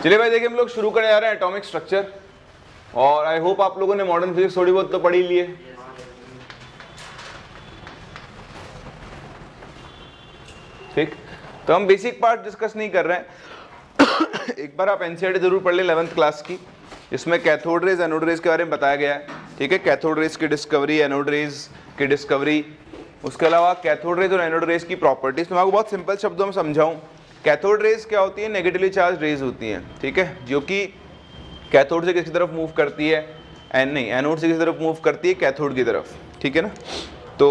चलिए भाई देखिए हम लोग शुरू करने जा रहे हैं एटॉमिक स्ट्रक्चर, और आई होप आप लोगों ने मॉडर्न फिजिक्स थोड़ी बहुत तो पढ़ ही लिए। ठीक, तो हम बेसिक पार्ट डिस्कस नहीं कर रहे हैं। एक बार आप एनसीईआरटी जरूर पढ़ लें 11th क्लास की, इसमें कैथोड रेज एनोड रेज के बारे में बताया गया है। ठीक है, कैथोड रेज की डिस्कवरी, एनोड रेज की डिस्कवरी, उसके अलावा कैथोड रेज और एनोड रेज की प्रॉपर्टीज। मैं आपको बहुत सिंपल शब्दों में समझाऊं, कैथोड रेज क्या होती है? नेगेटिवली चार्ज रेज होती हैं, ठीक है, जो कि कैथोड से किसकी तरफ मूव करती है? एनोड से किसी तरफ मूव करती है? कैथोड की तरफ, ठीक है ना। तो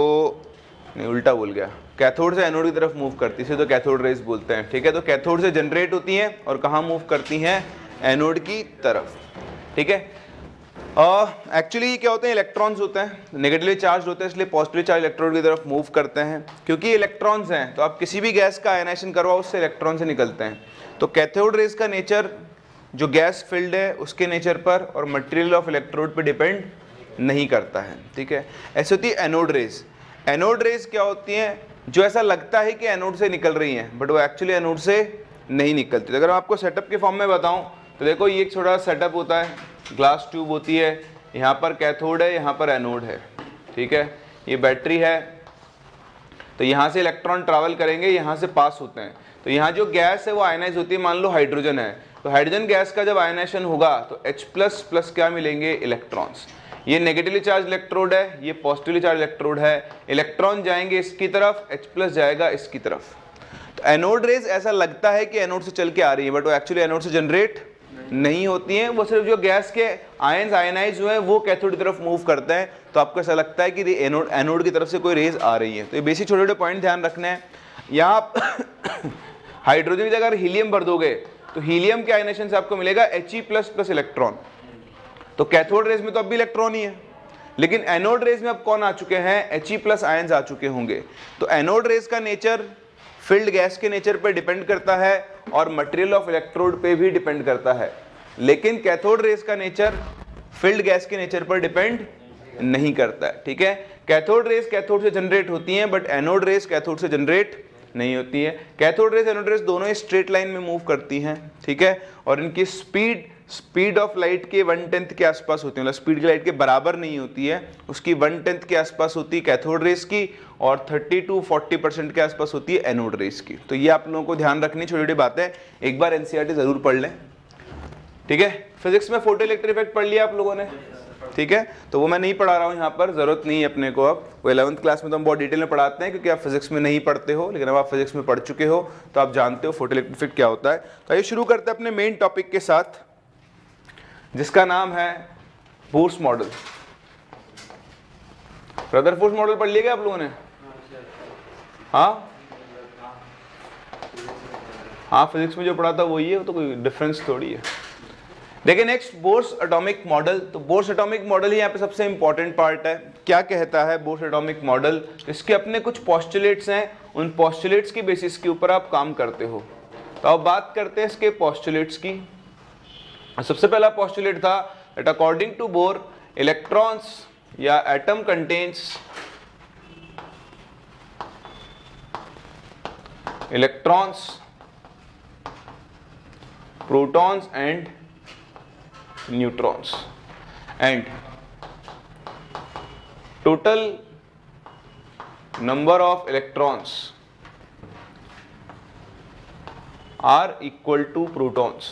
नहीं, उल्टा बोल गया, कैथोड से एनोड की तरफ मूव करती है, इसे तो कैथोड रेज बोलते हैं। ठीक है, तो कैथोड से जनरेट होती हैं और कहाँ मूव करती हैं? एनोड की तरफ। ठीक है, एक्चुअली क्या होते हैं? इलेक्ट्रॉन्स होते हैं, नेगेटिवली चार्ज होते हैं, इसलिए पॉजिटिवली चार्ज इलेक्ट्रोड की तरफ मूव करते हैं। क्योंकि इलेक्ट्रॉन्स हैं तो आप किसी भी गैस का आयनाइजेशन करवाओ, उससे इलेक्ट्रॉन से निकलते हैं। तो कैथोड रेज का नेचर जो गैस फील्ड है उसके नेचर पर और मटेरियल ऑफ इलेक्ट्रोड पे डिपेंड नहीं करता है। ठीक है, ऐसे होती है एनोड रेज। एनोड रेज क्या होती हैं? जो ऐसा लगता है कि एनोड से निकल रही हैं, बट वो एक्चुअली एनोड से नहीं निकलती। तो अगर मैं आपको सेटअप के फॉर्म में बताऊं तो देखो, ये एक छोटा सेटअप होता है, ग्लास ट्यूब होती है, यहाँ पर कैथोड है, यहाँ पर एनोड है। ठीक है, ये बैटरी है, तो यहाँ से इलेक्ट्रॉन ट्रैवल करेंगे, यहाँ से पास होते हैं। तो यहाँ जो गैस है वो आयनाइज होती है, मान लो हाइड्रोजन है, तो हाइड्रोजन गैस का जब आयनाइजेशन होगा तो H++ क्या मिलेंगे? इलेक्ट्रॉन्स। ये नेगेटिवली चार्ज इलेक्ट्रोड है, ये पॉजिटिवली चार्ज इलेक्ट्रोड है। इलेक्ट्रॉन जाएंगे इसकी तरफ, H+ जाएगा इसकी तरफ। तो एनोड रेज ऐसा लगता है कि एनोड से चल के आ रही है, बट वो एक्चुअली एनोड से जनरेट नहीं होती हैं। वो सिर्फ जो गैस के आयंस आयनाइज हुए हैं वो कैथोड की तरफ मूव करते हैं, तो आपको ऐसा लगता है कि एनोड की तरफ से कोई रेज आ रही है। तो ये बेसिक छोटे छोटे पॉइंट ध्यान रखने हैं। यहाँ आप हाइड्रोजन की जगह अगर हीलियम भर दोगे तो हीलियम के आयनेशन से आपको मिलेगा He++ इलेक्ट्रॉन। तो कैथोड रेज में तो अब भी इलेक्ट्रॉन ही है, लेकिन एनोड रेज में अब कौन आ चुके हैं? He+ आयंस आ चुके होंगे। तो एनोड रेज का नेचर फिल्ड गैस के नेचर पे डिपेंड करता है और मटेरियल ऑफ इलेक्ट्रोड पे भी डिपेंड करता है, लेकिन कैथोड रेज का नेचर फिल्ड गैस के नेचर पर डिपेंड नहीं करता है। ठीक है, कैथोड रेज कैथोड से जनरेट होती हैं, बट एनोड रेज कैथोड से जनरेट नहीं होती है। कैथोड रेज एनोड रेज दोनों ही स्ट्रेट लाइन में मूव करती हैं। ठीक है, और इनकी स्पीड ऑफ लाइट के 1/10 के आसपास होती है, मतलब स्पीड की लाइट के बराबर नहीं होती है, उसकी 1/10 के आसपास होती है कैथोड रेज की, और 30 to 40% के आसपास होती है एनोड रेज की। तो ये आप लोगों को ध्यान रखनी, छोटी छोटी बातें, एक बार एनसीईआरटी जरूर पढ़ लें। ठीक है, फिजिक्स में फोटो इलेक्ट्रिक इफेक्ट पढ़ लिया आप लोगों ने? ठीक है, तो वो मैं नहीं पढ़ा रहा हूँ यहाँ पर, जरूरत नहीं है अपने को। अब वो 11th क्लास में तो हम बहुत डिटेल में पढ़ाते हैं, क्योंकि आप फिजिक्स में नहीं पढ़ते हो, लेकिन अब आप फिजिक्स में पढ़ चुके हो तो आप जानते हो फोटो इलेक्ट्रिक इफेक्ट क्या होता है। तो आइए शुरू करते हैं अपने मेन टॉपिक के साथ, जिसका नाम है बोर्स मॉडल। रदरफोर्ड मॉडल पढ़ लिया क्या आप लोगों ने? हाँ हाँ, फिजिक्स में जो पढ़ा था वही है, वो तो कोई डिफरेंस थोड़ी है। देखिए नेक्स्ट, बोर्स एटॉमिक मॉडल। तो बोर्स एटॉमिक मॉडल ही यहाँ पे सबसे इंपॉर्टेंट पार्ट है। क्या कहता है बोर्स एटॉमिक मॉडल? इसके अपने कुछ पोस्टुलेट्स हैं, उन पोस्टुलेट्स की बेसिस के ऊपर आप काम करते हो। तो अब बात करते हैं इसके पोस्टुलेट्स की। सबसे पहला पोस्टुलेट था that according to Bohr electrons या atom contains electrons, protons and neutrons, and total number of electrons are equal to protons.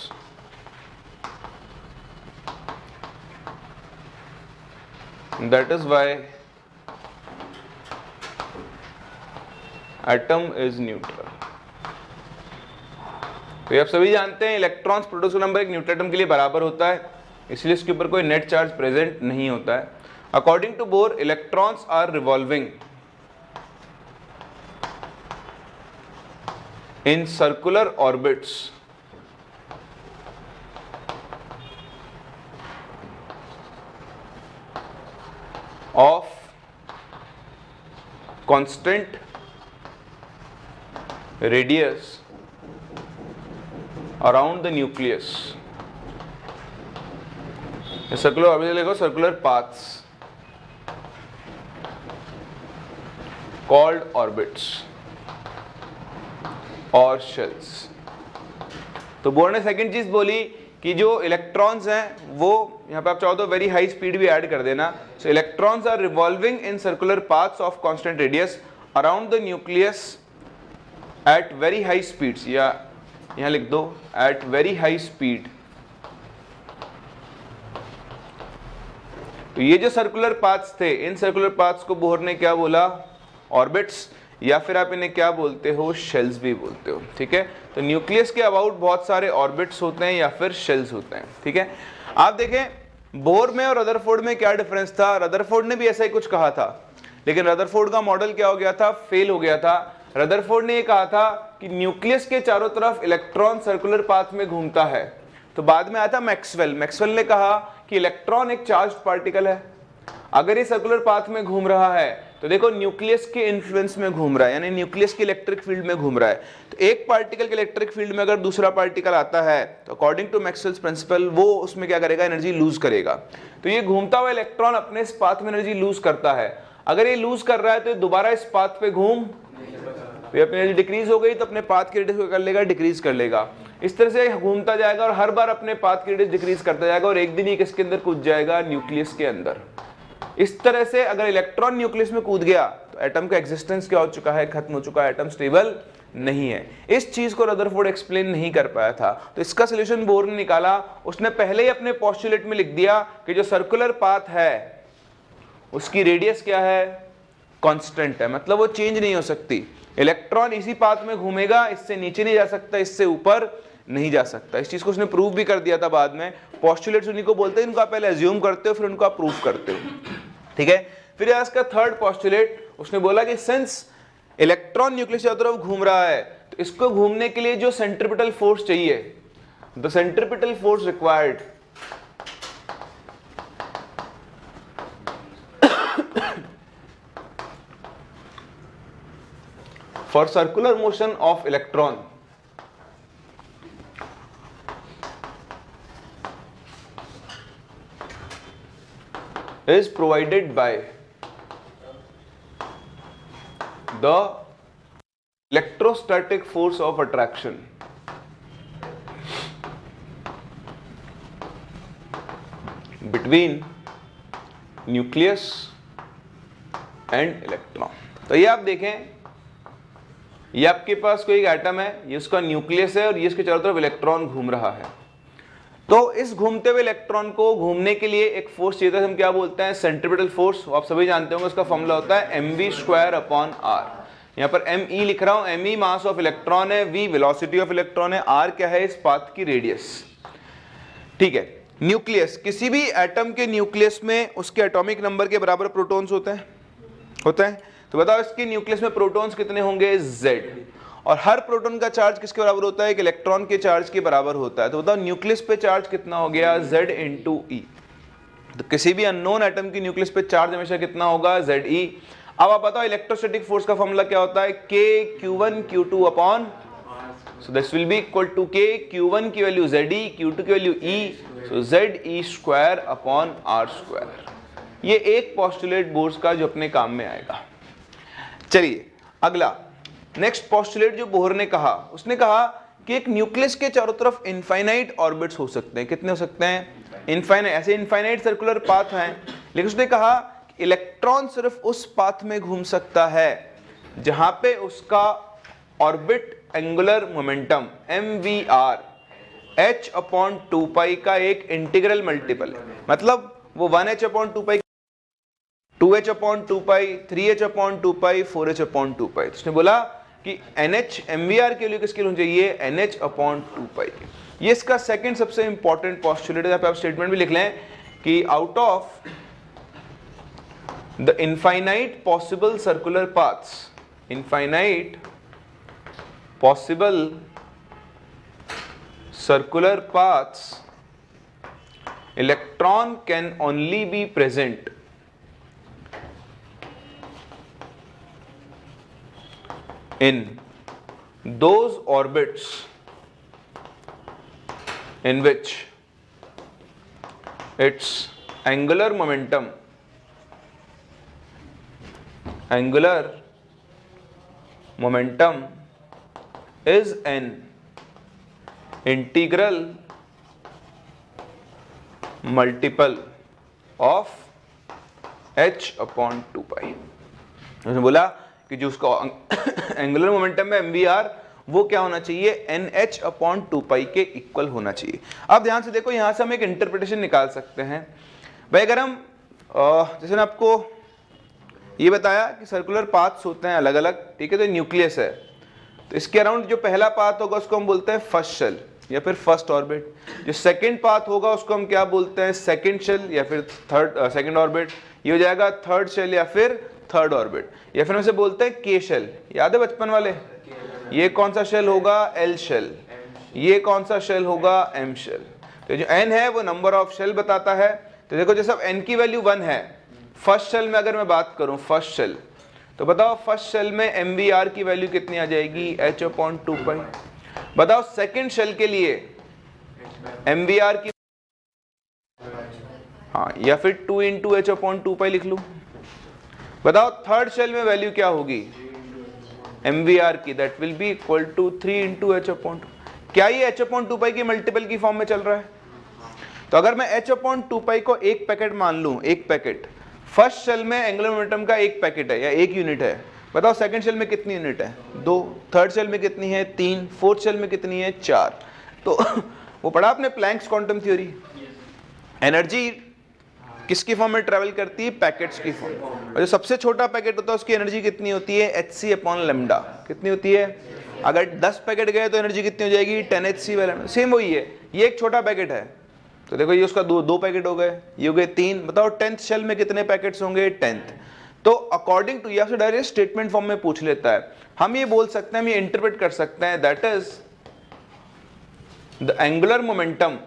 That is why atom is neutral. तो ये आप सभी जानते हैं, इलेक्ट्रॉन्स प्रोटॉन्स का नंबर एक न्यूट्रॉन एटम के लिए बराबर होता है, इसलिए इसके ऊपर कोई नेट चार्ज प्रेजेंट नहीं होता है। According to Bohr electrons are revolving in circular orbits of constant radius around the nucleus. Circular orbit लिखो, सर्कुलर पाथ्स कॉल्ड ऑर्बिट्स और शेल्स। तो बोर ने सेकंड चीज बोली कि जो इलेक्ट्रॉन्स हैं वो यहाँ पे आप चाहो तो वेरी हाई स्पीड भी ऐड कर देना। So electrons are revolving in circular paths of constant radius around the nucleus at very high speeds, या यहाँ लिख दो एट वेरी हाई स्पीड। तो ये जो सर्कुलर पाथ्स थे, इन सर्कुलर पाथ्स को बोर ने क्या बोला? ऑर्बिट्स, या फिर आप इन्हें क्या बोलते हो? शेल्स भी बोलते हो। ठीक है, तो न्यूक्लियस के अबाउट बहुत सारे ऑर्बिट्स होते हैं या फिर शेल्स होते हैं। ठीक है, आप देखें बोर में और रदरफोर्ड में क्या डिफरेंस था। रदरफोर्ड ने भी ऐसा ही कुछ कहा था, लेकिन रदरफोर्ड का मॉडल क्या हो गया था? फेल हो गया था। रदरफोर्ड ने ये कहा था कि न्यूक्लियस के चारों तरफ इलेक्ट्रॉन सर्कुलर पाथ में घूमता है। तो बाद में आया था मैक्सवेल। मैक्सवेल ने कहा कि इलेक्ट्रॉन एक चार्ज्ड पार्टिकल है, अगर ये सर्कुलर पाथ में घूम रहा है तो देखो न्यूक्लियस के इन्फ्लुएंस में घूम रहा है, यानी न्यूक्लियस के इलेक्ट्रिक फील्ड में घूम रहा है। तो एक पार्टिकल के इलेक्ट्रिक फील्ड में अगर दूसरा पार्टिकल आता है तो अकॉर्डिंग टू मैक्सवेल्स प्रिंसिपल वो उसमें क्या करेगा? एनर्जी लूज करेगा। तो ये घूमता हुआ इलेक्ट्रॉन अपने इस पाथ में एनर्जी लूज करता है। अगर ये लूज कर रहा है तो दोबारा इस पाथ पे घूम, तो अपनी एनर्जी डिक्रीज हो गई तो अपने पाथ की रेडियस कर लेगा, डिक्रीज कर लेगा। इस तरह से घूमता जाएगा और हर बार अपने पाथ की रेडियस डिक्रीज करता जाएगा और एक दिन ही किसके अंदर कूद जाएगा? न्यूक्लियस के अंदर। इस तरह से अगर इलेक्ट्रॉन न्यूक्लियस में कूद गया तो एटम का एग्जिस्टेंस क्या हो चुका है? खत्म हो चुका है, एटम स्टेबल नहीं है। इस चीज को रदरफोर्ड एक्सप्लेन नहीं कर पाया था, तो इसका सोल्यूशन बोर ने निकाला। उसने पहले ही अपने पोस्टुलेट में लिख दिया कि जो सर्कुलर पाथ है उसकी रेडियस क्या है? कांस्टेंट है, मतलब वो चेंज नहीं हो सकती। इलेक्ट्रॉन इसी पाथ में घूमेगा, इससे नीचे नहीं जा सकता, इससे ऊपर नहीं जा सकता। इस चीज को उसने प्रूव भी कर दिया था बाद में। पोस्टुलेट्स उन्हीं को बोलते हैं, इनको आप पहले अज्यूम करते हो फिर उनको आप प्रूव करते हो। ठीक है, फिर इसका थर्ड पोस्टुलेट उसने बोला कि सिंस इलेक्ट्रॉन न्यूक्लियस की तरफ घूम रहा है तो इसको घूमने के लिए जो सेंट्रिपिटल फोर्स चाहिए, the centripetal force required for circular motion of electron is provided by the electrostatic force of attraction between nucleus and electron। तो ये आप देखें, ये आपके पास कोई एक एटम है, ये उसका न्यूक्लियस है और ये इसके चारों तरफ इलेक्ट्रॉन घूम रहा है। तो इस घूमते हुए इलेक्ट्रॉन को घूमने के लिए एक फोर्स चाहिए था, हम क्या बोलते हैं? Centripetal force. आप सभी जानते होंगे उसका फॉर्मूला होता है mv²/r। यहाँ पर me लिख रहा हूं, me मास ऑफ इलेक्ट्रॉन है, v वेलोसिटी ऑफ इलेक्ट्रॉन है, r क्या है? इस पाथ की रेडियस। ठीक है, न्यूक्लियस, किसी भी एटम के न्यूक्लियस में उसके एटॉमिक नंबर के बराबर प्रोटॉन्स होते हैं। तो बताओ इसके न्यूक्लियस में प्रोटॉन्स कितने होंगे? Z। और हर प्रोटॉन का चार्ज किसके बराबर होता है? एक इलेक्ट्रॉन के चार्ज के बराबर होता है। तो बताओ न्यूक्लियस पे चार्ज कितना हो गया? Z × E। तो किसी भी अननोन एटम की न्यूक्लियस पे चार्ज हमेशा कितना होगा? Ze। अब आप बताओ इलेक्ट्रोस्टैटिक फोर्स का फॉर्मूला क्या होता है? KQ1Q2 upon, so this will be equal to K, Q1 की वैल्यू Ze, Q2 की वैल्यू E, सो Ze² अपॉन R²। ये एक पोस्टुलेट बोर्स का जो अपने काम में आएगा। चलिए अगला नेक्स्ट पोस्टुलेट जो बोहर ने कहा, उसने कहा कि एक न्यूक्लियस के चारों तरफ इनफाइनाइट ऑर्बिट्स हो सकते हैं। कितने हो सकते हैं? इनफाइनाइट। ऐसे इनफाइनाइट सर्कुलर पाथ हैं, लेकिन उसने कहा कि इलेक्ट्रॉन सिर्फ उस पाथ में घूम सकता है जहां पे उसका orbit angular momentum mvr h/2π का एक इंटीग्रल मल्टीपल है। मतलब वो 1h/2π, 2h/2π, 3h/2π, 4h/2π। तो उसने बोला कि NH mvr के लिए किसके लिए चाहिए? NH/2π। ये इसका सेकंड सबसे इंपॉर्टेंट पोस्टुलेट है। आप स्टेटमेंट भी लिख लें कि out of the infinite possible circular paths, infinite possible circular paths, electron can only be present in those orbits in which its angular momentum is n integral multiple of h/2π। उसने बोला कि जो उसका angular momentum है mvr वो क्या होना चाहिए, nh/2π के इक्वल होना चाहिए। अब ध्यान से देखो, यहां से हम एक इंटरप्रिटेशन निकाल सकते हैं भाई। अगर हम जैसे ना आपको ये बताया कि सर्कुलर पाथ्स होते हैं अलग अलग, ठीक है, तो न्यूक्लियस है, तो इसके अराउंड जो पहला पाथ होगा उसको हम बोलते हैं फर्स्ट शेल या फिर फर्स्ट ऑर्बिट। जो सेकंड पाथ होगा उसको हम क्या बोलते हैं, सेकंड शेल या फिर सेकंड ऑर्बिट। ये हो जाएगा थर्ड शेल या फिर थर्ड ऑर्बिट, या फिर हम इसे बोलते हैं के शेल। याद है बचपन वाले, ये कौन सा शेल होगा, एल शेल। ये कौन सा शेल होगा, एम शेल। तो जो एन है वो नंबर ऑफ शेल बताता है। तो देखो जैसे एन की वैल्यू 1 है, फर्स्ट शेल में अगर मैं बात करूं फर्स्ट शेल, तो बताओ फर्स्ट शेल में MVR की वैल्यू कितनी आ जाएगी, h/2π। बताओ सेकंड शेल के लिए MVR की, हाँ, या फिर 2 × h/2π लिख लूं। बताओ थर्ड शेल में वैल्यू क्या होगी MVR की, that will be equal to 3 × h/2। क्या ये h/2π की मल्टीपल की फॉर्म में चल रहा है? तो अगर मैं h/2π को एक पैकेट मान लूं, एक पैकेट, फर्स्ट शेल में एंगुलर मोमेंटम का एक पैकेट है या एक यूनिट है, बताओ सेकंड शेल में कितनी यूनिट है, 2, थर्ड शेल में कितनी है, 3, फोर्थ शेल में कितनी है, 4। तो वो पढ़ा आपने प्लैंक्स क्वांटम थ्योरी, एनर्जी किसकी फॉर्म में ट्रेवल करती है, पैकेट्स की फॉर्म। और जो सबसे छोटा पैकेट होता है उसकी एनर्जी कितनी होती है, hc/λ। कितनी होती है? अगर 10 पैकेट गए तो एनर्जी कितनी हो जाएगी, 10hc/λ। सेम वही है, ये एक छोटा पैकेट है, तो देखो ये उसका दो पैकेट हो गए, ये हो गए 3। बताओ 10th शेल में कितने पैकेट्स होंगे, 10th। तो अकॉर्डिंग टू, या फिर डायरेक्ट स्टेटमेंट फॉर्म में पूछ लेता है, हम ये बोल सकते हैं, हम ये इंटरप्रेट कर सकते हैं, that is the angular momentum,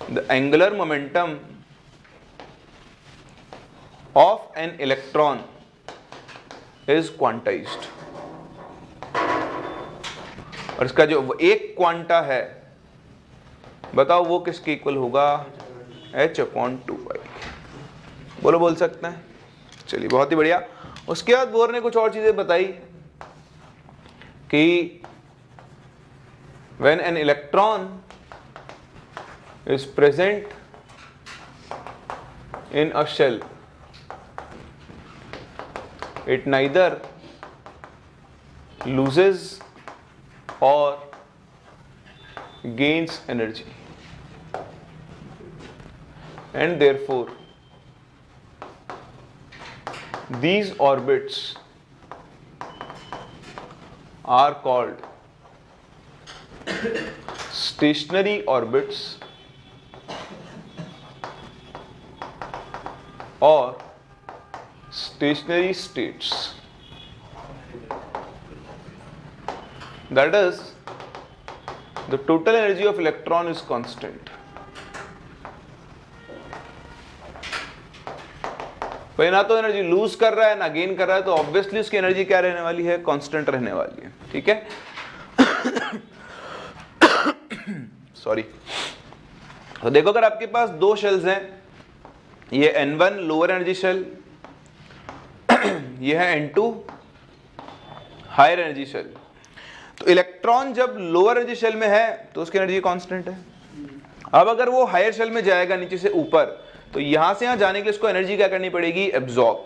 the angular momentum of an electron is quantized। और इसका जो एक क्वांटा है, बताओ वो किसके इक्वल होगा, h/2π। बोलो, बोल सकते हैं? चलिए बहुत ही बढ़िया। उसके बाद बोर ने कुछ और चीजें बताई कि when an electron is present in a shell, it neither loses or gains energy, and therefore these orbits are called stationary orbits or stationary states। That is, the total energy of electron is constant। भाई ना तो energy lose कर रहा है ना gain कर रहा है, तो ऑब्वियसली उसकी एनर्जी क्या रहने वाली है, कांस्टेंट रहने वाली है। ठीक है, सॉरी। तो देखो अगर आपके पास दो शेल्स हैं, ये N1 लोअर एनर्जी शेल, ये है N2 हायर एनर्जी शेल। तो इलेक्ट्रॉन जब लोअर एनर्जी शेल में है तो उसकी एनर्जी कांस्टेंट है। अब अगर वो हायर शेल में जाएगा नीचे से ऊपर, तो यहां से यहां जाने के लिए उसको एनर्जी क्या करनी पड़ेगी, एब्जॉर्ब।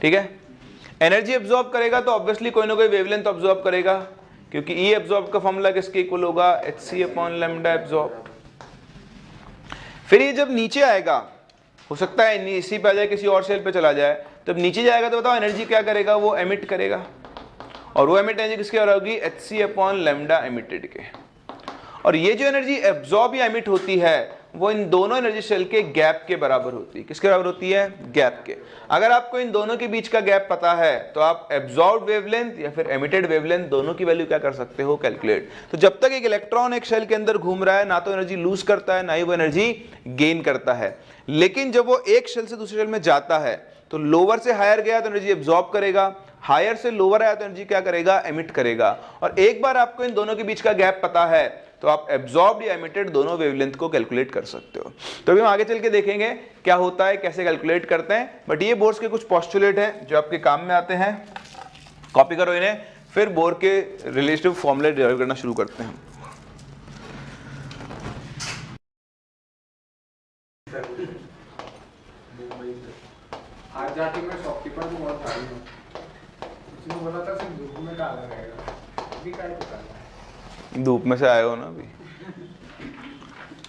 ठीक है, एनर्जी एब्जॉर्ब करेगा तो ऑब्वियसली कोई ना कोई वेवलेंथ एब्जॉर्ब करेगा, क्योंकि ई एब्जॉर्ब का फॉर्मूला किसके इक्वल होगा, hc/λ एब्जॉर्ब। फिर ये जब नीचे आएगा, हो सकता है इसी पे आ जाए, किसी और शेल पे चला जाए, तब नीचे जाएगा तो बताओ एनर्जी क्या करेगा, वो एमिट करेगा। और वो एमिट एनर्जी किसके बराबर होगी, hc/λ एमिटेड के। और ये जो एनर्जी एब्जॉर्ब या एमिट होती है वो इन दोनों एनर्जी शेल के गैप के बराबर होती है। किसके बराबर होती है, गैप के। अगर आपको इन दोनों के बीच का गैप पता है तो आप एब्जॉर्ब्ड वेवलेंथ या फिर एमिटेड वेवलेंथ दोनों की वैल्यू क्या कर सकते हो, कैलकुलेट। तो जब तक एक इलेक्ट्रॉन एक शेल के अंदर घूम रहा है, ना तो एनर्जी लूज करता है ना ही वो एनर्जी गेन करता है। लेकिन जब वो एक शेल से दूसरे शेल में जाता है तो लोअर से हायर गया तो एनर्जी एब्जॉर्ब करेगा, हायर से लोअर आया तो एनर्जी क्या करेगा, एमिट करेगा। और एक बार आपको इन दोनों के बीच का गैप पता है तो आप एब्जॉर्ब्ड या एमिटेड दोनों वेवलेंथ को कैलकुलेट कर सकते हो। तो अभी हम आगे चल के देखेंगे क्या होता है, कैसे कैलकुलेट करते हैं। बट ये बोर्ड्स के कुछ पोस्टुलेट हैं जो आपके काम में आते हैं। कॉपी करो इन्हें, फिर बोर के रिलेटिव फॉर्मूले डिराइव करना शुरू करते हैं। आज जाके मैं शॉपकीपर को बहुत भारी हूँ, उसने बोला था सिर्फ धूप में काला रहेगा, अभी क्या पता है। धूप में से आए हो ना अभी,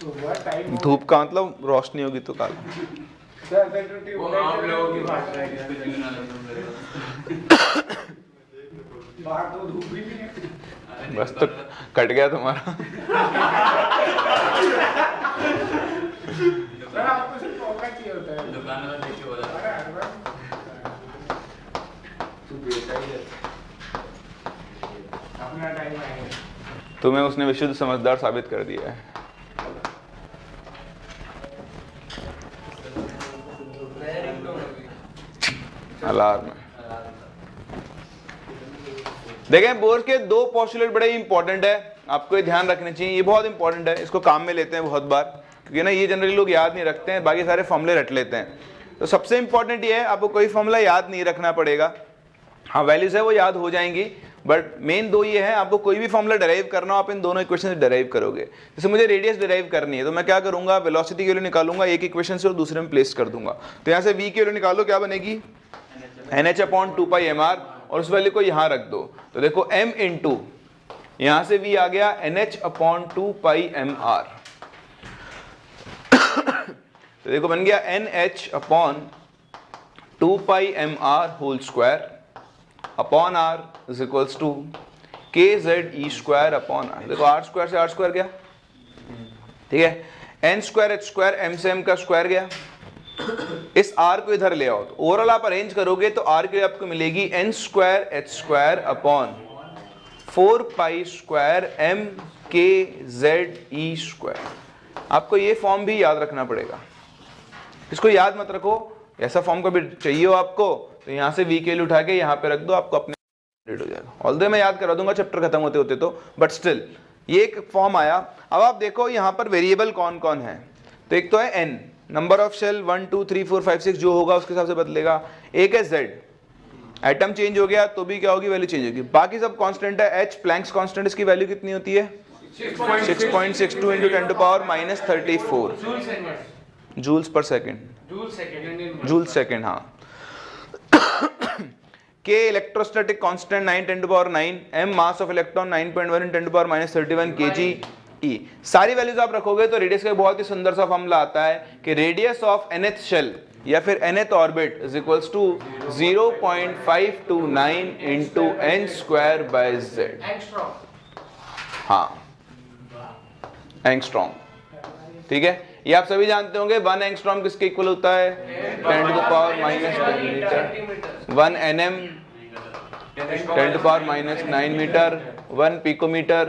तो बहुत टाइम धूप का मतलब रोशनी होगी तो काला। वो आप लोगों की बात है बाहर तो धूप भी नहीं है। बस तो कट गया तुम्हारा। सर आपको सिर्फ मौका चाहिए होता है, दुकान में देख के बोला तू बेटा ही है, अपना टाइम आएगा। तुम्हें उसने विशुद्ध समझदार साबित कर दिया है। अलार्म है। देखें बोर के दो पोस्टुलेट बड़े इंपॉर्टेंट है, आपको ये ध्यान रखने चाहिए, ये बहुत इंपॉर्टेंट है, इसको काम में लेते हैं बहुत बार, क्योंकि ना ये जनरली लोग याद नहीं रखते हैं, बाकी सारे फॉर्मूले रट लेते हैं। तो सबसे इंपॉर्टेंट ये है, आपको कोई फॉर्मूला याद नहीं रखना पड़ेगा। हाँ वैल्यूज है वो याद हो जाएंगी, बट मेन दो ये है, आपको कोई भी फॉर्मूला डिराइव करना हो आप इन दोनों इक्वेशन से डिराइव करोगे। जैसे मुझे रेडियस डिराइव करनी है तो मैं क्या करूंगा, वेलोसिटी की वैल्यू निकालूंगा एक इक्वेशन से और दूसरे में प्लेस कर दूंगा। तो यहाँ से v की वैल्यू निकालो, क्या बनेगी NH/2πmr, और उस वैल्यू को यहाँ रख दो। तो देखो m इंटू यहाँ से v आ गया NH/2πmr, तो देखो बन गया NH/2πmr whole square upon r is equals to kze square upon r। देखो r स्क्वायर से r स्क्वायर गया, ठीक है, n square h square m से m का स्क्वायर गया। इस r को इधर ले आओ, तो ओवरऑल आप अरेंज करोगे तो r के लिए आपको मिलेगी n square h square upon 4π square m kze square. आपको ये फॉर्म भी याद रखना पड़ेगा, इसको याद मत रखो, ऐसा फॉर्म कभी चाहिए हो आपको तो यहाँ से v के लिए उठा के यहाँ पे रख दो, आपको अपने हो जाएगा। ऑल्दो मैं याद करा दूंगा चैप्टर खत्म होते होते तो, बट स्टिल ये एक फॉर्म आया। अब आप देखो यहाँ पर वेरिएबल कौन कौन है, तो एक तो है n, नंबर ऑफ शेल 1 2 3 4 5 6 जो होगा उसके हिसाब से बदलेगा। एक है z, एटम चेंज हो गया तो भी क्या होगी, वैल्यू चेंज होगी। बाकी सब कांस्टेंट है। h प्लैंक्स कांस्टेंट, इसकी वैल्यू कितनी होती है 6.62 into 10 to power minus 34 joules पर सेकेंड, जूल सेकेंड। हाँ K electrostatic constant 9 10 to power 9, m mass of electron 9.1 in 10 to power minus 31 kg E। सारी वैल्यूज आप रखोगे तो रेडियस का बहुत ही सुंदर सा फॉर्मूला आता है कि रेडियस ऑफ nth शेल या फिर nth orbit is equals to 0.529 into n square by z। हाँ एंगस्ट्रॉम, ठीक है, ये आप सभी जानते होंगे। 1 एंगस्ट्रॉम किसके इक्वल होता है 10 to the power minus 10 metre. 1 nm 10 to power minus 9 metre. 1 picometre,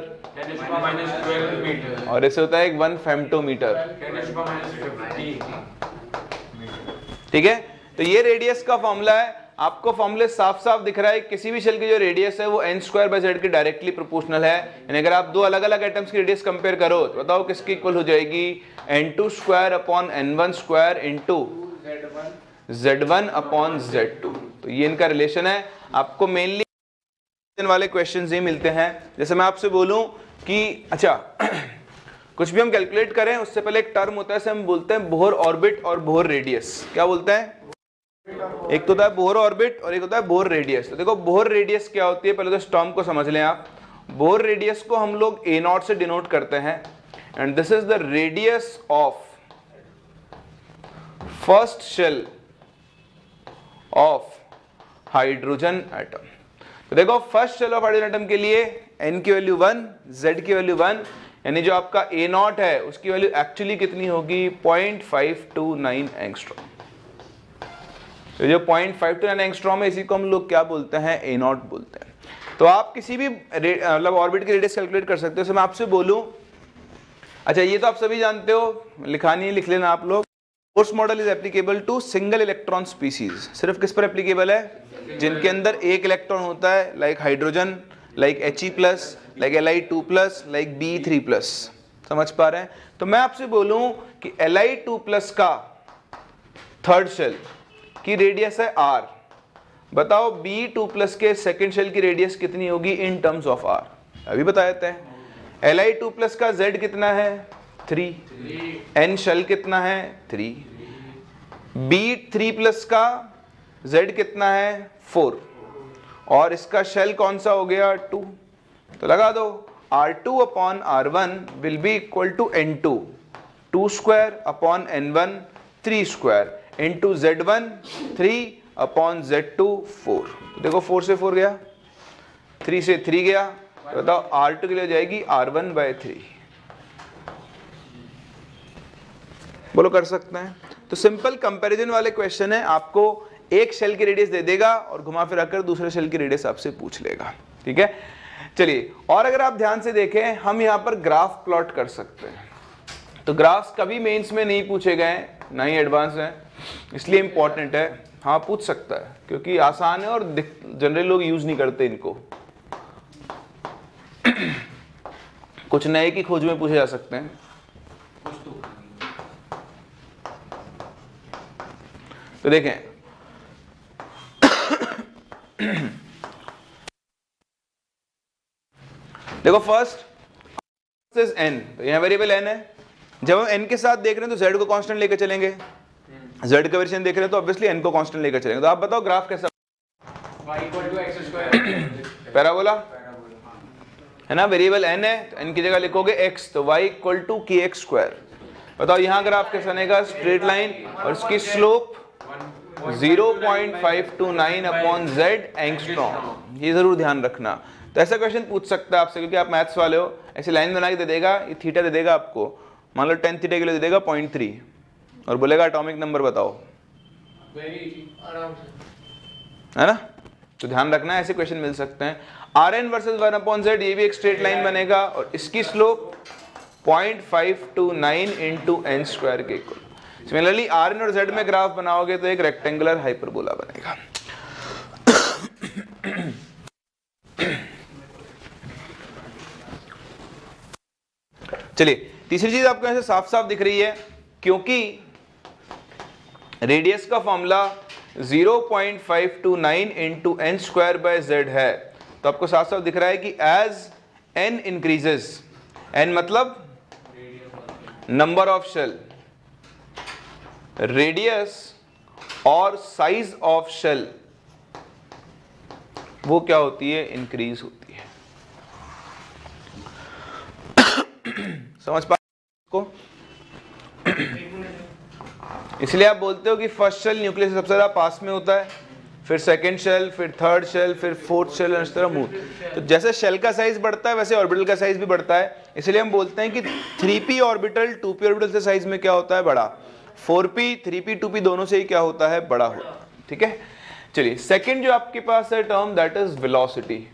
और ऐसे होता है एक 1 फेम्टोमीटर, ठीक है। तो ये रेडियस का फॉर्मूला है, आपको फॉर्मूले साफ साफ दिख रहा है, किसी भी शेल की जो रेडियस है वो n स्क्वायर बाय z के डायरेक्टली प्रोपोर्शनल है। यानी अगर आप दो अलग अलग एटम्स की रेडियस कंपेयर करो तो बताओ किसकी इक्वल हो जाएगी, n2 square upon n1 square into z1 upon z2। तो ये इनका रिलेशन है। आपको मेनली वाले क्वेश्चंस ये मिलते हैं, जैसे मैं आपसे बोलूं कि अच्छा कुछ भी हम कैलकुलेट करें उससे पहले एक टर्म होता है, से हम बोलते हैं बोहर ऑर्बिट और बोहर रेडियस। क्या बोलते हैं, एक तो होता है बोहर ऑर्बिट और एक होता है बोहर रेडियस। तो देखो बोहर रेडियस क्या होती है, पहले तो इस टर्म को समझ लें आप। बोहर रेडियस को हम लोग a0 से डिनोट करते हैं, and this is the radius of first shell of hydrogen atom. तो देखो first shell of hydrogen atom के लिए n की वैल्यू 1, z की वैल्यू 1, यानी जो आपका a0 है उसकी वैल्यू एक्चुअली कितनी होगी 0.529 एंगस्ट्रॉम। तो जो 0.529 एंगस्ट्रॉम है इसी को हम लोग क्या बोलते हैं, a0 बोलते हैं। तो आप किसी भी मतलब ऑर्बिट की रेडियस कैलकुलेट कर सकते हो। मैं आपसे बोलूं, अच्छा ये तो आप सभी जानते हो, लिखा नहीं है, लिख लेना आप लोग। Force model is applicable to single electron species. सिर्फ किस पर एप्लीकेबल है, जिनके अंदर एक इलेक्ट्रॉन होता है, like hydrogen, like He+, like Li2+, like Be3+। समझ पा रहे हैं। तो मैं आपसे बोलूं कि Li2+ का थर्ड शेल की रेडियस है r, बताओ B2 प्लस के सेकेंड शेल की रेडियस कितनी होगी इन टर्म्स ऑफ R, अभी बता देते हैं। Li2 प्लस का Z कितना है 3, N शेल कितना है 3, B3 प्लस का Z कितना है 4 और इसका शेल कौन सा हो गया 2, तो लगा दो R2 upon R1 will be equal to N2 2 square upon N1 3 square into Z1 3 upon Z2 4। देखो 4 से 4 गया, 3 से 3 गया, तो बताओ R2 के लिए हो जाएगी R1/3। बोलो कर सकते हैं। तो सिंपल कंपैरिजन वाले क्वेश्चन है, आपको एक शेल की रेडियस दे देगा और घुमा फिरा कर दूसरे शेल की रेडियस आपसे पूछ लेगा। ठीक है, चलिए। और अगर आप ध्यान से देखें, हम यहां पर ग्राफ प्लॉट कर सकते हैं। तो ग्राफ्स कभी मेंस में नहीं पूछे गए, ना ही एडवांस है, इसलिए इंपॉर्टेंट है। हाँ पूछ सकता है क्योंकि आसान है और जनरली लोग यूज नहीं करते इनको। कुछ नए की खोज में पूछे जा सकते हैं। तो देखें देखो फर्स्ट इज n, तो यहां वेरिएबल n है। जब हम n के साथ देख रहे हैं तो z को कांस्टेंट लेकर चलेंगे, z का वेरिएशन देख रहे हैं तो ऑब्वियसली n को कांस्टेंट लेकर चलेंगे। तो आप बताओ ग्राफ कैसा, y equal to x², parabola है ना, वेरिएबल n है तो n की जगह लिखोगे x, तो y इक्वल टू kx²। बताओ यहां ग्राफ कैसा बनेगा, स्ट्रेट लाइन और इसकी स्लोप 0.529 अपॉन z एंगस्ट्रॉम। ये जरूर ध्यान रखना। तो ऐसा क्वेश्चन पूछ सकता है आपसे, क्योंकि आप मैथ्स वाले हो, ऐसी लाइन बना के दे देगा, ये थीटा दे देगा आपको, मान लो 10 थीटा के लिए दे देगा 0.3 और बोलेगा एटॉमिक नंबर बताओ, है ना। तो ध्यान रखना, ऐसे क्वेश्चन मिल सकते हैं। Rn वर्सेस 1/z, ये भी एक स्ट्रेट लाइन बनेगा और इसकी स्लोप 0.529 इंटू एन स्क्वायर के इक्वल। सिमिलरली Rn और z में ग्राफ बनाओगे तो एक रेक्टेंगुलर हाइपरबोला बनेगा। चलिए, तीसरी चीज आपको ऐसे साफ साफ दिख रही है, क्योंकि रेडियस का formula 0.529 into n square by z है, तो आपको साफ साफ दिख रहा है कि एज n इंक्रीजेस, n मतलब नंबर ऑफ शेल, रेडियस और साइज ऑफ शेल वो क्या होती है, इंक्रीज होती है। समझ पा को? इसलिए आप बोलते हो कि फर्स्ट शेल न्यूक्लियस सबसे ज्यादा पास में होता है, फिर सेकंड शेल, फिर थर्ड शेल, फिर फोर्थ शेल, इस तरह मूव। तो जैसे शेल का साइज बढ़ता है वैसे ऑर्बिटल का साइज भी बढ़ता है। इसलिए हम बोलते हैं कि 3p ऑर्बिटल 2p ऑर्बिटल से साइज में क्या होता है, बड़ा। 4p 3p 2p दोनों से ही क्या होता है, बड़ा होता है। ठीक है, चलिए सेकंड जो आपके पास है टर्म, दैट इज वेलोसिटी।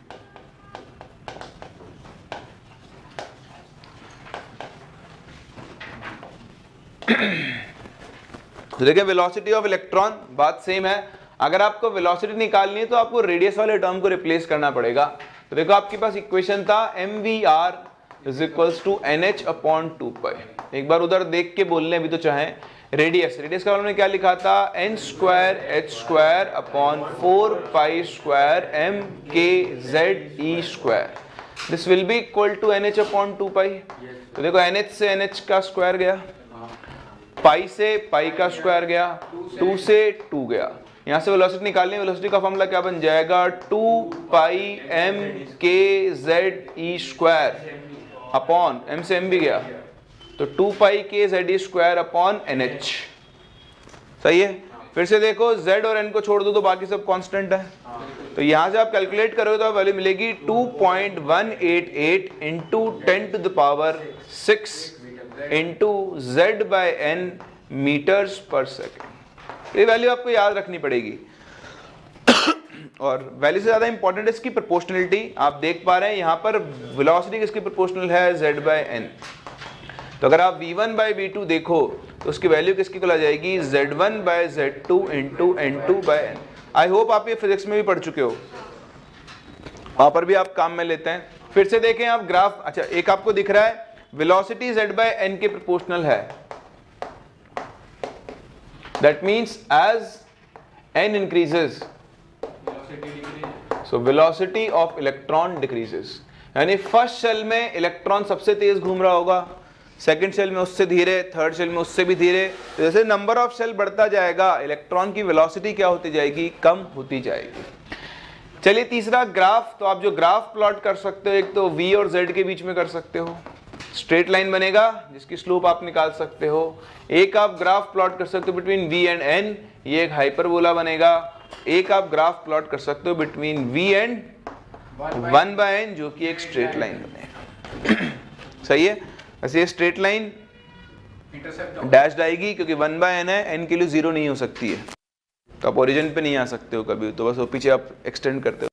तो देखिए वेलोसिटी ऑफ इलेक्ट्रॉन, बात सेम है। अगर आपको वेलोसिटी निकालनी है तो आपको रेडियस वाले टर्म को रिप्लेस करना पड़ेगा। तो देखो आपके पास इक्वेशन था mvr is equals to nh upon 2π। एक बार उधर देख के बोलने अभी तो चाहें। रेडियस का हमने क्या लिखा था, n square h square upon 4π square m k z e square, this will be equal to nh upon 2π। तो देखो nh से nh का स्क्वायर गया, पाई से पाई का स्क्वायर गया, 2 से 2 गया। यहां से वेलोसिटी निकालनी है, वेलोसिटी का फॉर्मूला क्या बन जाएगा, 2π m k z e square upon m से m भी गया तो 2π k z e square upon nh। सही है। फिर से देखो z और n को छोड़ दो तो बाकी सब कांस्टेंट है। तो यहां से आप कैलकुलेट करोगे तो वैल्यू मिलेगी 2.188 into 10 to the power 6 into z by n metres पर सेकेंड। ये वैल्यू आपको याद रखनी पड़ेगी। और वैल्यू से ज्यादा इंपॉर्टेंट है इसकी प्रोपोर्शनलिटी। आप देख पा रहे हैं यहां पर वेलोसिटी किसकी प्रोपोर्शनल है, z बाय n। तो अगर आप v1 बाय v2 देखो तो उसकी वैल्यू किसकी को आ जाएगी, z1 by z2 into n2 by n। I hope आप ये फिजिक्स में भी पढ़ चुके हो, वहां पर भी आप काम में लेते हैं। फिर से देखें आप ग्राफ, अच्छा एक आपको दिख रहा है वेलोसिटी z बाय n के प्रोपोर्शनल है, that means as n increases so velocity of electron decreases, यानी फर्स्ट शेल में इलेक्ट्रॉन सबसे तेज घूम रहा होगा, सेकंड शेल में उससे धीरे, थर्ड शेल में उससे भी धीरे। तो जैसे नंबर ऑफ शेल बढ़ता जाएगा इलेक्ट्रॉन की वेलोसिटी क्या होती जाएगी, कम होती जाएगी। चलिए तीसरा ग्राफ, तो आप जो ग्राफ प्लॉट कर सकते हो, एक तो v और z के बीच में कर सकते हो, स्ट्रेट लाइन बनेगा जिसकी स्लोप आप निकाल सकते हो। एक आप ग्राफ प्लॉट कर सकते हो बिटवीन v एंड n, ये एक हाइपरबोला बनेगा। एक आप ग्राफ प्लॉट कर सकते हो बिटवीन v एंड 1/n, जो कि एक स्ट्रेट लाइन बनेगा। सही है। वैसे ये स्ट्रेट लाइन डैश्ड आएगी क्योंकि 1/n है, n के लिए 0 नहीं हो सकती है, तो आप ओरिजिन पे नहीं आ सकते हो कभी, तो बस वो पीछे आप एक्सटेंड करते हो।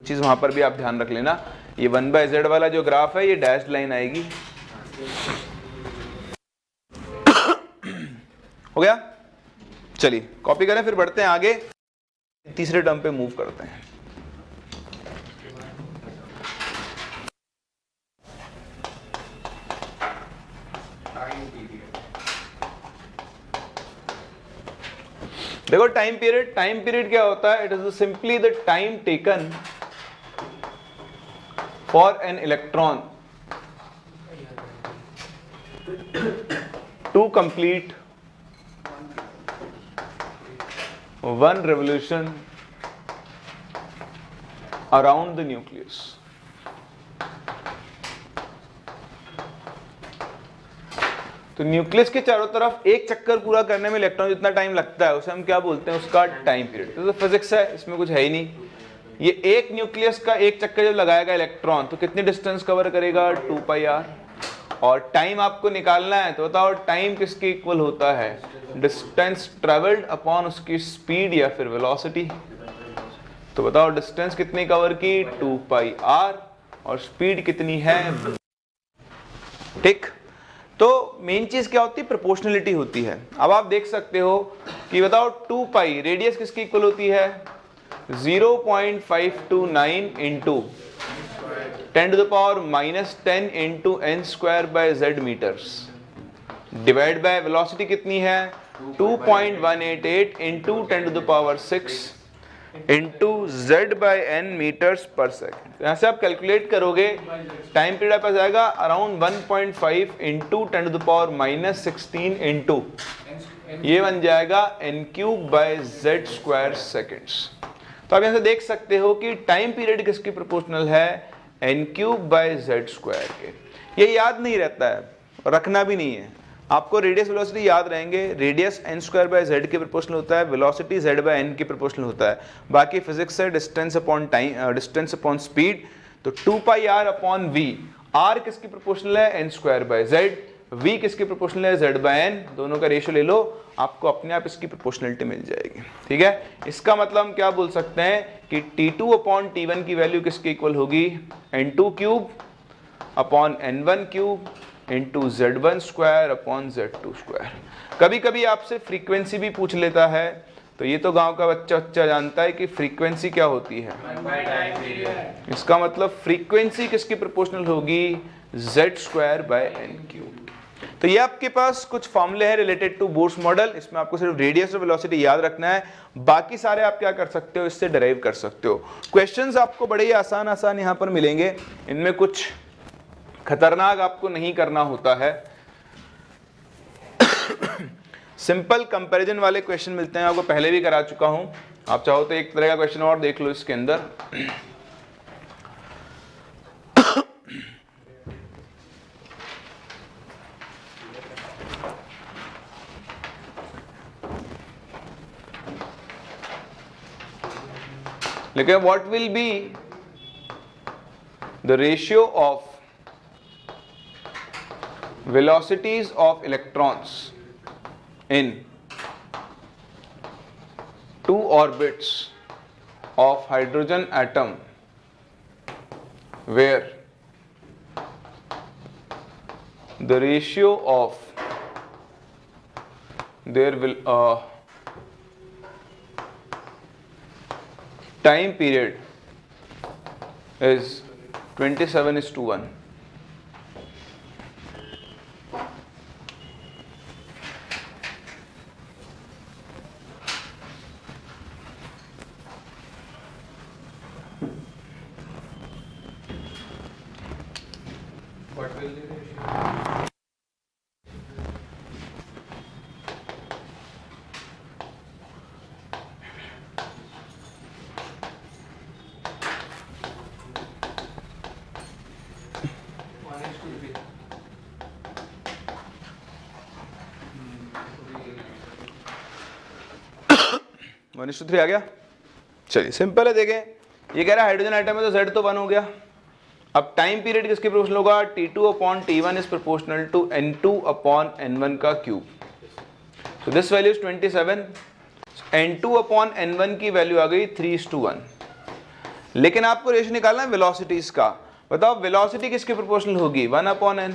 चीज़ वहाँ पर भी आप ध्यान रख लेना, ये 1/z वाला जो ग्राफ है ये डैश्ड लाइन आएगी। हो गया। चलिए कॉपी करें, फिर बढ़ते हैं आगे, तीसरे टर्म पे मूव करते हैं। देखो टाइम पीरियड क्या होता है, it is simply the time taken for an electron to complete one revolution around the nucleus. तो न्यूक्लियस के चारों तरफ एक चक्कर पूरा करने में इलेक्ट्रॉन जितना टाइम लगता है उसे हम क्या बोलते हैं, उसका टाइम पीरियड। तो फिजिक्स है, इसमें कुछ है ही नहीं। ये एक न्यूक्लियस का एक चक्कर जब लगाएगा इलेक्ट्रॉन तो कितनी डिस्टेंस कवर करेगा, 2πr। और टाइम आपको निकालना है तो बताओ टाइम किसके इक्वल होता है, डिस्टेंस ट्रेवल्ड अपॉन उसकी स्पीड या फिर वेलोसिटी। तो बताओ डिस्टेंस कितनी कवर की, 2πr, और स्पीड कितनी है, ठीक। तो मेन चीज क्या होती है, प्रोपोर्शनलिटी होती है। अब आप देख सकते हो कि बताओ 2π रेडियस किसकी इक्वल होती है, 0.529 into 10⁻⁻10 into n² z metres, divide by velocity कितनी है, 2.188 इंटू 10⁻6 इंटू z/n मीटर्स पर सेकेंड। यहाँ से आप कैलकुलेट करोगे टाइम पीरियड आपका जाएगा अराउंड 1.5 इंटू 10⁻16 इंटू, ये बन जाएगा n³/z² सेकेंड्स। तो आप यहाँ से देख सकते हो कि टाइम पीरियड किसकी प्रोपोर्शनल है, n³/z² के। ये याद नहीं रहता है, रखना भी नहीं है आपको। रेडियस वेलोसिटी याद रहेंगे, रेडियस n²/z के प्रोपोर्शनल होता है, वेलोसिटी z/n के प्रोपोर्शनल होता है। बाकी फिजिक्स है distance upon time, distance upon speed. तो 2πr अपॉन v, r किसकी प्रोपोर्शनल है, n²/z, v किसकी प्रोपोर्शनल है, z/n। दोनों का रेशियो ले लो, आपको अपने आप इसकी प्रोपोर्शनलिटी मिल जाएगी, ठीक है। इसका मतलब हम क्या बोल सकते हैं कि t2 अपॉन t1 की वैल्यू किसके इक्वल होगी, n2³ upon n1³ into z1² upon z2²। कभी कभी आपसे फ्रीक्वेंसी भी पूछ लेता है, तो ये तो गांव का बच्चा जानता है कि फ्रीक्वेंसी क्या होती है। इसका मतलब फ्रीक्वेंसी किसकी प्रोपोर्शनल होगी, z²/n³। तो ये आपके पास कुछ फॉर्मूले हैं रिलेटेड टू बोर्स मॉडल। इसमें आपको सिर्फ रेडियस और वेलोसिटी याद रखना है, बाकी सारे आप क्या कर सकते हो, इससे डिराइव कर सकते हो। क्वेश्चंस आपको बड़े ही आसान यहाँ पर मिलेंगे, इनमें कुछ खतरनाक आपको नहीं करना होता है। सिंपल कंपैरिजन वाले क्वेश्चन मिलते हैं, आपको पहले भी करा चुका हूं। आप चाहो तो एक तरह का क्वेश्चन और देख लो इसके अंदर। लेकिन what will be the ratio of velocities of electrons in two orbits of hydrogen atom where the ratio of their time period is 27:1. 1:3 आ गया। चलिए सिंपल है, देखें ये कह रहा है हाइड्रोजन आइटम है तो Z तो 1 हो गया। अब टाइम पीरियड किसके प्रोपोर्शनल होगा, T2/T1 is proportional to N2/N1 का क्यूब। तो दिस वैल्यू इज 27, N2/N1 की वैल्यू आ गई 3:1। लेकिन आपको रेशियो निकालना है वेलोसिटीज का। बताओ वेलोसिटी किसके प्रोपोर्शनल होगी, 1/N।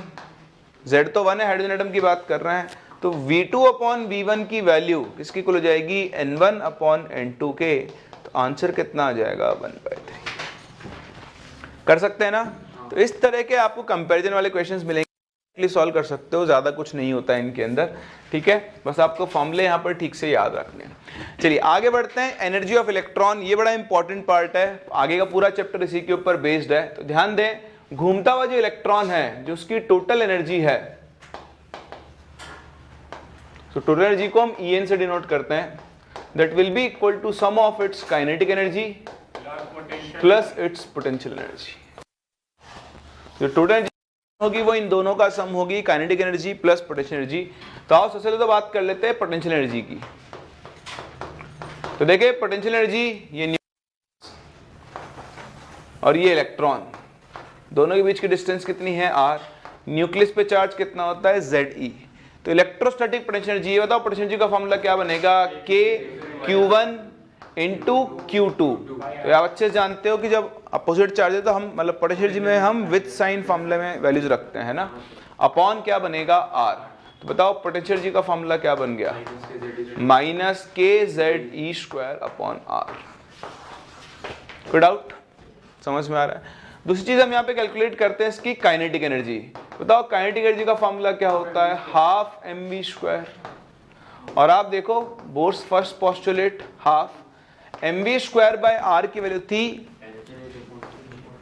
Z तो 1 है, हाइड्रोजन एटम की बात कर रहे हैं, तो V2/V1 की वैल्यू किसकी इक्वल हो जाएगी, N1/N2 के। तो आंसर कितना आ जाएगा, 1/3। कर सकते हैं ना। तो इस तरह के आपको कंपैरिजन वाले क्वेश्चंस मिलेंगे, सॉल्व कर सकते हो, ज्यादा कुछ नहीं होता है इनके अंदर, ठीक है। बस आपको फॉर्मूले यहाँ पर ठीक से याद रखने हैं। चलिए आगे बढ़ते हैं, एनर्जी ऑफ इलेक्ट्रॉन, ये बड़ा इंपॉर्टेंट पार्ट है, आगे का पूरा चैप्टर इसी के ऊपर बेस्ड है। तो ध्यान दें, घूमता हुआ जो इलेक्ट्रॉन है, जो उसकी टोटल एनर्जी है, तो टोटल एनर्जी को हम En से डिनोट करते हैं, that will be equal to sum of its kinetic energy plus its potential energy. जो टोटल एनर्जी होगी वो इन दोनों का सम होगी, kinetic energy plus potential energy. तो आओ सबसे पहले तो बात कर लेते हैं पोटेंशियल एनर्जी की। तो देखिए पोटेंशियल एनर्जी, ये न्यूक्लियस और ये इलेक्ट्रॉन, दोनों के बीच की डिस्टेंस कितनी है, r। न्यूक्लियस पे चार्ज कितना होता है, Ze। तो इलेक्ट्रोस्टैटिक पोटेंशियल एनर्जी, ये बताओ पोटेंशियल एनर्जी का फॉर्मूला क्या बनेगा, KQ1 इंटू Q2। तो आप अच्छे से जानते हो कि जब अपोजिट चार्ज है तो हम मतलब पोटेंशियल एनर्जी में हम विद साइन फॉर्मूले में वैल्यूज रखते हैं ना, अपॉन क्या बनेगा, R। तो बताओ पोटेंशियल एनर्जी का फॉर्मूला क्या बन गया, -KZE²/R। कोई डाउट, समझ में आ रहा है। दूसरी चीज हम यहाँ पे कैलकुलेट करते हैं इसकी काइनेटिक एनर्जी। बताओ काइनेटिक एनर्जी का फॉर्मूला क्या होता है, 12mv²। और आप देखो bourse first postulate, half mv²/r की वैल्यू थी,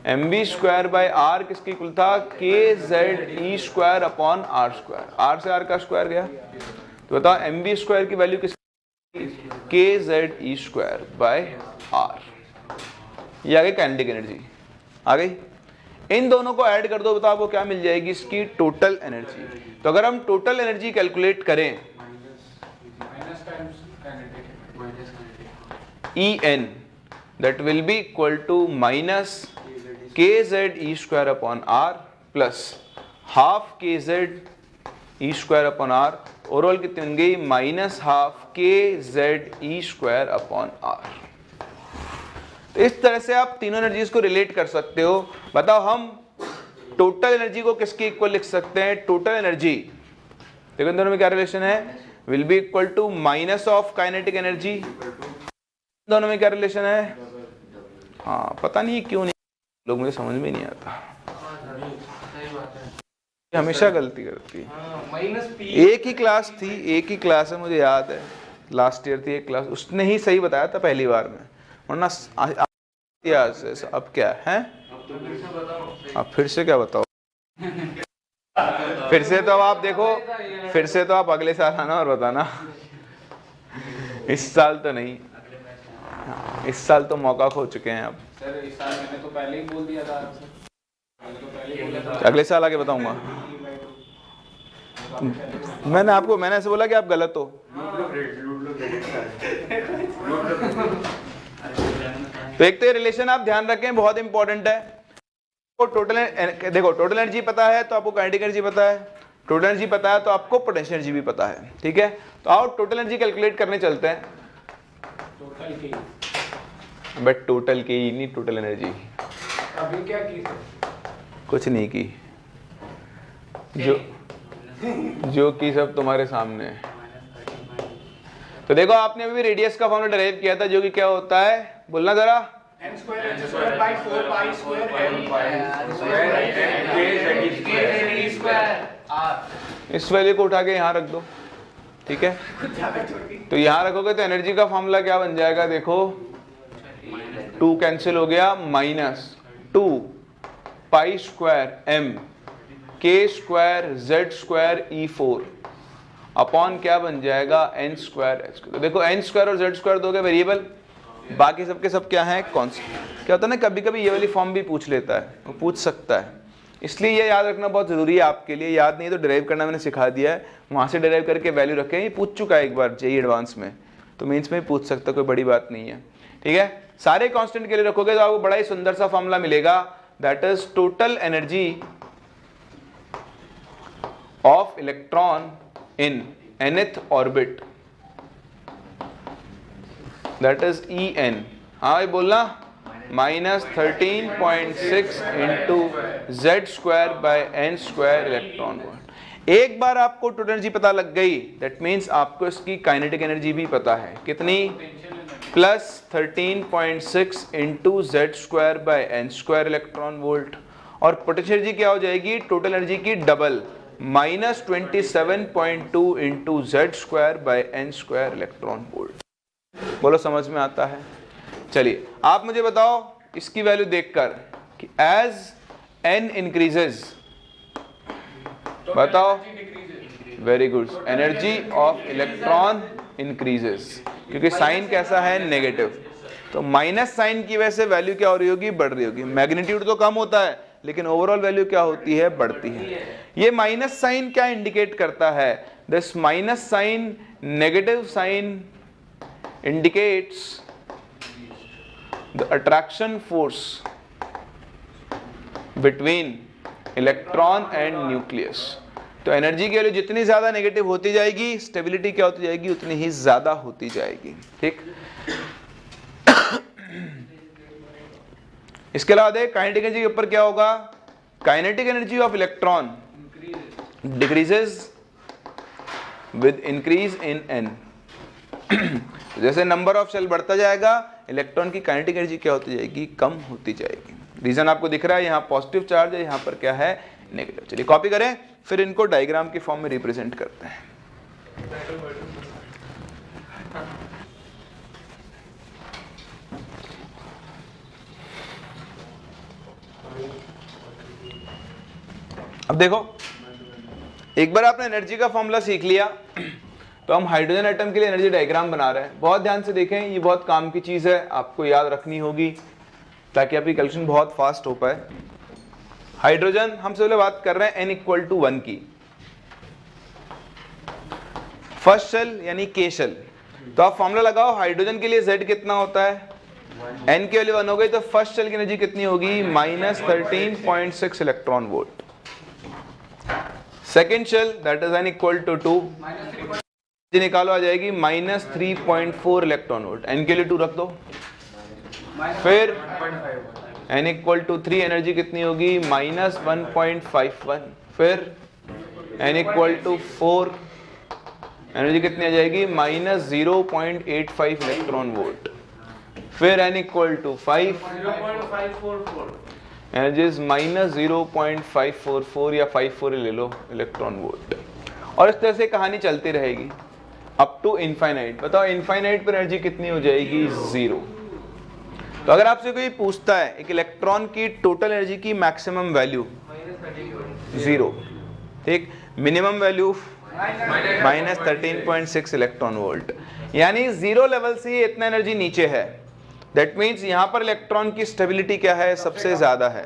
mv²/r किसकी इक्वल था, KZE²/r²। r से r का स्क्वायर गया, तो बताओ mv² की वैल्यू किसकी, KZE²/r। ये आ गई काइनेटिक एनर्जी, आ गई। इन दोनों को ऐड कर दो, बताओ आपको क्या मिल जाएगी, इसकी टोटल एनर्जी। तो अगर हम टोटल एनर्जी कैलकुलेट करें, En that will be equal to -KZE²/r plus half KZE²/r। Overall कितनी बन गई, -12 KZE²/r। तो इस तरह से आप तीनों एनर्जीज को रिलेट कर सकते हो। बताओ हम टोटल एनर्जी को किसके इक्वल लिख सकते हैं, टोटल एनर्जी, देखो इन दोनों में क्या रिलेशन है, will be equal to minus of kinetic energy. दोनों में क्या रिलेशन है, हाँ पता नहीं क्यों नहीं लोग, मुझे समझ में नहीं आता, हमेशा गलती करती है। एक ही क्लास थी, एक ही क्लास है, मुझे याद है, लास्ट ईयर थी एक क्लास, उसने ही सही बताया था पहली बार में, वरना अब क्या है, अब फिर से क्या बताओ, फिर से तो अब आप देखो, फिर से तो आप अगले साल आना और बताना, इस साल तो नहीं, इस साल तो मौका खो चुके हैं अब। सर इस साल मैंने तो पहले ही बोल दिया था, अगले साल आके बताऊंगा। मैंने ऐसे बोला कि आप गलत हो। तो एक तो ये रिलेशन आप ध्यान रखें, बहुत इंपॉर्टेंट है। तो टोटल देखो, टोटल एनर्जी पता है तो आपको काइनेटिक एनर्जी पता है, टोटल एनर्जी पता है तो आपको पोटेंशियल एनर्जी भी पता है, ठीक है। तो आओ टोटल एनर्जी कैलकुलेट करने चलते हैं। बट टोटल की नहीं, टोटल एनर्जी। अभी क्या की, कुछ नहीं की, जो की सब तुम्हारे सामने है। तो देखो आपने अभी रेडियस का फॉर्मूला डिराइव किया था, जो कि क्या होता है, बोलना जरा, इस वैल्यू को उठा के यहाँ रख दो, ठीक है। तो यहाँ रखोगे तो एनर्जी का फॉर्मूला क्या बन जाएगा, देखो 2 कैंसिल हो गया, -2 π² m K² Z² E4 upon क्या बन जाएगा, n² h²। तो देखो n² और z² दोगे वेरिएबल, बाकी सबके सब क्या है, कांस्टेंट। क्या होता है ना, कभी कभी ये वाली फॉर्म भी पूछ लेता है, वो पूछ सकता है, इसलिए ये याद रखना बहुत जरूरी है आपके लिए। याद नहीं तो डिराइव करना मैंने सिखा दिया है, वहां से डिराइव करके वैल्यू रखें, ये पूछ चुका है एक बार जेईई एडवांस में, तो मेंस में पूछ सकता, कोई बड़ी बात नहीं है। ठीक है, सारे कांस्टेंट के लिए रखोगे तो आपको बड़ा ही सुंदर सा फॉर्मूला मिलेगा, that is total energy of electron in nth orbit, that is En। हाँ ये बोलना, -13.6 into Z square by n square electron volt. एक बार आपको टोटल एनर्जी पता लग गई, दैट मीन्स आपको इसकी काइनेटिक एनर्जी भी पता है, कितनी, +13.6 into Z square by n square electron volt. और पोटेंशियल एनर्जी क्या हो जाएगी, टोटल एनर्जी की double, -27.2 into Z square by n square electron volt. बोलो समझ में आता है? चलिए आप मुझे बताओ इसकी वैल्यू देखकर कि एज n इंक्रीजेस, बताओ, very good, energy of electron increases, क्योंकि साइन कैसा है, नेगेटिव, तो माइनस साइन की वजह से वैल्यू क्या हो रही होगी, बढ़ रही होगी। मैग्नीट्यूड तो कम होता है लेकिन ओवरऑल वैल्यू क्या होती है, बढ़ती है। ये माइनस साइन क्या इंडिकेट करता है, this minus sign, negative sign indicates the attraction force between electron and nucleus। तो एनर्जी की वैल्यू जितनी ज्यादा नेगेटिव होती जाएगी, स्टेबिलिटी क्या होती जाएगी, उतनी ही ज्यादा होती जाएगी। ठीक, इसके अलावा देख काइनेटिक एनर्जी के ऊपर क्या होगा, kinetic energy of electron decreases with increase in n। जैसे नंबर ऑफ शेल बढ़ता जाएगा, इलेक्ट्रॉन की काइनेटिक एनर्जी क्या होती जाएगी, कम होती जाएगी। रीजन आपको दिख रहा है, यहाँ पॉजिटिव चार्ज है, यहाँ पर क्या है, नेगेटिव। चलिए कॉपी करें, फिर इनको डायग्राम की फॉर्म में रिप्रेजेंट करते हैं। अब देखो, एक बार आपने एनर्जी का फॉर्मूला सीख लिया तो हम हाइड्रोजन एटम के लिए एनर्जी डायग्राम बना रहे हैं। बहुत ध्यान से देखें, ये बहुत काम की चीज है, आपको याद रखनी होगी ताकि आपकी कैलकुलेशन बहुत फास्ट हो पाए। हाइड्रोजन, हम सबसे बात कर रहे हैं n = 1 की। फर्स्ट शेल यानी के शेल, तो आप फॉर्मूला लगाओ, हाइड्रोजन के लिए z कितना होता है, n की वैल्यू 1 हो गई तो फर्स्ट शेल की एनर्जी कितनी होगी, -13.6 electron volt. Second shell that is n = 2, निकालो, आ जाएगी -3.4 इलेक्ट्रॉन वोल्ट। n के लिए 2 रख दो। फिर n = 3, एनर्जी कितनी होगी, -1.51। फिर n = 4, एनर्जी कितनी आ जाएगी, -0.85 इलेक्ट्रॉन वोल्ट। फिर n = 5, एनर्जी इज -0.544 या 54 ले लो इलेक्ट्रॉन वोल्ट। और इस तरह से कहानी चलती रहेगी अप टू इनफाइनाइट। बताओ इनफाइनाइट पर एनर्जी कितनी हो जाएगी, 0। तो अगर आपसे कोई पूछता है एक इलेक्ट्रॉन की टोटल एनर्जी की मैक्सिमम वैल्यू 0, ठीक, मिनिमम वैल्यू -13.6 इलेक्ट्रॉन वोल्ट, यानी 0 लेवल से ही इतना एनर्जी नीचे है, दैट मीन्स यहां पर इलेक्ट्रॉन की स्टेबिलिटी क्या है, सबसे ज्यादा है।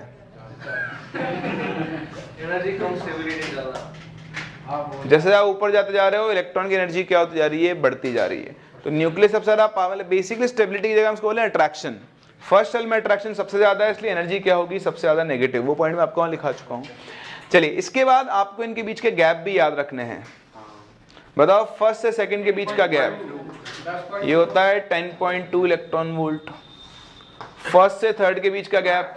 एनर्जी कम, स्टेबिलिटी ज्यादा। जैसे आप ऊपर जाते जा रहे हो, इलेक्ट्रॉन की एनर्जी क्या होती जा रही है, बढ़ती जा रही है। तो न्यूक्लियस सबसे ज्यादा पावर, बेसिकली स्टेबिलिटी की जगह हम इसको बोले अट्रैक्शन। फर्स्ट सेल में अट्रैक्शन सबसे ज्यादा है, इसलिए एनर्जी क्या होगी, सबसे ज्यादा नेगेटिव। वो पॉइंट मैं आपको वहां लिखा चुका हूं। चलिए इसके बाद आपको इनके बीच के गैप भी याद रखने हैं। बताओ फर्स्ट से सेकंड के बीच का गैप ये होता है 10.2 इलेक्ट्रॉन वोल्ट। फर्स्ट से थर्ड के बीच का गैप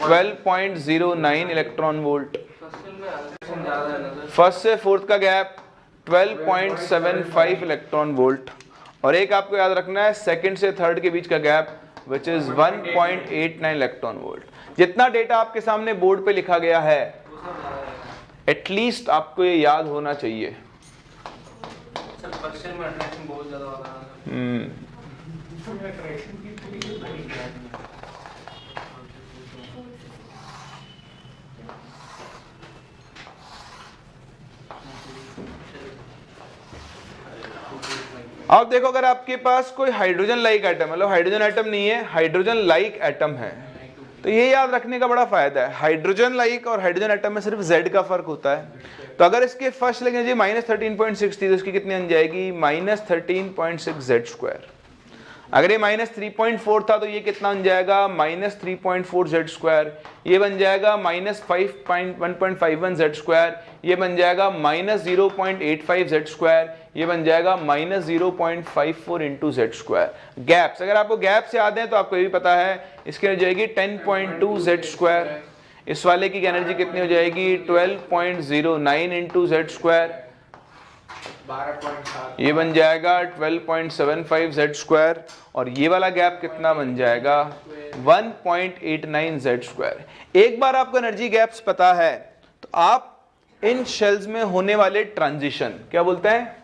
12.09 इलेक्ट्रॉन वोल्ट। फर्स्ट से फोर्थ का गैप 12.75 इलेक्ट्रॉन वोल्ट। और एक आपको याद रखना है सेकंड से थर्ड के बीच का gap which is 1.89 electron volt. जितना डेटा आपके सामने बोर्ड पे लिखा गया है एटलीस्ट आपको ये याद होना चाहिए। अब देखो अगर आपके पास कोई हाइड्रोजन लाइक एटम, मतलब हाइड्रोजन एटम नहीं है, हाइड्रोजन लाइक एटम है, तो ये याद रखने का बड़ा फायदा है, हाइड्रोजन लाइक और हाइड्रोजन एटम में सिर्फ Z का फर्क होता है। तो अगर इसके फर्स्ट लेंगे जी -13.6 थी तो इसकी कितनी बन जाएगी -13.6 Z²। अगर ये -3.4 था तो ये कितना बन जाएगा -3.4 Z²। ये बन जाएगा -1.51 Z²। ये बन जाएगा -0.85 Z²। ये बन जाएगा -0.54 इंटू Z²। गैप्स, अगर आपको गैप्स याद है तो आपको ये भी पता है, इसकी हो जाएगी 10.2 Z²। इस वाले की एनर्जी कितनी हो जाएगी 12.09 इंटू Z²। 12.7 ये बन जाएगा 12.75 Z²। और ये वाला गैप कितना बन जाएगा 1.89 Z²। एक बार आपको एनर्जी गैप्स पता है तो आप इन शेल्स में होने वाले ट्रांजिशन, क्या बोलते हैं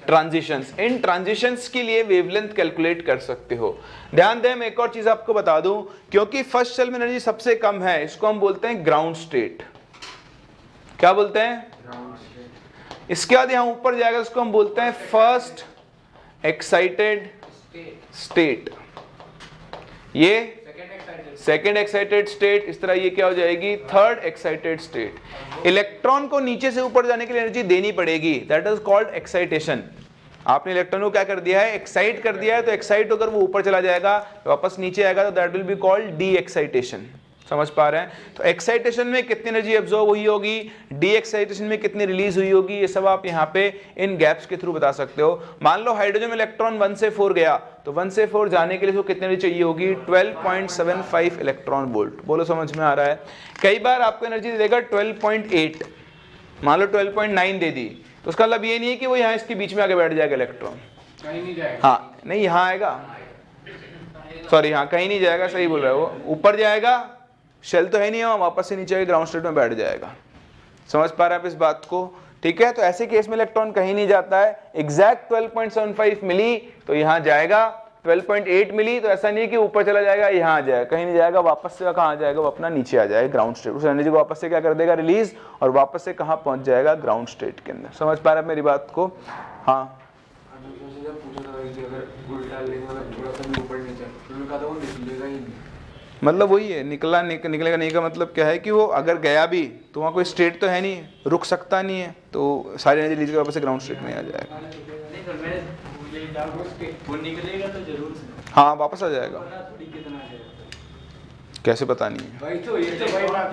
ट्रांजिशंस, इन ट्रांजिशंस के लिए वेवलेंथ कैलकुलेट कर सकते हो। ध्यान दें, मैं एक और चीज आपको बता दूं, क्योंकि फर्स्ट शेल में एनर्जी सबसे कम है, इसको हम बोलते हैं ग्राउंड स्टेट। क्या बोलते हैं? इसके बाद यहां ऊपर जाएगा, इसको हम बोलते हैं फर्स्ट एक्साइटेड स्टेट, ये सेकेंड एक्साइटेड स्टेट, इस तरह ये क्या हो जाएगी थर्ड एक्साइटेड स्टेट। इलेक्ट्रॉन को नीचे से ऊपर जाने के लिए एनर्जी देनी पड़ेगी, दैट इज कॉल्ड एक्साइटेशन। आपने इलेक्ट्रॉन को क्या कर दिया है एक्साइट कर दिया है, तो एक्साइट होकर वो ऊपर चला जाएगा, वापस नीचे आएगा, तो that will be called D excitation. समझ पा रहे हैं? तो एक्साइटेशन में कितनी एनर्जी एब्जॉर्ब हुई होगी, डी एक्साइटेशन में कितनी रिलीज हुई होगी, ये सब आप यहाँ पे इन गैप्स के थ्रू बता सकते हो। मान लो हाइड्रोजन में इलेक्ट्रॉन 1 से 4 गया, तो 1 से 4 जाने के लिए इसको कितनी एनर्जी चाहिए होगी 12.75 इलेक्ट्रॉन वोल्ट। बोलो समझ में आ रहा है? कई बार आपको एनर्जी दे देगा 12.8, मान लो 12.9 दे दी, तो उसका मतलब ये नहीं है कि वो यहाँ इसके बीच में आके बैठ जाएगा इलेक्ट्रॉन, कहीं नहीं जाएगा। हाँ नहीं यहाँ आएगा, सॉरी हाँ कहीं नहीं जाएगा, सही बोल रहे हो, वो ऊपर जाएगा, शेल तो है नहीं, वहां वापस से नीचे ग्राउंड स्टेट में बैठ जाएगा। समझ पा रहे हैं आप इस बात को? ठीक है, तो ऐसे केस में इलेक्ट्रॉन कहीं नहीं जाता है। एग्जैक्ट 12.75 मिली तो यहाँ जाएगा, 12.8 मिली तो ऐसा नहीं है कि ऊपर चला जाएगा यहाँ आ जाएगा, कहीं नहीं जाएगा, वापस से कहाँ आ जाएगा, वो अपना नीचे आ जाएगा ग्राउंड स्टेट। उस एनर्जी को वापस से क्या कर देगा रिलीज, और वापस से कहाँ पहुंच जाएगा ग्राउंड स्टेट के अंदर। समझ पा रहे हैं मेरी बात को? हाँ मतलब वही है, निकलेगा नहीं का मतलब क्या है कि वो अगर गया भी तो वहाँ कोई स्टेट तो है नहीं, रुक सकता नहीं है, तो सारी एनर्जी लीजिए वापस से ग्राउंड स्टेट में आ जाएगा। वो निकलेगा तो जरूर हाँ वापस आ जाएगा, कैसे पता नहीं है, वही तो, ये तो वही बात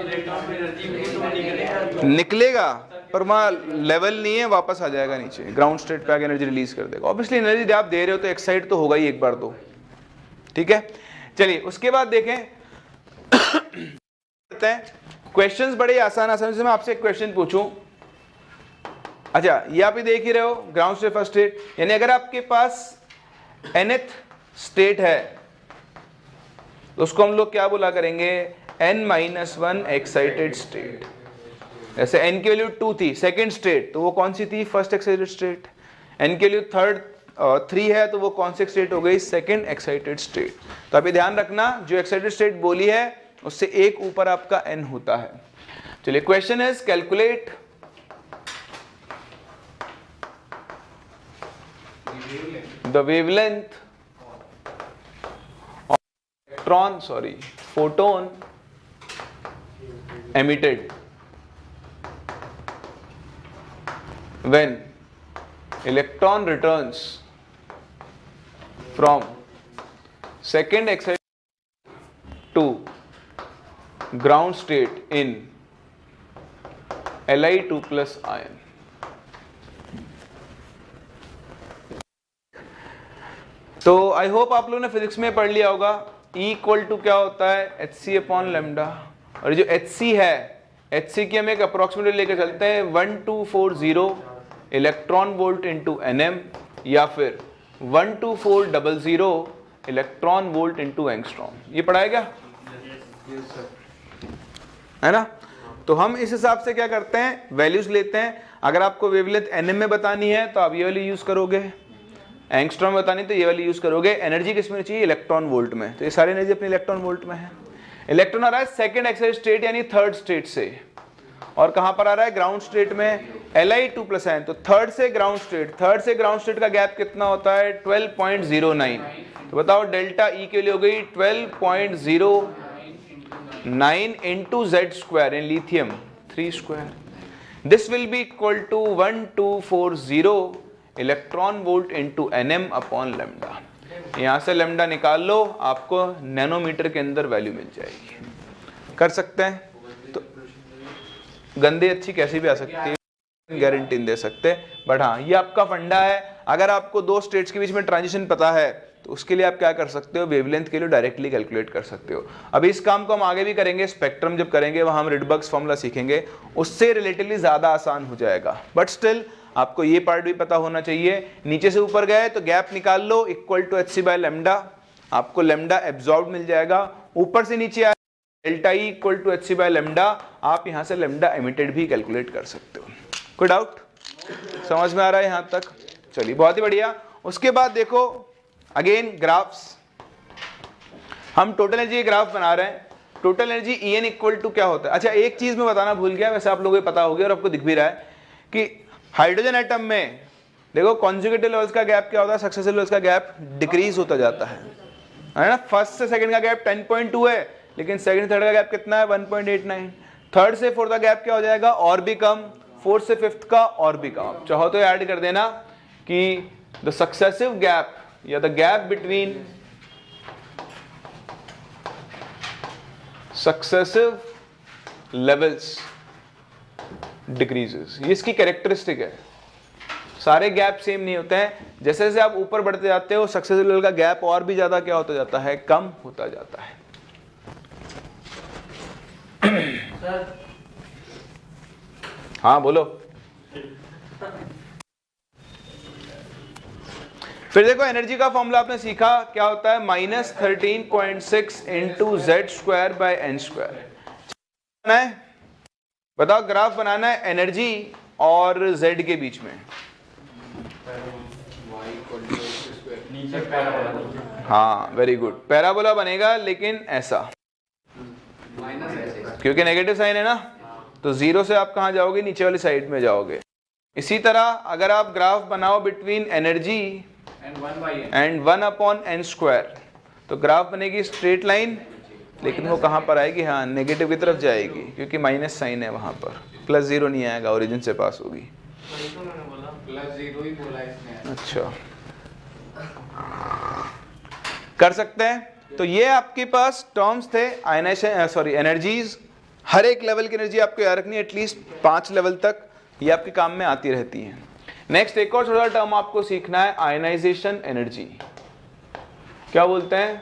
है, निकलेगा पर वहाँ लेवल नहीं है, वापस आ जाएगा नीचे ग्राउंड स्टेट पे आके एनर्जी रिलीज कर देगा। ऑब्वियसली एनर्जी आप दे रहे हो तो एक्साइट तो होगा ही एक बार तो, ठीक है। चलिए उसके बाद देखें क्वेश्चंस बड़े आसान से मैं आपसे एक क्वेश्चन पूछूं। अच्छा ये आप ही देख ही रहे हो ग्राउंड स्टेट फर्स्ट स्टेट, यानी अगर आपके पास nth स्टेट है तो उसको हम लोग क्या बोला करेंगे n-1 एक्साइटेड स्टेट। जैसे n की वैल्यू 2 थी सेकेंड स्टेट, तो वो कौन सी थी फर्स्ट एक्साइटेड स्टेट। n की वैल्यू 3 है तो वो कौन सी स्टेट हो गई सेकेंड एक्साइटेड स्टेट। तो अभी ध्यान रखना जो एक्साइटेड स्टेट बोली है उससे एक ऊपर आपका n होता है। चलिए question is calculate the wavelength of photon emitted when electron returns from second excitation to ground state in Li2 plus ion। तो आई होप आप लोगों ने फिजिक्स में पढ़ लिया होगा E इक्वल टू क्या होता है hc अपॉन लेमडा, और जो hc है hc की हम एक अप्रोक्सीमेटली लेकर चलते हैं 1240 इलेक्ट्रॉन वोल्ट इंटू nm या फिर 12400 इलेक्ट्रॉन वोल्ट इंटू एंगस्ट्रॉम। ये पढ़ा है क्या? है ना। तो हम इस हिसाब से क्या करते हैं वैल्यूज लेते हैं। अगर आपको वेवलेंथ nm में बतानी है तो आप ये वाली यूज करोगे, एंगस्ट्रॉम में बतानी तो ये वाली यूज करोगे। एनर्जी किसमें चाहिए इलेक्ट्रॉन वोल्ट में, तो ये सारी एनर्जी अपनी इलेक्ट्रॉन वोल्ट में है। इलेक्ट्रॉन आ रहा है सेकंड एक्साइटेड स्टेट यानी थर्ड स्टेट से, और कहां पर आ रहा है ग्राउंड स्टेट में Li2 प्लस आयन। तो थर्ड से ग्राउंड स्टेट का गैप कितना होता है 12.09। तो बताओ डेल्टा E के लिए हो गई 12.0 9 into z square in lithium 3 square. This will be equal to 1240 electron volt into nm upon lambda. यहां से लैम्डा निकाल लो, आपको नैनोमीटर के अंदर वैल्यू मिल जाएगी. कर सकते हैं. तो गंदे अच्छी कैसी भी आ सकती है, गारंटी दे सकते, बट हाँ ये आपका फंडा है. अगर आपको दो स्टेट्स के बीच में ट्रांजिशन पता है तो उसके लिए आप क्या कर सकते हो, वेवलेंथ के लिए डायरेक्टली कैलकुलेट कर सकते हो. अभी इस काम को हम आगे भी करेंगे, स्पेक्ट्रम जब करेंगे वहां हम रिडबर्ग्स फॉर्मूला सीखेंगे, उससे रिलेटिवली ज्यादा आसान हो जाएगा. बट स्टिल आपको ये पार्ट भी पता होना चाहिए. नीचे से ऊपर गए तो गैप निकाल लो, equal to hc by lambda. आपको लैम्डा एब्जॉर्ब मिल जाएगा. ऊपर से नीचे आए delta E equal to hc by lambda. आप यहां से लैम्डा एमिटेड भी कैलकुलेट कर सकते हो. कोई डाउट? समझ में आ रहा है यहां तक? चलिए बहुत ही बढ़िया. उसके बाद देखो अगेन ग्राफ्स. हम टोटल एनर्जी ग्राफ बना रहे हैं. Total energy En equal to क्या होता है? अच्छा एक चीज मैं बताना भूल गया, वैसे आप लोगों को पता हो गया और आपको दिख भी रहा है कि हाइड्रोजन एटम में देखो कॉन्जुगेटिव लेवल्स का गैप क्या होता है, सक्सेसिव लेवल्स का गैप डिक्रीज होता जाता है ना. फर्स्ट से सेकंड का गैप 10.2 है, लेकिन सेकंड थर्ड का गैप कितना है 1.89. थर्ड से फोर्थ का गैप क्या हो जाएगा, और भी कम. फोर्थ से फिफ्थ का और भी कम. चाहो तो ऐड कर देना कि द सक्सेसिव गैप या the gap between successive levels decreases. ये इसकी कैरेक्टरिस्टिक है. सारे गैप सेम नहीं होते हैं. जैसे जैसे आप ऊपर बढ़ते जाते हो सक्सेसिव लेवल का गैप और भी ज्यादा क्या होता जाता है, कम होता जाता है. हाँ बोलो. फिर देखो एनर्जी का फॉर्मूला आपने सीखा क्या होता है, -13.6 into Z square by n square. बताओ ग्राफ बनाना है एनर्जी और z के बीच में. हाँ वेरी गुड. पैराबोला बनेगा लेकिन ऐसा, क्योंकि नेगेटिव साइन है ना, तो जीरो से आप कहाँ जाओगे, नीचे वाली साइड में जाओगे. इसी तरह अगर आप ग्राफ बनाओ between energy and 1 upon n square, तो ग्राफ बनेगी स्ट्रेट लाइन, लेकिन वो कहाँ पर आएगी, हाँ नेगेटिव की तरफ जाएगी, क्योंकि माइनस साइन है वहां पर. प्लस जीरो नहीं आएगा, ओरिजिन से पास होगी. प्लस जीरो ही बोला इसने. अच्छा कर सकते हैं. तो ये आपके पास टर्म्स थे आयनाइजेशन, सॉरी एनर्जीज. हर एक लेवल की एनर्जी आपको याद रखनी है, एटलीस्ट 5 लेवल तक. ये आपके काम में आती रहती है. नेक्स्ट एक और छोटा टर्म आपको सीखना है, आयनाइजेशन एनर्जी. क्या बोलते हैं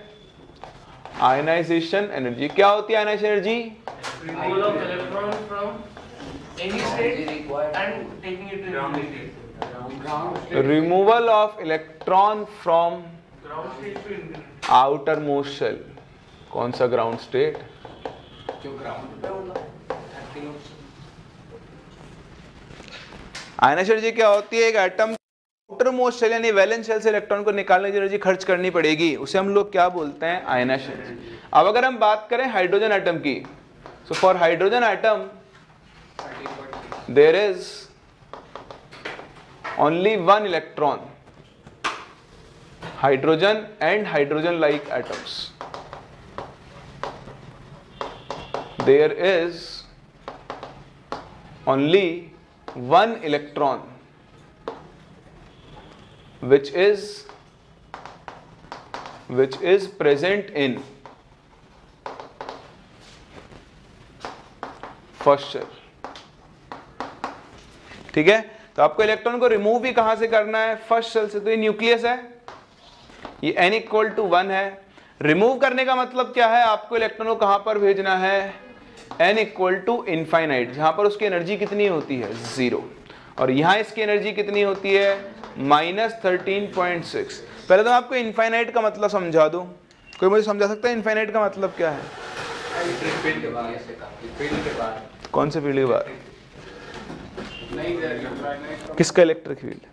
आयनाइजेशन एनर्जी? क्या होती है ionisation energy? Removal of electron from any state and taking it to ground state. Removal of electron from Ground state to infinity. Outermost shell. कौन सा ग्राउंड स्टेट? जो ground पे होगा 30. आयनाइजेशन एनर्जी क्या होती है, एक एटम आउटर मोस्ट शेल यानी वैलेंस शेल से इलेक्ट्रॉन को निकालने की एनर्जी खर्च करनी पड़ेगी, उसे हम लोग क्या बोलते हैं, आयनाइजेशन एनर्जी. अब अगर हम बात करें हाइड्रोजन एटम की, so for hydrogen atom there is only one electron. Hydrogen and hydrogen like atoms. There is only one electron which is present in first shell. ठीक है. तो आपको इलेक्ट्रॉन को रिमूव भी कहां से करना है, फर्स्ट शेल से. तो ये न्यूक्लियस है, ये n इक्वल टू 1 है. रिमूव करने का मतलब क्या है, आपको इलेक्ट्रॉन को कहां पर भेजना है, n इक्वल टू इनफाइनाइट, जहां पर उसकी एनर्जी कितनी होती है, 0. और यहां इसकी एनर्जी कितनी होती है, -13.6. पहले तो मैं आपको इनफाइनाइट का मतलब समझा दूं. कोई मुझे समझा सकता है इनफाइनाइट का मतलब क्या है? फील्ड के बाद कौन से फील्ड के बाद? नहीं किसका इलेक्ट्रिक फील्ड?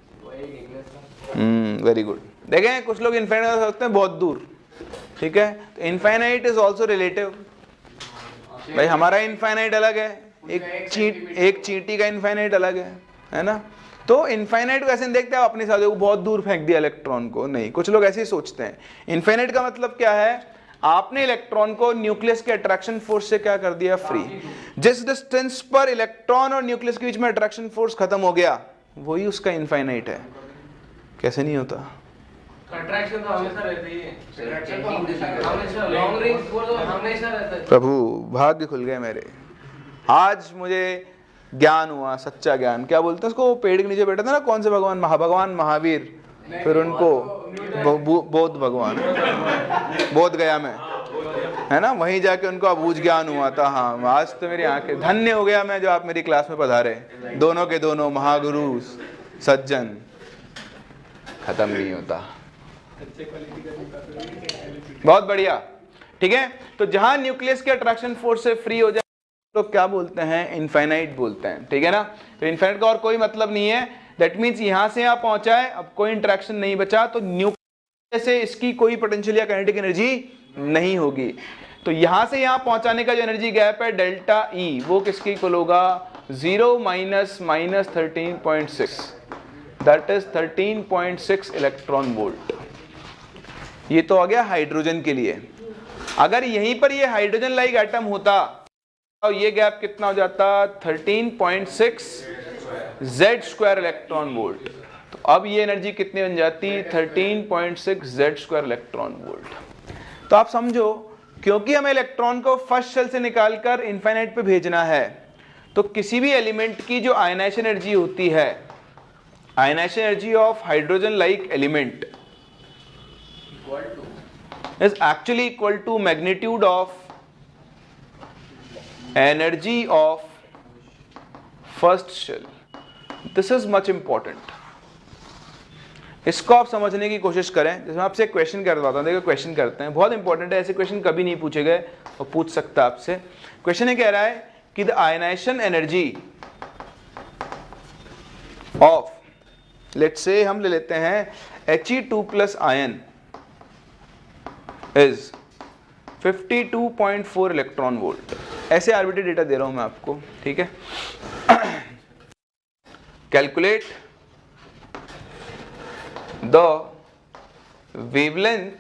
Very good. देखें कुछ लोग इनफाइनाइट कर सकते हैं बहुत दूर. ठीक है, तो इनफाइनाइट इज आल्सो रिलेटिव. भाई हमारा इनफाइनाइट अलग है, एक चींटी का इनफाइनाइट अलग है ना. तो इनफाइनाइट को ऐसे नहीं देखते आप अपने साथ बहुत दूर फेंक दिया इलेक्ट्रॉन को, नहीं. कुछ लोग ऐसे ही सोचते हैं. इनफाइनाइट का मतलब क्या है, आपने इलेक्ट्रॉन को न्यूक्लियस के अट्रैक्शन फोर्स से क्या कर दिया, फ्री। जिस डिस्टेंस पर इलेक्ट्रॉन और न्यूक्लियस के बीच में अट्रैक्शन फोर्स खत्म हो गया वही उसका इनफाइनाइट है। कैसे नहीं होता? अट्रैक्शन तो हमेशा रहती है, हमेशा लॉन्ग रेंज तो हमेशा रहता है। प्रभु भाग्य खुल गए मेरे, आज मुझे ज्ञान हुआ, सच्चा ज्ञान। क्या बोलते हैं उसको, पेड़ के नीचे बैठे थे ना, कौन से भगवान, भगवान महावीर, फिर उनको बौद्ध भगवान, बोध गया में, है ना, वहीं जाके उनको अबूझ ज्ञान हुआ था। हाँ, आज तो मेरी आंखें धन्य हो गया मैं जो आप मेरी क्लास में पधारे, दोनों के दोनों महागुरु सज्जन। खत्म नहीं होता। बहुत बढ़िया, ठीक है। तो जहां न्यूक्लियस के अट्रैक्शन फोर्स से फ्री हो जाए तो क्या बोलते हैं, इनफाइनाइट बोलते हैं, ठीक है ना। तो इनफाइनाइट का और कोई मतलब नहीं है। दैट मीन्स यहां से यहां पहुंचा है, अब कोई इंटरेक्शन नहीं बचा, तो न्यूक्लियस से इसकी कोई पोटेंशियल या काइनेटिक एनर्जी नहीं होगी। तो यहां से यहां पहुंचाने का जो एनर्जी गैप है डेल्टा ई, वो किसके इक्वल होगा, 0 minus 13.6, that is 13.6 electron volt. ये तो आ गया हाइड्रोजन के लिए। अगर यहीं पर ये हाइड्रोजन लाइक एटम होता तो ये गैप कितना हो जाता, 13.6 Z² इलेक्ट्रॉन वोल्ट। तो अब ये एनर्जी कितनी बन जाती, 13.6 Z² इलेक्ट्रॉन वोल्ट। तो आप समझो, क्योंकि हमें इलेक्ट्रॉन को फर्स्ट शेल से निकालकर इनफाइनाइट पे भेजना है, तो किसी भी एलिमेंट की जो आयनाइजेशन एनर्जी होती है, ionisation energy of hydrogen like element is actually equal to magnitude of energy of first shell. This is much important. इसको आप समझने की कोशिश करें। जैसे मैं आपसे क्वेश्चन करवाता हूँ, देखो क्वेश्चन करते हैं, बहुत इंपॉर्टेंट है, ऐसे क्वेश्चन कभी नहीं पूछे गए और पूछ सकता आपसे। क्वेश्चन ये कह रहा है कि the ionization energy of, let's say हम ले लेते हैं He2+ ion is 52.4 electron volt. ऐसे आर्बिट्रेरी डेटा दे रहा हूं मैं आपको, ठीक है। Calculate the wavelength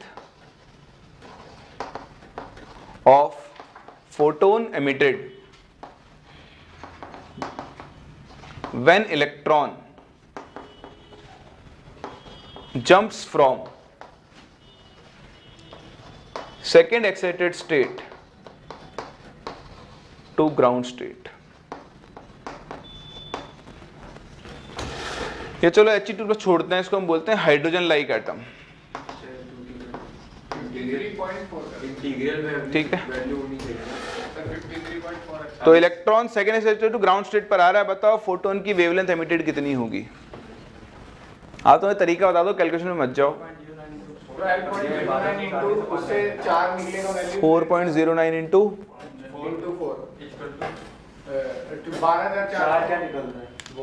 of photon emitted when electron jumps from second excited state to ground state। ये चलो He2 को छोड़ते हैं, इसको हम बोलते हैं हाइड्रोजन लाइक एटम, ठीक है। तो electron second excited to ground state पर आ रहा है, बताओ फोटोन की वेवलेंथ एमिटेड कितनी होगी। आप तुम्हें तरीका बता दो, कैलकुलेशन में मत जाओ। 4.09 इंटू 12,004 क्या निकलता है वो,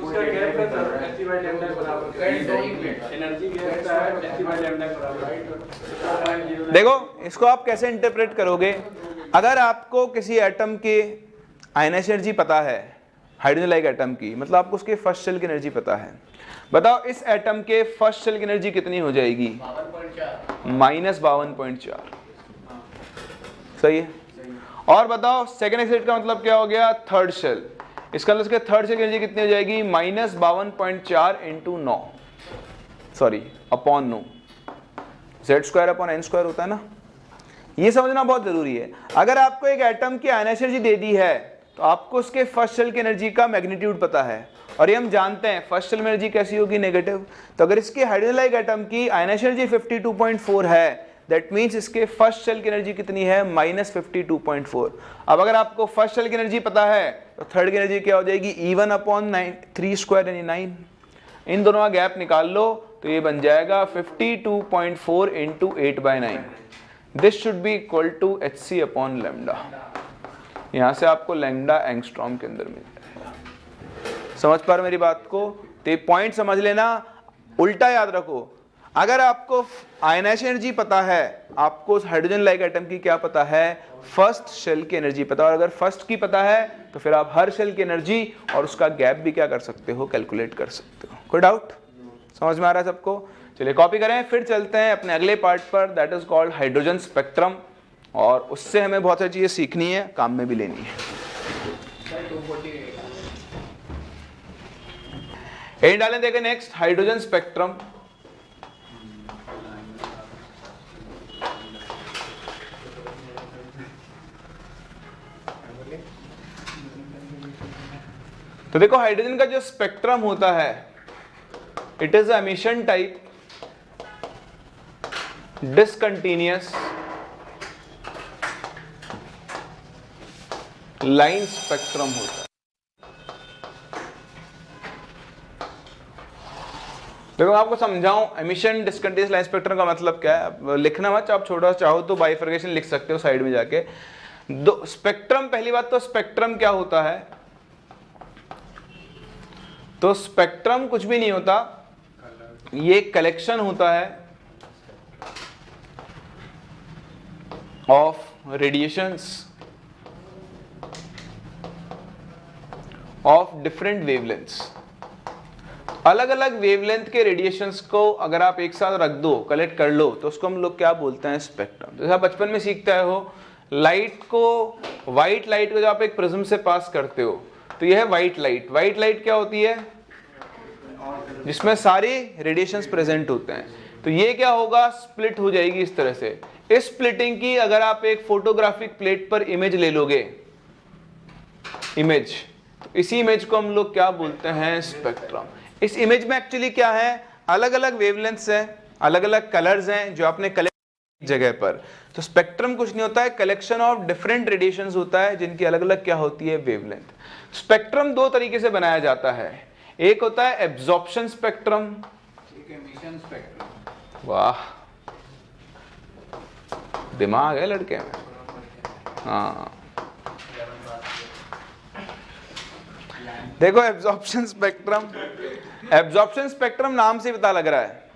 उसका गैप का H/λ बराबर एनर्जी गैप का H/λ बराबर। देखो इसको आप कैसे इंटरप्रेट करोगे। अगर आपको किसी एटम के आयनाइजेशन एनर्जी पता है, हाइड्रोजन लाइक एटम की, मतलब आपको उसके फर्स्ट शेल की एनर्जी पता है, बताओ इस एटम के फर्स्ट शेल की एनर्जी कितनी हो जाएगी, -52.4। सही है। और बताओ सेकेंड एक्साइटेड का मतलब क्या हो गया, थर्ड शेल। इसका मतलब इसके थर्ड शेल की एनर्जी कितनी हो जाएगी, -52.4 into 9, sorry upon 9, Z² upon N² होता है ना। ये समझना बहुत जरूरी है। अगर आपको एक एटम की आयनाइजेशन एनर्जी दे दी है तो आपको उसके फर्स्ट शेल की एनर्जी का मैग्नीट्यूड पता है, और ये हम जानते हैं फर्स्ट शेल में एनर्जी कैसी होगी, नेगेटिव। तो अगर इसके हाइड्रोजन लाइक एटम की आयनाइजेशन एनर्जी 52.4 है, दैट मीन्स इसके फर्स्ट शेल की एनर्जी कितनी है, -52.4। अब अगर आपको फर्स्ट शेल की एनर्जी पता है तो थर्ड की एनर्जी क्या हो जाएगी, E1 अपॉन 3² यानी 9। इन दोनों का गैप निकाल लो तो ये बन जाएगा 52.4 into 8/9। This should be equal to Hc upon lambda. यहां से आपको लैम्डा एंगस्ट्रॉम के अंदर मिल जाएगा। समझ पा रहे मेरी बात को। तो ये पॉइंट समझ लेना, उल्टा याद रखो। अगर आपको आयनाइजेशन एनर्जी पता है, आपको हाइड्रोजन लाइक एटम की क्या पता है, फर्स्ट शेल की एनर्जी पता है, और अगर फर्स्ट की पता है तो फिर आप हर शेल की एनर्जी और उसका गैप भी क्या कर सकते हो, कैलकुलेट कर सकते हो। कोई डाउट समझ में आ रहा है सबको। चलिए कॉपी करें, फिर चलते हैं अपने अगले पार्ट पर, that is called hydrogen spectrum, और उससे हमें बहुत सारी चीजें सीखनी है, काम में भी लेनी है। एंड डालें, देखें नेक्स्ट हाइड्रोजन स्पेक्ट्रम। तो देखो हाइड्रोजन का जो स्पेक्ट्रम होता है, it is emission type discontinuous line spectrum होता है। देखो मैं आपको समझाऊं, एमिशन डिसकंटिन्यूअस लाइन स्पेक्ट्रम का मतलब क्या है। लिखना मत, आप छोटा चाहो तो बाइफर्केशन लिख सकते हो साइड में जाके। दो स्पेक्ट्रम, पहली बात तो स्पेक्ट्रम क्या होता है, तो स्पेक्ट्रम कुछ भी नहीं होता, ये कलेक्शन होता है of radiations of different wavelengths. अलग अलग वेवलेंथ के रेडिएशंस को अगर आप एक साथ रख दो, कलेक्ट कर लो, तो उसको हम लोग क्या बोलते हैं, स्पेक्ट्रम। जैसे आप बचपन में सीखते हो, लाइट को, व्हाइट लाइट को जब आप एक प्रिज्म से पास करते हो तो यह है व्हाइट लाइट। व्हाइट लाइट क्या होती है, जिसमें सारे रेडिएशंस प्रेजेंट होते हैं। तो ये क्या होगा, स्प्लिट हो जाएगी इस तरह से। इस स्प्लिटिंग की अगर आप एक फोटोग्राफिक प्लेट पर इमेज ले लोगे, इमेज, तो इसी इमेज को हम लोग क्या बोलते हैं, स्पेक्ट्रम। इस इमेज में एक्चुअली क्या है, अलग अलग वेवलेंथ्स हैं, अलग अलग कलर्स हैं जो आपने कलेक्ट जगह पर। तो स्पेक्ट्रम कुछ नहीं होता है, कलेक्शन ऑफ डिफरेंट रेडिएशंस होता है जिनकी अलग अलग क्या होती है, वेवलेंथ। स्पेक्ट्रम दो तरीके से बनाया जाता है, एक होता है एब्जॉर्प्शन स्पेक्ट्रम, एक एमिशन स्पेक्ट्रम। वाह दिमाग है लड़के में, हाँ। देखो एब्जॉर्प्शन स्पेक्ट्रम, एब्जॉर्प्शन स्पेक्ट्रम नाम से पता लग रहा है,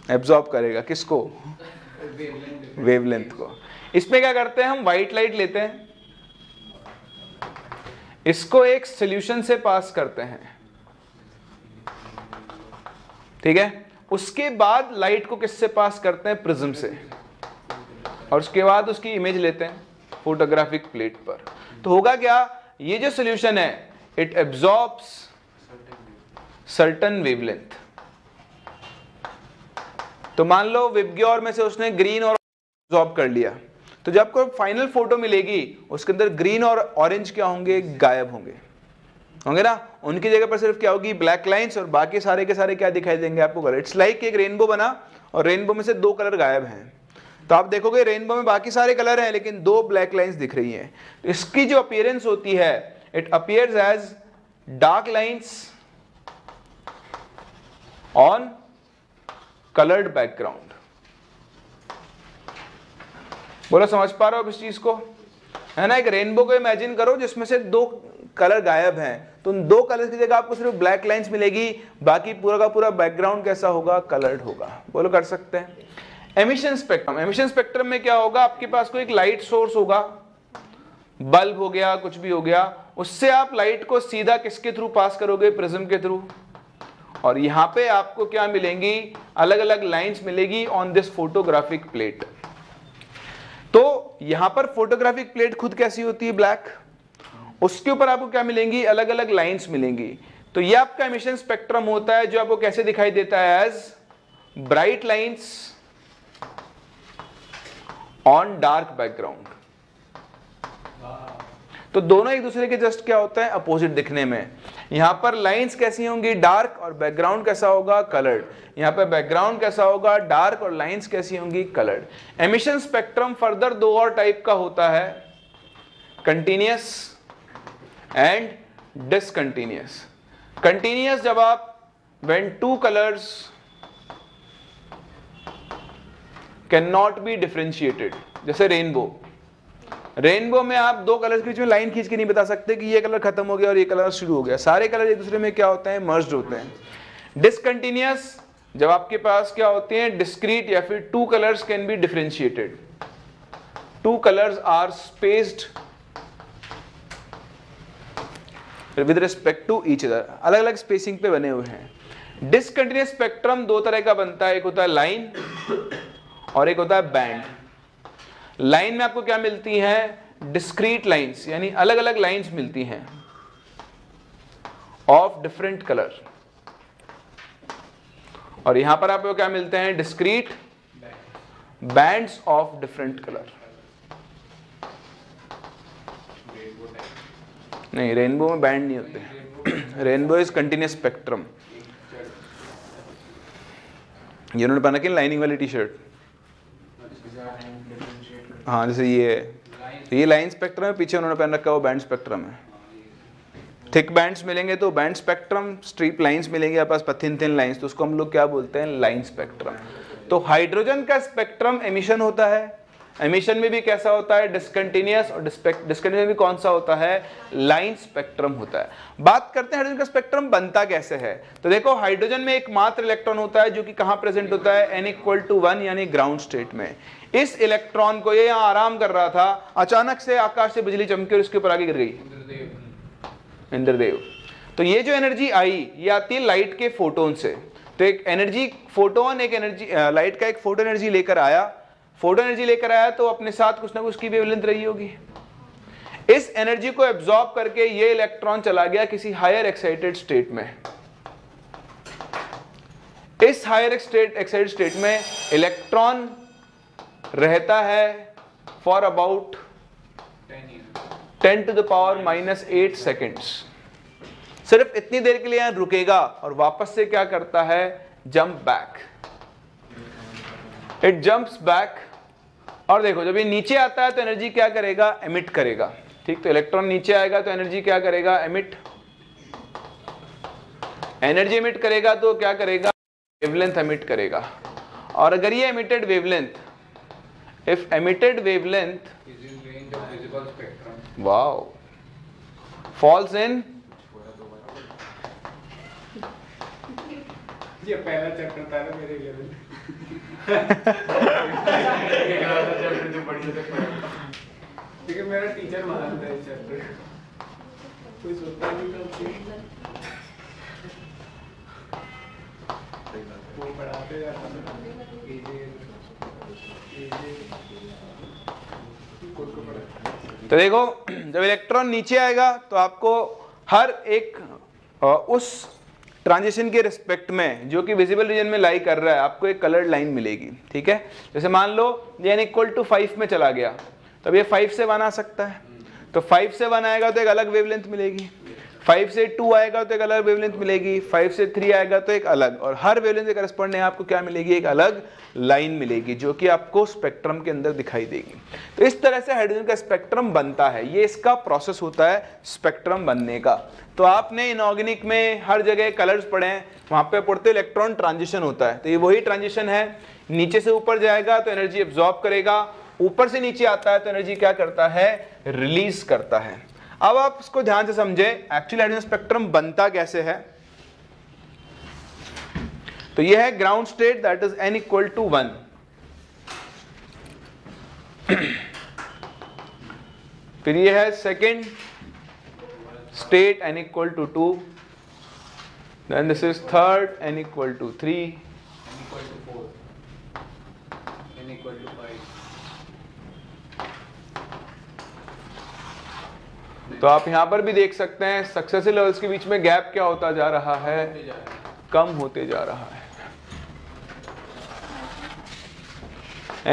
एब्जॉर्ब करेगा किसको, वेवलेंथ को। इसमें क्या करते हैं, हम व्हाइट लाइट लेते हैं, इसको एक सॉल्यूशन से पास करते हैं, ठीक है। उसके बाद लाइट को किससे पास करते हैं, प्रिज्म से, और उसके बाद उसकी इमेज लेते हैं फोटोग्राफिक प्लेट पर। तो होगा क्या, ये जो सॉल्यूशन है इट एब्जॉर्ब्स सर्टेन वेवलेंथ। तो मान लो विबग्योर में से उसने ग्रीन और एब्जॉर्ब कर लिया, तो जब आपको फाइनल फोटो मिलेगी उसके अंदर ग्रीन और ऑरेंज क्या होंगे, गायब होंगे ना। उनकी जगह पर सिर्फ क्या होगी, ब्लैक लाइंस, और बाकी सारे के सारे क्या दिखाई देंगे आपको, कलर। इट्स लाइक एक रेनबो बना और रेनबो में से दो कलर गायब हैं, तो आप देखोगे रेनबो में बाकी सारे कलर हैं लेकिन दो ब्लैक लाइंस दिख रही हैं। तो इसकी जो अपीयरेंस होती है, it appears as dark lines on coloured background. बोलो समझ पा रहे हो इस चीज को, है ना। एक रेनबो को इमेजिन करो जिसमें से दो कलर गायब हैं, तो उन दो कलर की जगह आपको सिर्फ ब्लैक लाइंस मिलेगी, बाकी पूरा का पूरा बैकग्राउंड कैसा होगा, कलर्ड होगा। बोलो कर सकते हैं। एमिशन स्पेक्ट्रम, एमिशन स्पेक्ट्रम में क्या होगा, आपके पास कोई एक लाइट सोर्स होगा, बल्ब हो गया, कुछ भी हो गया, उससे आप लाइट को सीधा किसके थ्रू पास करोगे, प्रिज्म के थ्रू, और यहां पे आपको क्या मिलेंगी, अलग अलग लाइंस मिलेगी ऑन दिस फोटोग्राफिक प्लेट। तो यहां पर फोटोग्राफिक प्लेट खुद कैसी होती है, ब्लैक, उसके ऊपर आपको क्या मिलेंगी, अलग अलग लाइंस मिलेंगी। तो ये आपका एमिशन स्पेक्ट्रम होता है जो आपको कैसे दिखाई देता है, as bright lines on dark background. तो दोनों एक दूसरे के जस्ट क्या होता है, अपोजिट दिखने में। यहां पर लाइंस कैसी होंगी, डार्क, और बैकग्राउंड कैसा होगा, कलर्ड। यहां पर बैकग्राउंड कैसा होगा, डार्क, और लाइंस कैसी होंगी, कलर्ड। एमिशन स्पेक्ट्रम फर्दर दो और टाइप का होता है, कंटिन्यूअस एंड डिसकंटिन्यूअस। कंटिन्यूअस जब आप when to colours can not be differentiated, जैसे रेनबो। रेनबो में आप दो कलर्स के बीच में लाइन खींच के नहीं बता सकते कि ये कलर खत्म हो गया और ये कलर शुरू हो गया, सारे कलर एक दूसरे में क्या होते हैं, मर्ज्ड होते हैं। डिसकंटिन्यूअस जब आपके पास क्या होते हैं, डिस्क्रीट या फिर two colours can be differentiated, two colours are spaced with respect to each other, अलग अलग स्पेसिंग पे बने हुए हैं। डिसकंटिन्यूअस स्पेक्ट्रम दो तरह का बनता है, एक होता है लाइन और एक होता है बैंड। लाइन में आपको क्या मिलती है? डिस्क्रीट लाइंस, यानी अलग अलग लाइंस मिलती हैं ऑफ डिफरेंट कलर। और यहां पर आपको क्या मिलते हैं? Discrete bands of different colour. नहीं, रेनबो में बैंड नहीं होते। Rainbow is continuous spectrum. ये उन्होंने पहना कि लाइनिंग वाली टी शर्ट, हाँ जैसे ये लाइन स्पेक्ट्रम है, पीछे उन्होंने पहन रखा है वो बैंड स्पेक्ट्रम है। थिक बैंड्स मिलेंगे तो बैंड स्पेक्ट्रम, स्ट्रीप लाइंस मिलेंगे आपके पास थिन थिन लाइंस, तो उसको हम लोग क्या बोलते हैं? Line spectrum. तो हाइड्रोजन का स्पेक्ट्रम एमिशन होता है। एमिशन में भी कैसा होता है? डिसकंटिन्यूअस। और डिसकंटिन्यूअस भी कौन सा होता है? लाइन स्पेक्ट्रम होता है। बात करते हैं हाइड्रोजन का स्पेक्ट्रम बनता कैसे है। तो देखो, हाइड्रोजन में एकमात्र इलेक्ट्रॉन होता है जो कि कहां प्रेजेंट होता है? n=1 यानी ग्राउंड स्टेट में। इस इलेक्ट्रॉन को, ये यहां आराम कर रहा था, अचानक से आकाश से बिजली चमकी और इसके ऊपर आगे गिर गई, इंद्रदेव। तो ये जो एनर्जी आई, ये आती है लाइट के फोटोन से। तो एक एनर्जी फोटोन, एक एनर्जी लाइट का एक फोटो एनर्जी लेकर आया, फोटो एनर्जी लेकर आया तो अपने साथ कुछ ना कुछ की वेवलेंथ रही होगी। इस एनर्जी को एब्जॉर्ब करके ये इलेक्ट्रॉन चला गया किसी हायर एक्साइटेड स्टेट में। इस हायर एक्साइटेड स्टेट में इलेक्ट्रॉन रहता है फॉर अबाउट 10⁻⁸ सेकेंड्स। सिर्फ इतनी देर के लिए यहां रुकेगा और वापस से क्या करता है? Jump back. It jumps back. और देखो, जब ये नीचे आता है तो एनर्जी क्या करेगा? एमिट करेगा। ठीक, तो इलेक्ट्रॉन नीचे आएगा तो एनर्जी क्या करेगा? एमिट। एनर्जी एमिट करेगा तो क्या करेगा? वेवलेंथ एमिट करेगा। और अगर ये emitted wavelength, if emitted wavelength wow falls in, ये पहला चैप्टर था ना मेरे लेवल। लेकिन मेरा टीचर महान था इस चैप्टर, कोई सोचता नहीं था। वो पढ़ाते जाता था, तो देखो, जब इलेक्ट्रॉन नीचे आएगा तो आपको हर एक उस ट्रांजिशन के रिस्पेक्ट में जो कि विजिबल रीजन में लाई कर रहा है, आपको एक कलर्ड लाइन मिलेगी। ठीक है, जैसे मान लो ये n=5 में चला गया, तब ये 5 से 1 आ सकता है, तो 5 से 1 आएगा तो एक अलग वेवलेंथ मिलेगी, 5 से 2 आएगा तो एक अलग वेवलेंथ मिलेगी, 5 से 3 आएगा तो एक अलग, और हर वेवलेंथ के करस्पॉन्डिंग आपको क्या मिलेगी? एक अलग लाइन मिलेगी जो कि आपको स्पेक्ट्रम के अंदर दिखाई देगी। तो इस तरह से हाइड्रोजन का स्पेक्ट्रम बनता है। ये इसका प्रोसेस होता है स्पेक्ट्रम बनने का। तो आपने इनऑर्गेनिक में हर जगह कलर्स पढ़े हैं, वहां पे पढ़ते इलेक्ट्रॉन ट्रांजिशन होता है, तो ये वही ट्रांजिशन है। नीचे से ऊपर जाएगा तो एनर्जी एब्जॉर्ब करेगा, ऊपर से नीचे आता है तो एनर्जी क्या करता है? रिलीज करता है। अब आप इसको ध्यान से समझे, एक्चुअली हाइड्रोजन स्पेक्ट्रम बनता कैसे है। तो यह है ground state, that is n=1। फिर यह है second state n=2, then this is third n=3, तो आप यहां पर भी देख सकते हैं सक्सेसिव लेवल्स के बीच में गैप क्या होता जा रहा है? कम होते जा रहा है।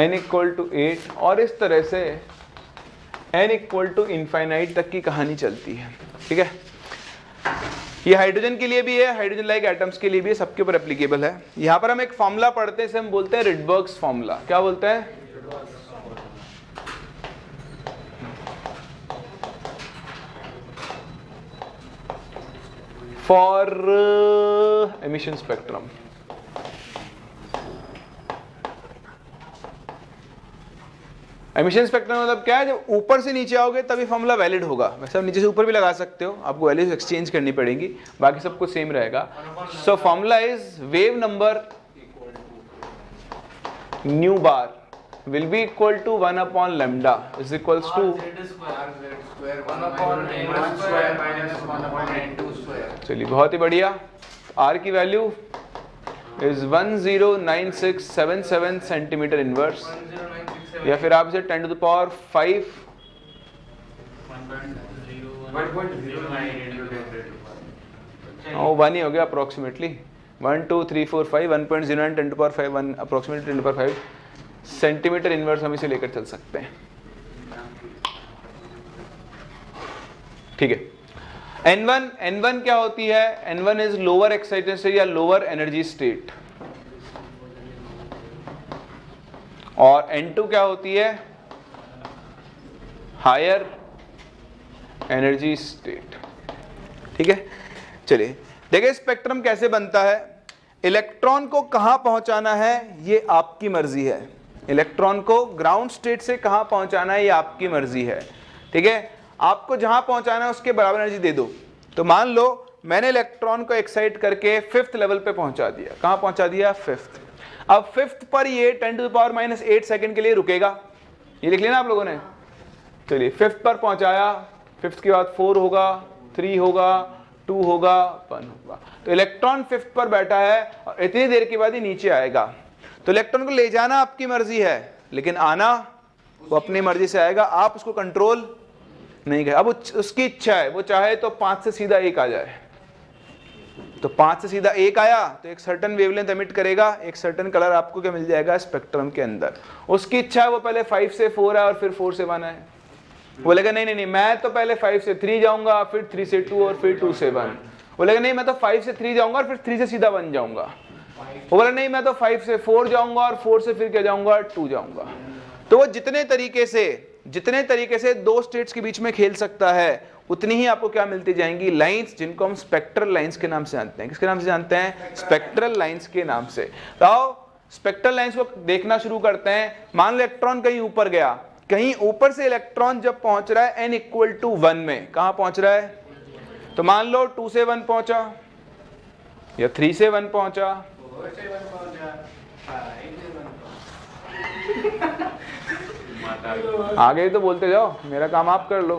n=8 और इस तरह से n=∞ तक की कहानी चलती है। ठीक है, ये हाइड्रोजन के लिए भी है, हाइड्रोजन लाइक एटम्स के लिए भी है, सबके ऊपर एप्लीकेबल है। यहां पर हम एक फॉर्मूला पढ़ते हैं, इसे हम बोलते हैं रिडबर्ग्स फॉर्मूला। क्या बोलते हैं? For emission spectrum. Emission spectrum मतलब क्या है? जब ऊपर से नीचे आओगे तभी फॉर्मूला वैलिड होगा। वैसे आप नीचे से ऊपर भी लगा सकते हो, आपको वैल्यूज एक्सचेंज करनी पड़ेगी, बाकी सब कुछ सेम रहेगा। So formula is wave number new bar will be equal to 1/λ is equals to चलिए बहुत ही बढ़िया। R की वैल्यू इज 109677 सेंटीमीटर इनवर्स, 1096 या फिर आप इसे 10 टू द पावर 5 1 ही हो गया approximately 1 2 3 4 5 1.09 10 to power 5 1 approximately 10 to power 5 centimetre inverse हम इसे लेकर चल सकते हैं। ठीक है, N1 क्या होती है? N1 इज लोअर एक्साइटेशन या लोअर एनर्जी स्टेट, और N2 क्या होती है? Higher energy state. ठीक है, चलिए देखिए स्पेक्ट्रम कैसे बनता है। इलेक्ट्रॉन को कहां पहुंचाना है ये आपकी मर्जी है, इलेक्ट्रॉन को ग्राउंड स्टेट से कहां पहुंचाना है ये आपकी मर्जी है। ठीक है, आपको जहां पहुंचाना है उसके बराबर एनर्जी दे दो। तो मान लो मैंने इलेक्ट्रॉन को एक्साइट करके 5th लेवल पे पहुंचा दिया। कहां पहुंचा दिया? 5th। अब 5th पर ये 10 टू द पावर -8 सेकंड के लिए रुकेगा, ये लिख लेना आप लोगों ने। चलिए 5th पर पहुंचाया, 5th के बाद 4 होगा, 3 होगा, 2 होगा, 1 होगा। तो इलेक्ट्रॉन 5th पर बैठा है और इतनी देर के बाद ही नीचे आएगा। तो इलेक्ट्रॉन को ले जाना आपकी मर्जी है, लेकिन आना वो अपनी मर्जी से आएगा, आप उसको कंट्रोल नहीं कर। अब उसकी इच्छा है, वो चाहे तो 5 से सीधा 1 आ जाए, तो 5 से सीधा 1 आया तो एक सर्टेन वेवलेंथ एमिट करेगा, एक सर्टेन कलर आपको क्या मिल जाएगा स्पेक्ट्रम के अंदर। उसकी इच्छा है वो पहले 5 से 4 आए और फिर 4 से 1 आए। बोलेगा नहीं मैं तो पहले 5 से 3 जाऊंगा, फिर 3 से 2 और फिर 2 से 1। बोलेगा नहीं मैं तो 5 से 3 जाऊंगा और फिर 3 से सीधा 1 जाऊंगा। वो बोला नहीं मैं तो 5 से 4 जाऊंगा और 4 से फिर क्या जाऊंगा? 2 जाऊंगा। तो वो जितने तरीके से दो स्टेट्स के बीच में खेल सकता है, उतनी ही आपको क्या मिलती जाएंगी? लाइंस, जिनको हम स्पेक्ट्रल लाइंस के नाम से जानते हैं। किसके नाम से जानते हैं? स्पेक्ट्रल लाइंस के नाम से। तो स्पेक्ट्रल लाइंस को देखना शुरू करते हैं। मान लो इलेक्ट्रॉन कहीं ऊपर गया, कहीं ऊपर से इलेक्ट्रॉन जब पहुंच रहा है n = 1 में, कहां पहुंच रहा है? तो मान लो 2 से 1 पहुंचा या 3 से 1 पहुंचा, 4 से 1 पहुंचा, 5 से 1 आगे तो बोलते जाओ, मेरा काम आप कर लो।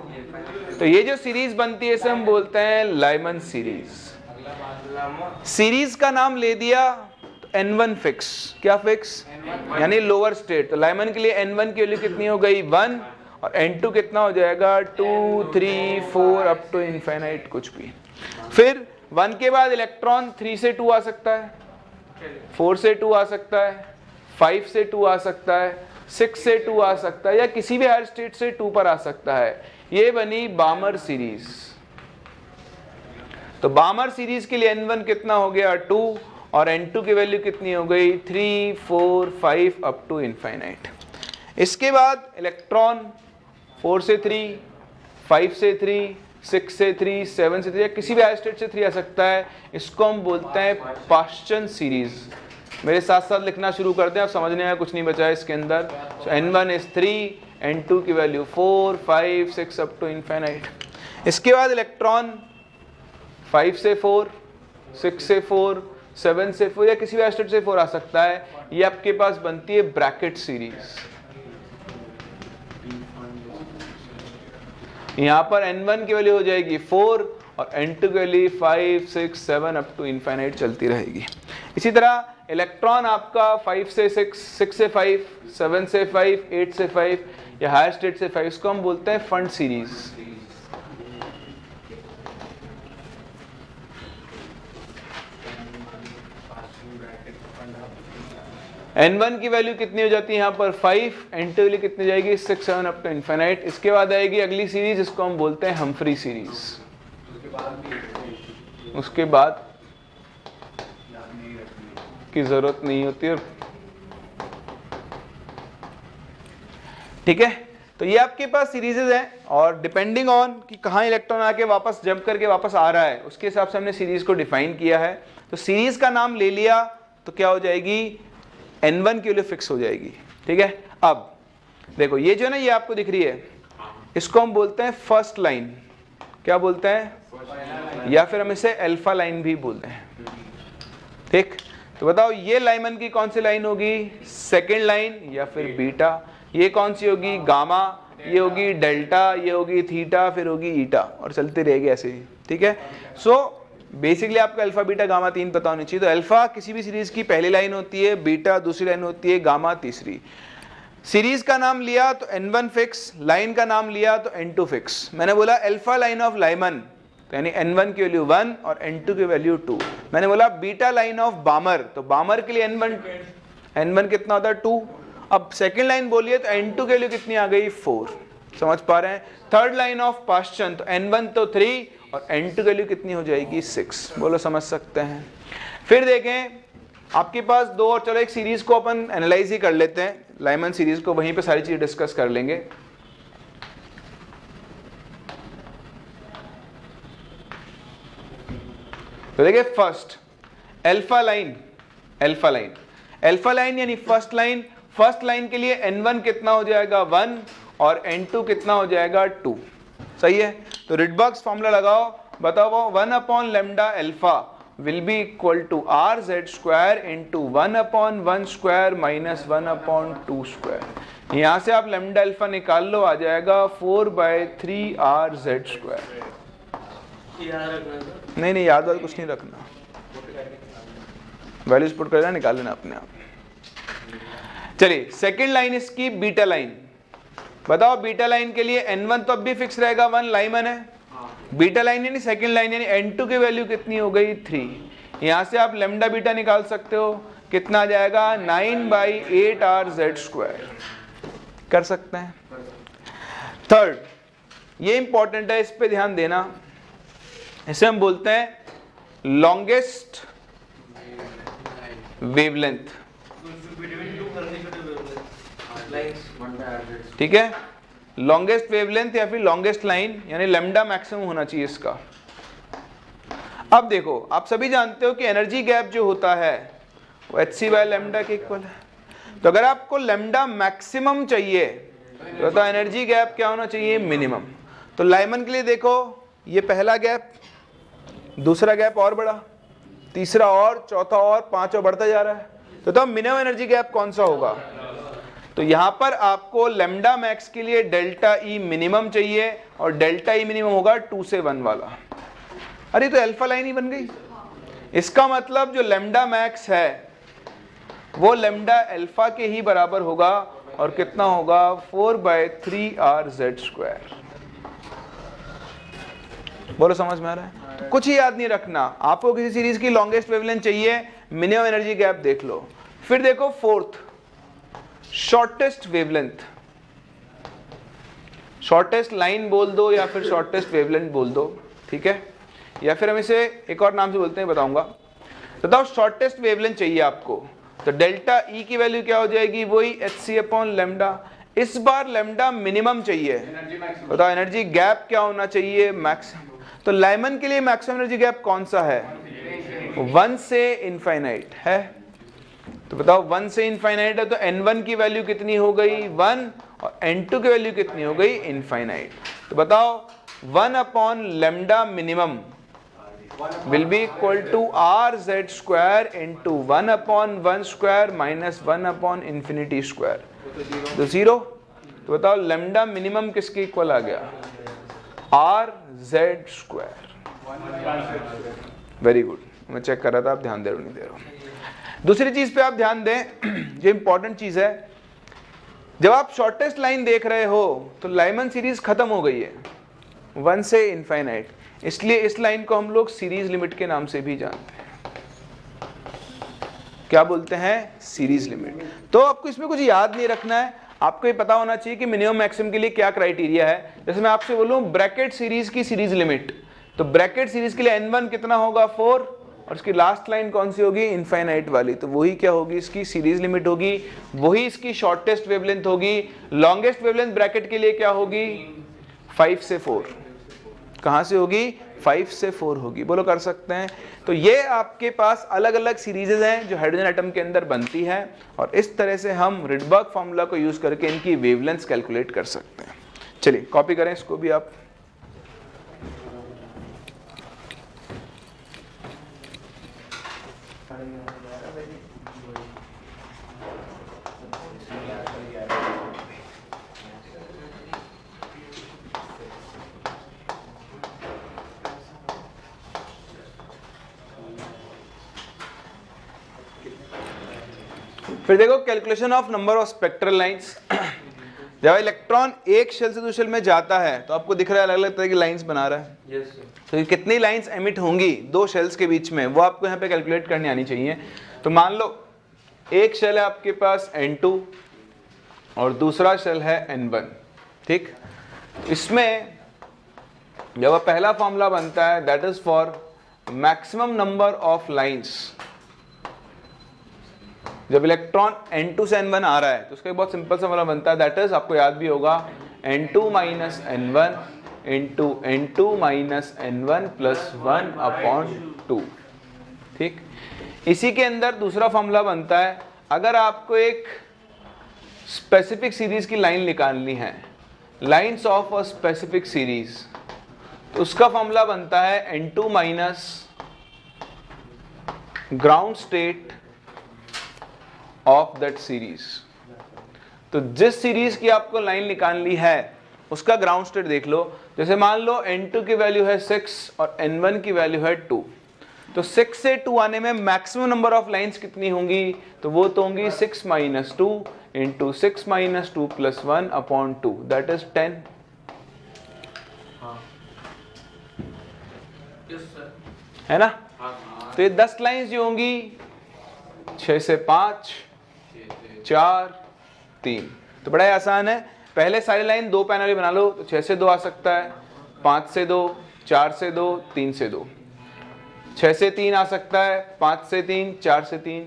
तो ये जो सीरीज बनती है इसे हम बोलते हैं लाइमन सीरीज। सीरीज का नाम ले दिया तो N1 फिक्स। क्या फिक्स? यानी लोअर स्टेट। तो लाइमन के लिए N1 की वैल्यू कितनी हो गई? 1, और N2 कितना हो जाएगा? 2 3 4 अप टू इनफाइनाइट कुछ भी। फिर 1 के बाद इलेक्ट्रॉन 3 से 2 आ सकता है, 4 से 2 आ सकता है, 5 से 2 आ सकता है, 6 से 2 आ सकता है, या किसी भी हायर स्टेट से 2 पर आ सकता है। ये बनी बामर सीरीज। तो बामर सीरीज के लिए N1 कितना हो गया? 2, और N2 की वैल्यू कितनी हो गई? 3 4 5 अप टू इनफाइनाइट। इसके बाद इलेक्ट्रॉन 4 से 3, 5 से 3, 6 से 3, 7 से 3, या किसी भी हायर स्टेट से 3 आ सकता है। इसको हम बोलते हैं पाश्चन सीरीज। मेरे साथ साथ लिखना शुरू करते हैं, आप समझने में कुछ नहीं बचा है इसके अंदर। N1 इज 3, N2 की वैल्यू 4 5 6 अप टू इनफाइनाइट। इसके बाद इलेक्ट्रॉन 5 से 4, 6 से 4, 7 से 4, या किसी भी स्टेट से 4 आ सकता है। ये आपके पास बनती है ब्रैकेट सीरीज। यहां पर N1 की वैल्यू हो जाएगी 4 और N2 की वैल्यू 5 6 7 अप टू इनफाइनाइट चलती रहेगी। इसी तरह इलेक्ट्रॉन आपका 5 से 6, 6 से 5, 7 से 5, 8 से 5, या हायर स्टेट से 5, इसको हम बोलते हैं फंड सीरीज। N1 की वैल्यू कितनी हो जाती है यहाँ पर? 5, N2 की वैल्यू कितनी जाएगी? 6 7 अप टू इनफाइनाइट। इसके बाद आएगी अगली सीरीज, इसको हम बोलते हैं हम्फ्री सीरीज। उसके बाद की जरूरत नहीं होती है। ठीक है, तो ये आपके पास सीरीजेज हैं, और डिपेंडिंग ऑन कि कहाँ इलेक्ट्रॉन आके वापस जंप करके वापस आ रहा है, उसके हिसाब से हमने सीरीज को डिफाइन किया है। तो सीरीज का नाम ले लिया तो क्या हो जाएगी? N1 के लिए फिक्स हो जाएगी। ठीक है, अब देखो ये जो है ना, ये आपको दिख रही है, इसको हम बोलते हैं फर्स्ट लाइन। क्या बोलते हैं? या फिर हम इसे अल्फा लाइन भी बोलते हैं। ठीक, तो बताओ ये लाइमन की कौन सी लाइन होगी? सेकेंड लाइन या फिर बीटा। ये कौन सी होगी? गामा। ये होगी डेल्टा, ये होगी थीटा, फिर होगी ईटा, और चलते रहेगी ऐसे ही। ठीक है, सो बेसिकली आपको अल्फा बीटा गामा 3 पता होनी चाहिए। तो अल्फा किसी भी सीरीज की पहली लाइन होती है, बीटा दूसरी लाइन होती है, गामा तीसरी। सीरीज का नाम लिया तो n1 फिक्स, लाइन का नाम लिया तो n2 फिक्स। मैंने बोला अल्फा लाइन ऑफ लाइमन तो यानी n1 की वैल्यू 1 और n2 की वैल्यू 2। मैंने बोला बीटा लाइन ऑफ बामर, तो बामर के लिए n1 कितना होता है 2। अब सेकंड लाइन बोलिए तो n2 की वैल्यू कितनी आ गई 4। समझ पा रहे हैं? थर्ड लाइन ऑफ पाश्चन तो n1 तो 3 और n2 की वैल्यू कितनी हो जाएगी 6। बोलो समझ सकते हैं? फिर देखें आपके पास दो और, चलो एक सीरीज को अपन एनालाइज ही कर लेते हैं, लाइमन सीरीज को, वहीं पे सारी चीज डिस्कस कर लेंगे। तो देखिए first alpha line, alpha line यानी फर्स्ट लाइन के लिए n1 कितना हो जाएगा 1 और n2 कितना हो जाएगा 2। सही है? तो रिडबर्ग्स फॉर्मूला लगाओ, बताओ 1 upon lambda alpha will be equal to rz square into 1 upon 1 square minus 1 upon 2 square। यहां से आप लेमडा अल्फा निकाल लो, आ जाएगा 4/3 rz square। नहीं याद वाद कुछ नहीं रखना, वैल्यूज पुट कर देना, निकाल लेना अपने आप। चलिए सेकेंड लाइन इसकी बीटा लाइन, बताओ बीटा लाइन के लिए n1 तो अब भी फिक्स रहेगा 1, लाइमन है। बीटा लाइन यानी सेकेंड लाइन यानी n2 की वैल्यू कितनी हो गई 3। यहां से आप लेमडा बीटा निकाल सकते हो, कितना आ जाएगा 9/8 rz स्क्वायर। कर सकते हैं? थर्ड, ये इंपॉर्टेंट है, इस पे ध्यान देना, इसे हम बोलते हैं लॉन्गेस्ट वेवलेंथ। ठीक है? लॉन्गेस्ट वेवलेंथ या फिर लॉन्गेस्ट लाइन यानी लेमडा मैक्सिमम होना चाहिए इसका। अब देखो आप सभी जानते हो कि एनर्जी गैप जो होता है वो hc बाय लेमडा के इक्वल है। तो अगर आपको लेमडा मैक्सिमम चाहिए तो एनर्जी गैप क्या होना चाहिए मिनिमम। तो लाइमन के लिए देखो ये पहला गैप, दूसरा गैप और बड़ा, तीसरा और, चौथा और, पांच और बढ़ता जा रहा है। तो मिनिमम एनर्जी गैप कौन सा होगा? तो यहां पर आपको लेमडा मैक्स के लिए डेल्टा ई मिनिमम चाहिए और डेल्टा ई मिनिमम होगा 2 से 1 वाला। अरे तो अल्फा लाइन ही बन गई। इसका मतलब जो लेमडा मैक्स है वो लेमडा अल्फा के ही बराबर होगा और कितना होगा 4/3 rz स्क्वायर। बोलो समझ में आ रहा है? तो कुछ ही याद नहीं रखना, आपको किसी सीरीज की लॉन्गेस्ट वेवलेंथ चाहिए, मिनिमम एनर्जी गैप देख लो। फिर देखो fourth shortest wavelength, shortest line बोल दो या फिर शॉर्टेस्ट वेवलेंथ बोल दो, ठीक है? या फिर हम इसे एक और नाम से बोलते हैं, बताऊंगा। तो बताओ शॉर्टेस्ट वेवलेंथ चाहिए आपको, तो डेल्टा ई की वैल्यू क्या हो जाएगी? वही hc अपॉन लेमडा। इस बार लेमडा मिनिमम चाहिए, बताओ एनर्जी गैप क्या होना चाहिए? मैक्सिमम। तो लाइमन के लिए मैक्सिमम एनर्जी गैप कौन सा है? 1 से इनफाइनाइट है। तो बताओ 1 से इनफाइनाइट है तो n1 की वैल्यू कितनी हो गई 1 और n2 की वैल्यू कितनी हो गई इनफाइनाइट। तो बताओ 1 upon lambda minimum will be equal to rz square into 1 upon 1 square minus 1 upon infinity square। तो 0। तो बताओ लेमडा मिनिमम किसके इक्वल आ गया? rz square. वेरी गुड, मैं चेक कर रहा था आप ध्यान दे रहे हो नहीं दे रहे हो। दूसरी चीज पे आप ध्यान दें, जो इंपॉर्टेंट चीज है, जब आप शॉर्टेस्ट लाइन देख रहे हो तो लाइमन सीरीज खत्म हो गई है 1 से इनफाइनाइट, इसलिए इस लाइन को हम लोग सीरीज लिमिट के नाम से भी जानते हैं। क्या बोलते हैं? Series limit. तो आपको इसमें कुछ याद नहीं रखना है, आपको ये पता होना चाहिए कि मिनिमम मैक्सिमम के लिए क्या क्राइटेरिया है। जैसे मैं आपसे बोलूं ब्रैकेट सीरीज की सीरीज लिमिट, तो ब्रैकेट सीरीज के लिए n1 कितना होगा 4 और इसकी लास्ट लाइन कौन सी होगी? इनफाइनाइट वाली। तो वही क्या होगी? इसकी सीरीज लिमिट होगी, वही इसकी शॉर्टेस्ट वेवलेंथ होगी। लॉन्गेस्ट वेवलेंथ ब्रैकेट के लिए क्या होगी? 5 से 4। कहां से होगी? 5 से 4 होगी। बोलो कर सकते हैं? तो ये आपके पास अलग अलग सीरीजेज हैं जो हाइड्रोजन एटम के अंदर बनती है और इस तरह से हम रिडबर्ग फार्मूला को यूज करके इनकी वेवलेंथ कैलकुलेट कर सकते हैं। चलिए कॉपी करें इसको भी आप। फिर देखो calculation of number of spectral lines. जब इलेक्ट्रॉन एक शेल से दूसरे शेल में जाता है तो आपको दिख रहा है अलग अलग तरह की लाइंस बना रहा है। Yes sir. तो ये कितनी लाइंस एमिट होंगी दो शेल्स के बीच में, वो आपको यहाँ पे कैलकुलेट करनी आनी चाहिए। तो मान लो एक शेल है आपके पास N2 और दूसरा शेल है N1, ठीक। इसमें जब पहला फॉर्मूला बनता है that is for maximum number of lines. जब इलेक्ट्रॉन N2 से N1 आ रहा है तो उसका एक बहुत सिंपल सा फॉर्मूला बनता है, दैट इज आपको याद भी होगा N2 minus N1 into N2 minus N1 plus 1/2, ठीक। इसी के अंदर दूसरा फॉर्मूला बनता है, अगर आपको एक स्पेसिफिक सीरीज की लाइन निकालनी है, lines of a specific series, तो उसका फॉर्मूला बनता है N2 minus ground state of that series. तो जिस सीरीज की आपको लाइन निकालनी है उसका ग्राउंड स्टेट देख लो। जैसे मान लो N2 की वैल्यू है 6 और N1 की वैल्यू है 2, तो 6 से 2 आने में मैक्सिमम नंबर ऑफ लाइंस कितनी होंगी, तो वो तो होंगी 6 minus 2 into 6 minus 2 plus 1/2, that is 10। Yes sir. है ना। तो ये 10 लाइंस जो होंगी 6 से 5 4 3, तो बड़ा ही आसान है। पहले सारी लाइन दो पैनल ही बना लो, तो 6 से 2 आ सकता है, 5 से 2, 4 से 2, 3 से 2, 6 से 3 आ सकता है, 5 से 3, 4 से 3,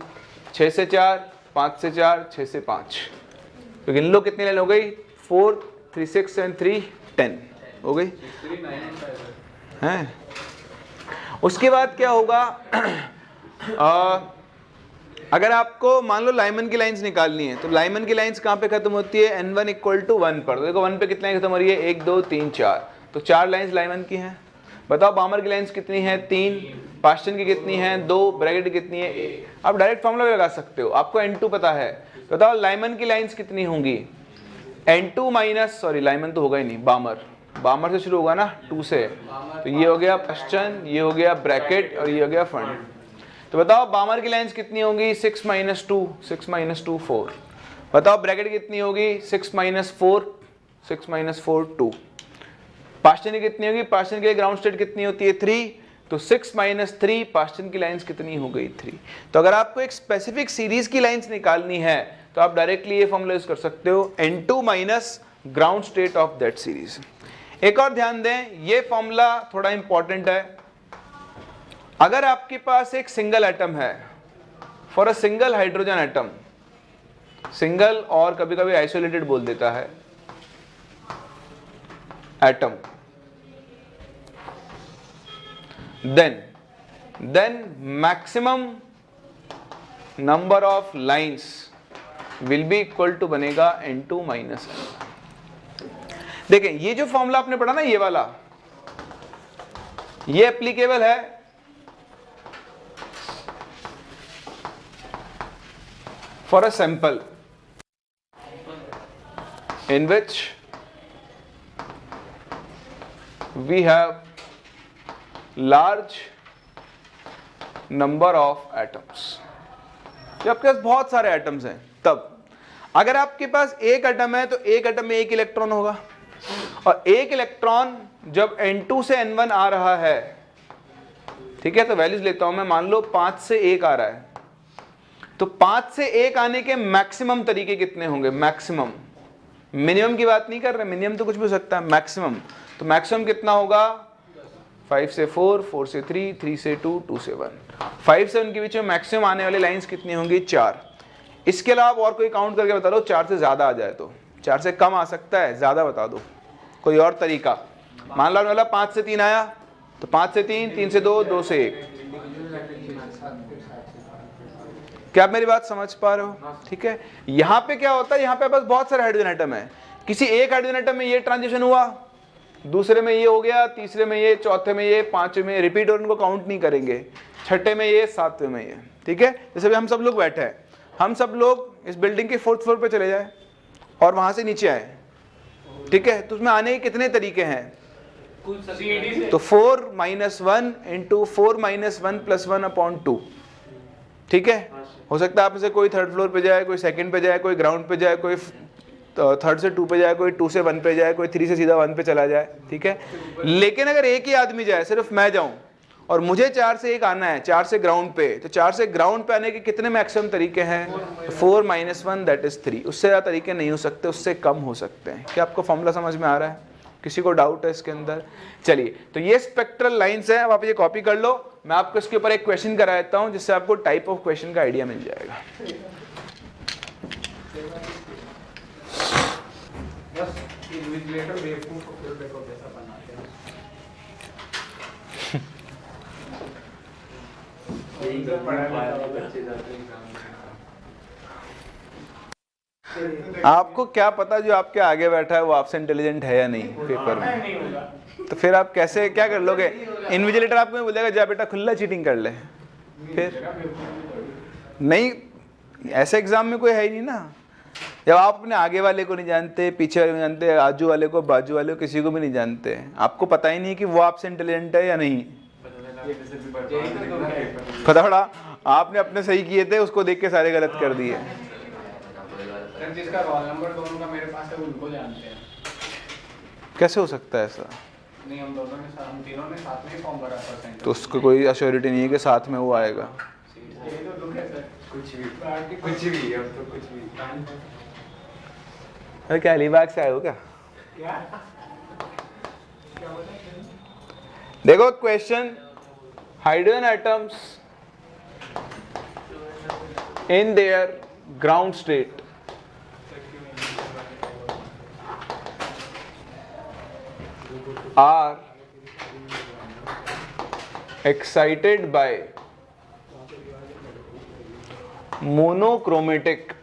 6 से 4, 5 से 4, 6 से 5। तो गिन लो कितनी लाइन हो गई, 4 3 6 एंड 3 10 हो गई हैं। उसके बाद क्या होगा, अगर आपको मान लो लाइमन की लाइंस निकालनी है, तो लाइमन की लाइंस कहाँ पे खत्म होती है, N1 इक्वल टू 1 पर। तो देखो 1 पे कितनी खत्म हो रही है, 1 2 3 4, तो 4 लाइंस लाइमन की हैं। बताओ बामर की लाइंस कितनी है, 3, पास्टन की कितनी है, 2, ब्रैकेट की कितनी है, 1। आप डायरेक्ट फॉर्मूला भी लगा सकते हो, आपको N2 पता है। बताओ लाइमन की लाइंस कितनी होंगी, N2 माइनस, सॉरी लाइमन तो होगा ही नहीं, बामर से शुरू होगा ना 2 से, तो ये हो गया पास्टन, ये हो गया ब्रैकेट और ये हो गया फ्रंट। तो बताओ बामर की लाइंस कितनी होंगी, 6 माइनस 2, 6 माइनस 2 4। बताओ ब्रैकेट कितनी होगी, 6 माइनस 4, 6 माइनस 4 2। पास्टन की कितनी होगी, पास्टन के लिए ग्राउंड स्टेट कितनी होती है 3, तो 6 माइनस 3, पास्टन की लाइंस कितनी हो गई 3। तो अगर आपको एक स्पेसिफिक सीरीज की लाइंस निकालनी है तो आप डायरेक्टली ये फॉर्मूला यूज कर सकते हो, N2 minus ground state of that series. एक और ध्यान दें, ये फॉर्मूला थोड़ा इंपॉर्टेंट है। अगर आपके पास एक सिंगल एटम है, for a single hydrogen atom, single और कभी कभी आइसोलेटेड बोल देता है atom, then maximum number of lines will be equal to बनेगा N2 माइनस। देखें ये जो फॉर्मूला आपने पढ़ा ना, ये वाला, ये एप्लीकेबल है for a sample in which we have large number of atoms। जब आपके पास बहुत सारे एटम्स हैं, तब अगर आपके पास एक एटम है तो एक एटम में एक इलेक्ट्रॉन होगा, और एक इलेक्ट्रॉन जब N2 से N1 आ रहा है, ठीक है, तो वैल्यूज लेता हूं मैं, मान लो 5 से 1 आ रहा है, तो 5 से 1 आने के मैक्सिमम तरीके कितने होंगे, मैक्सिमम, मिनिमम की बात नहीं कर रहे, मिनिमम तो कुछ भी हो सकता है, मैक्सिमम। तो मैक्सिमम कितना होगा, 5 से 4, 4 से 3, 3 से 2, 2 से 1। 5 से 1 के बीच में मैक्सिमम आने वाली लाइंस कितनी होंगी, 4। इसके अलावा और कोई काउंट करके बता दो, 4 से ज्यादा आ जाए तो, 4 से कम आ सकता है, ज्यादा बता दो कोई और तरीका। मान लो वाला 5 से 3 आया, तो 5 से 3, 3 से 2, 2 से 1। क्या आप मेरी बात समझ पा रहे हो, ठीक है। यहां पे क्या होता है, यहां पे बस बहुत सारे हाइड्रोजन एटम है, किसी एक हाइड्रोजन एटम में ये ट्रांजिशन हुआ, दूसरे में ये हो गया, तीसरे में ये, चौथे में ये, पांचवें में रिपीट, और उनको काउंट नहीं करेंगे, छठे में ये, सातवें में ये, ठीक है। जैसे हम सब लोग बैठे हैं, हम सब लोग इस बिल्डिंग के 4th फ्लोर पे चले जाए और वहां से नीचे आए, ठीक है, तो उसमें आने के कितने तरीके हैं, तो 4 - 1 इंटू 4 - 1 + 1/2, ठीक है, हो सकता है आप में से कोई थर्ड फ्लोर पे जाए, कोई सेकंड पे जाए, कोई ग्राउंड पे जाए, कोई थर्ड से 2 पे जाए, कोई 2 से 1 पे जाए, कोई 3 से सीधा 1 पे चला जाए, ठीक है। लेकिन अगर एक ही आदमी जाए, सिर्फ मैं जाऊं और मुझे 4 से 1 आना है, 4 से ग्राउंड पे, तो 4 से ग्राउंड पे आने के कितने मैक्सिमम तरीके हैं? 4 - 1 दैट इज 3। उससे ज़्यादा तरीके नहीं हो सकते, उससे कम हो सकते हैं। क्या आपको फॉर्मूला समझ में आ रहा है? किसी को डाउट है इसके अंदर? चलिए, तो ये स्पेक्ट्रल लाइंस हैं, अब आप ये कॉपी कर लो। मैं आपको इसके ऊपर एक क्वेश्चन करा देता हूं, जिससे आपको टाइप ऑफ क्वेश्चन का आइडिया मिल जाएगा। बस इन्विजिलेटर बेवकूफ को फिर देखो कैसा बनाते हैं। यही तो पढ़ाने वाले बच्चे जाते हैं एग्जाम में। आपको क्या पता जो आपके आगे बैठा है वो आपसे इंटेलिजेंट है या नहीं पेपर में? नहीं होगा। तो फिर आप कैसे क्या कर लोगे? इन्विजिलेटर आपको बोलेगा जा बेटा खुला चीटिंग कर ले, फिर नहीं, ऐसे एग्जाम में कोई है ही नहीं ना। जब आप अपने आगे वाले को नहीं जानते, पीछे वाले को नहीं जानते, आजू वाले को, बाजू वाले को, किसी को भी नहीं जानते, आपको पता ही नहीं कि वो आपसे इंटेलिजेंट है या नहीं। पता पड़ा आपने अपने सही किए थे, उसको देख के सारे गलत कर दिए। सर जिसका रोल नंबर दोनों का मेरे पास है उनको जानते हैं। कैसे हो सकता है ऐसा? नहीं, हम दोनों ने साथ, हम तीनों ने साथ में ही फॉर्म भरा परसेंट। तो उसको कोई अश्योरिटी नहीं है कि साथ में वो आएगा। यही तो दुख है सर। कुछ भी अब तो कुछ भी। अरे क्या अलीबाग से आए हो क्या? क्या देखो question, hydrogen atoms in their ground state are excited by monochromatic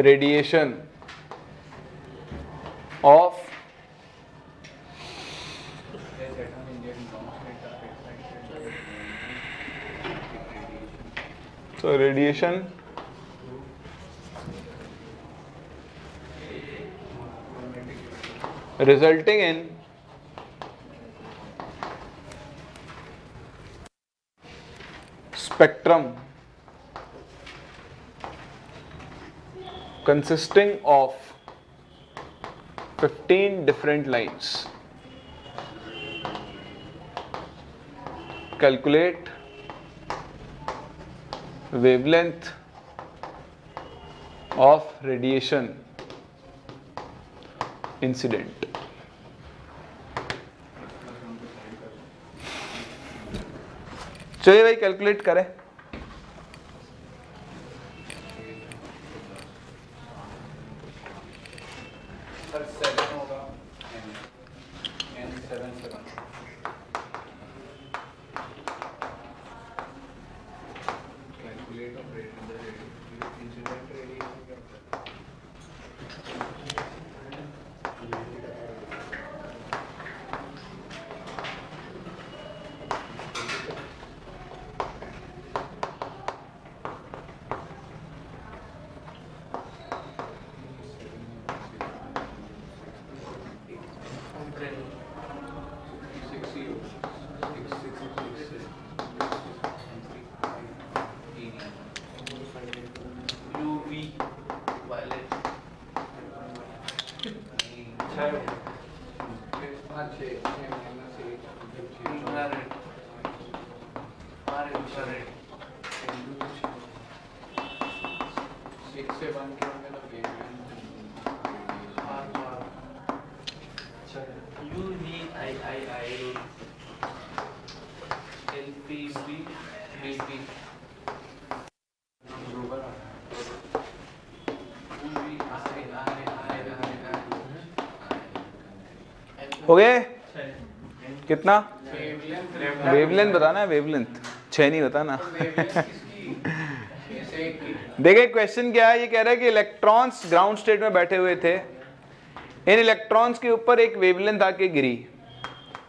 radiation of radiation resulting in spectrum consisting of 15 different lines. Calculate wavelength of radiation incident. चलिए भाई कैलकुलेट करें। सर 7 होगा n 7 7 calculate of rate in the incident radiation क्या होता है? हो गए? कितना? वेवलेंथ बताना है, वेवलेंथ 6 नहीं बताना। देखिए क्वेश्चन क्या है, ये कह रहा है कि इलेक्ट्रॉन्स ग्राउंड स्टेट में बैठे हुए थे, इन इलेक्ट्रॉन्स के ऊपर एक वेवलेंथ आके गिरी,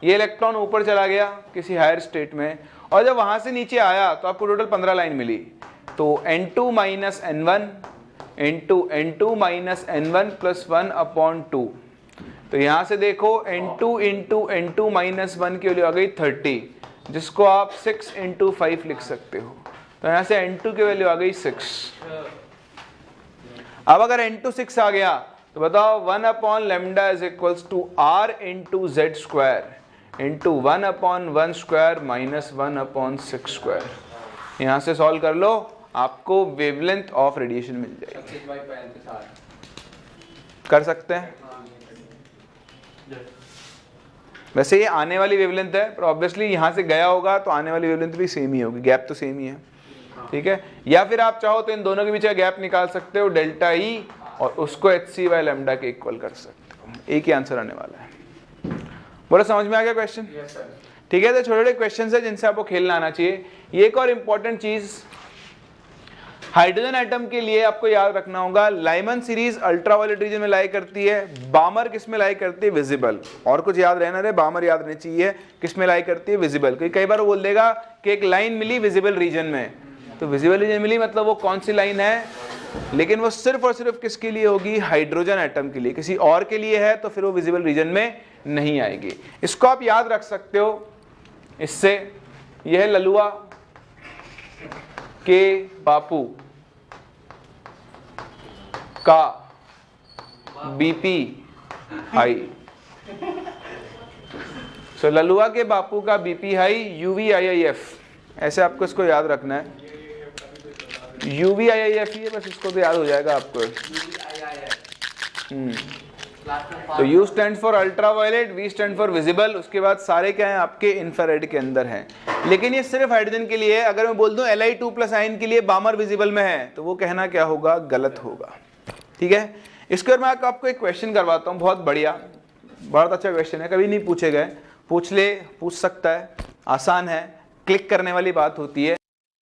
ये इलेक्ट्रॉन ऊपर चला गया किसी हायर स्टेट में, और जब वहां से नीचे आया तो आपको टोटल 15 लाइन मिली। तो n2 - n1 into n2 - n1 + 1/2 तो यहां से देखो n2 इंटू n2 माइनस 1 की वैल्यू आ गई 30, जिसको आप 6 इंटू 5 लिख सकते हो। तो यहां से n2 की वैल्यू आ गई 6। अब अगर n2 6 आ गया तो बताओ 1 upon lambda is equals to r into Z square into 1 upon 1 square minus 1 upon 6 square. यहां से सॉल्व कर लो, आपको वेवलेंथ ऑफ रेडिएशन मिल जाएगी। कर सकते हैं। वैसे ये आने वाली वेवलेंथ है, पर ऑब्वियसली यहां से गया होगा तो आने वाली वेवलेंथ भी सेम ही होगी, गैप तो सेम ही है, ठीक है। या फिर आप चाहो तो इन दोनों के बीच का गैप निकाल सकते हो डेल्टा ई, और उसको hc बाय लैम्डा के इक्वल कर सकते हो। एक ही आंसर आने वाला है। बोलो समझ में आ गया क्वेश्चन? ठीक है। तो छोटे छोटे क्वेश्चन है जिनसे आपको खेलना आना चाहिए। ये एक और इंपॉर्टेंट चीज हाइड्रोजन एटम के लिए आपको याद रखना होगा, लाइमन सीरीज अल्ट्रावायलेट रीजन में लाई करती है, बामर किस में लाई करती है? विजिबल। और कुछ याद रहना रे, बामर याद रहनी चाहिए, किस में लाई करती है? विजिबल। क्योंकि कई बार वो बोल देगा कि एक लाइन मिली विजिबल रीजन में, तो विजिबल रीजन मिली मतलब वो कौन सी लाइन है, लेकिन वो सिर्फ और सिर्फ किसके लिए होगी? हाइड्रोजन एटम के लिए। किसी और के लिए है तो फिर वो विजिबल रीजन में नहीं आएगी। इसको आप याद रख सकते हो इससे। यह ललुआ के बापू का बीपी हाई। सो ललुआ के बापू का बीपी हाई, UVIIF, ऐसे आपको इसको याद रखना है। UVIIF ही है, बस इसको तो याद हो जाएगा आपको। तो U stand for ultraviolet, V stand for visible, उसके बाद सारे क्या हैं आपके इंफ्रारेड के अंदर हैं। लेकिन ये सिर्फ हाइड्रोजन के लिए है। अगर मैं बोल दूं Li2+ आयन के लिए बामर विजिबल में है तो वो कहना क्या होगा? गलत होगा, ठीक है। इसके बाद मैं आपको एक क्वेश्चन करवाता हूँ, बहुत बढ़िया, बहुत अच्छा क्वेश्चन है, कभी नहीं पूछे गए, पूछ सकता है, आसान है, क्लिक करने वाली बात होती है,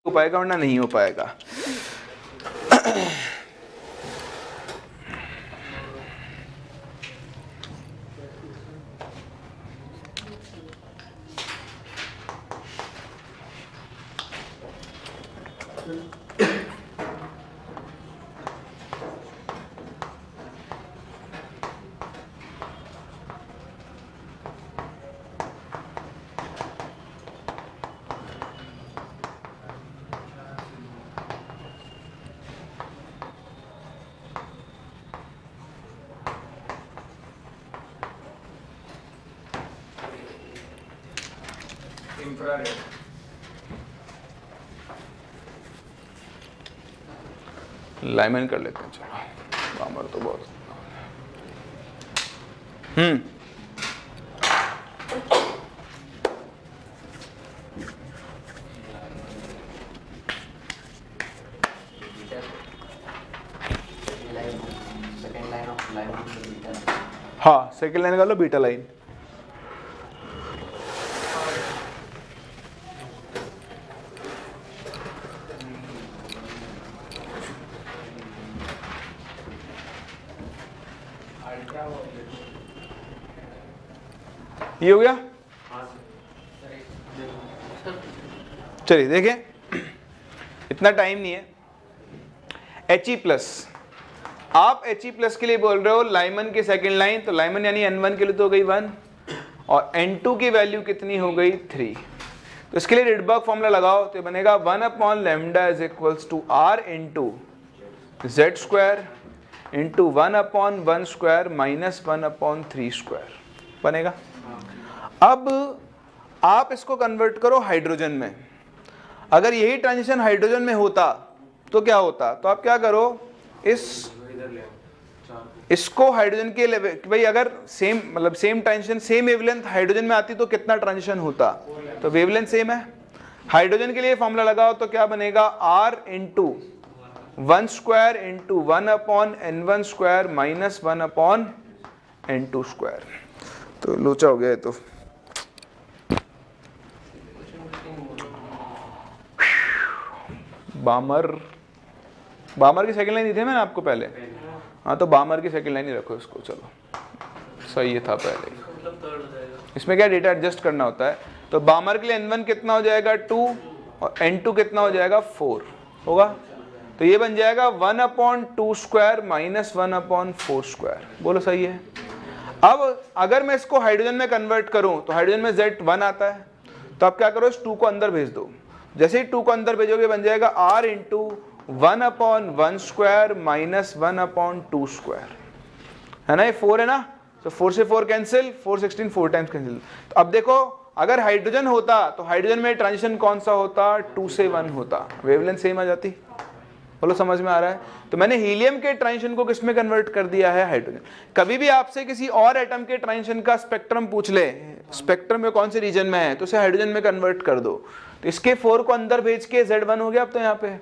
हो पाएगा वरना नहीं हो पाएगा। लाइमन कर लेते हैं, चलो, बामर तो बहुत। हाँ, सेकेंड लाइन कर लो, बीटा लाइन। ये हो गया। चलिए देखें, इतना टाइम नहीं है। He+, आप He+ के लिए बोल रहे हो लाइमन की सेकंड लाइन, तो लाइमन यानी N1 के लिए तो हो गई 1, और N2 की वैल्यू कितनी हो गई? 3। तो इसके लिए रिडबर्ग फॉर्मूला लगाओ, तो बनेगा 1 upon lambda is equals to R into Z square into 1 upon 1 square minus 1 upon 3 square बनेगा। अब आप इसको कन्वर्ट करो हाइड्रोजन में। अगर यही ट्रांजिशन हाइड्रोजन में होता तो क्या होता? तो आप क्या करो, इसको हाइड्रोजन के भाई अगर सेम मतलब same transition same wavelength hydrogen में आती तो कितना ट्रांजिशन होता? तो वेवलेंथ सेम है। हाइड्रोजन के लिए फॉर्मूला लगाओ तो क्या बनेगा? R into 1 square into 1 upon N1 square minus 1 upon N2 square. तो लोचा हो गया है। तो बामर की सेकंड लाइन दी थी मैंने आपको पहले। हाँ, तो बामर की सेकंड लाइन ही रखो इसको। चलो, सही है था पहले। इसमें क्या डेटा एडजस्ट करना होता है। तो बामर के लिए N1 कितना हो जाएगा? 2, और N2 कितना हो जाएगा? 4 होगा। तो ये बन जाएगा 1 upon 2 square minus 1 upon 4 square. बोलो सही है। अब अगर मैं इसको हाइड्रोजन में कन्वर्ट करूं तो हाइड्रोजन में Z1 आता है, तो आप क्या करो, इस 2 को अंदर भेज दो। जैसे ही 2 को अंदर भेजोगे बन जाएगा R into 1/1 square minus 1/2 square, है ना, ये 4 है ना, तो 4 से 4 कैंसिल, 4 16 4 टाइम्स कैंसिल। तो अब देखो अगर हाइड्रोजन होता तो हाइड्रोजन में ट्रांजिशन कौन सा होता, 2 से 1 होता, वेवलेंथ सेम आ जाती। बोलो समझ में आ रहा है? तो मैंने हीलियम के ट्रांजिशन को किस में कन्वर्ट कर दिया है, हाइड्रोजन। कभी भी आपसे किसी और एटम के ट्रांजिशन का स्पेक्ट्रम पूछ ले, स्पेक्ट्रम में कौन से रीजन में है, तो उसे हाइड्रोजन में कन्वर्ट कर दो। तो इसके 4 को अंदर भेज के Z1 हो गया अब तो यहाँ पे।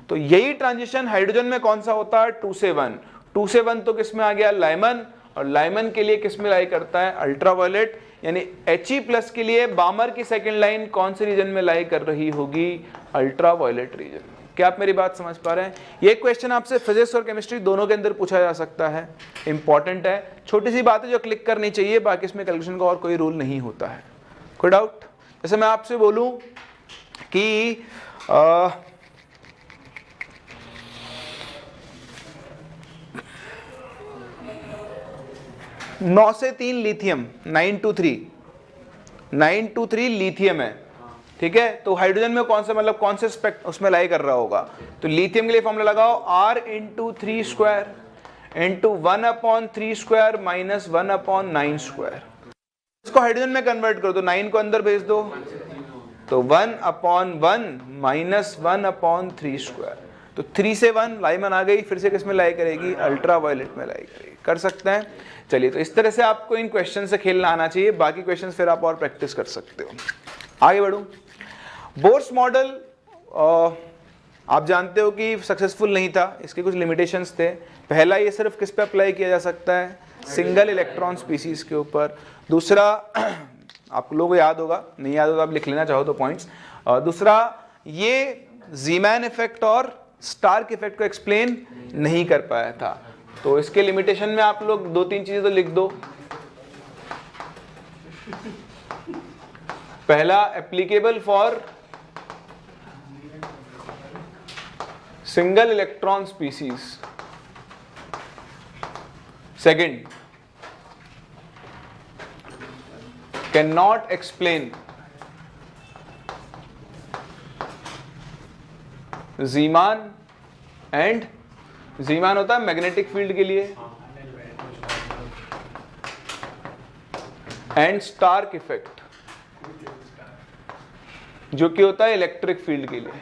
तो यही ट्रांजिशन हाइड्रोजन में कौन सा होता है, 2 से 1। 2 से 1 तो किस में आ गया, लाइमन, और लाइमन के लिए किस में लाई करता है, अल्ट्रावायलेट, यानी He+ के लिए बामर की सेकंड लाइन कौन से रीजन में लाई कर रही होगी, अल्ट्रावायलेट रीजन। क्या आप मेरी बात समझ पा रहे हैं? ये क्वेश्चन आपसे फिजिक्स और केमिस्ट्री दोनों के अंदर पूछा जा सकता है, इंपॉर्टेंट है, छोटी सी बात है जो क्लिक करनी चाहिए, बाकी इसमें कैलकुलेशन का और कोई रूल नहीं होता है। कोई डाउट? जैसे मैं आपसे बोलूं कि 9 से 3 लिथियम, 923 लिथियम है, ठीक है। तो हाइड्रोजन में कौन सा, मतलब कौन से स्पेक्ट उसमें लाई कर रहा होगा, तो लिथियम के लिए फॉर्मूला लगाओ, R into 3 square into 1/3 square minus 1/9 square. इसको हाइड्रोजन में कन्वर्ट करो तो 9 को अंदर भेज दो, तो 1/1 माइनस 1/3 स्क्वायर। तो 3 से 1 लाइमन आ गई, फिर से किस में लाई करेगी, अल्ट्रावायलेट में लाई करेगी। कर सकते हैं? चलिए, तो इस तरह से आपको इन क्वेश्चन से खेलना आना चाहिए, बाकी क्वेश्चन फिर आप और प्रैक्टिस कर सकते हो। आगे बढ़ूं। बोर्स मॉडल आप जानते हो कि सक्सेसफुल नहीं था, इसके कुछ लिमिटेशंस थे। पहला, ये सिर्फ किस पे अप्लाई किया जा सकता है, सिंगल इलेक्ट्रॉन स्पीसीज के ऊपर। दूसरा, आप लोगों को याद होगा, नहीं याद होगा आप लिख लेना चाहो तो पॉइंट्स। दूसरा, ये ज़ीमैन इफेक्ट और स्टार्क इफेक्ट को एक्सप्लेन नहीं कर पाया था। तो इसके लिमिटेशन में आप लोग 2-3 चीजें तो लिख दो। पहला, applicable for single electron species. Second, can not explain Zeeman and, Zeeman होता है मैग्नेटिक फील्ड के लिए, एंड स्टार्क इफेक्ट जो कि होता है इलेक्ट्रिक फील्ड के लिए।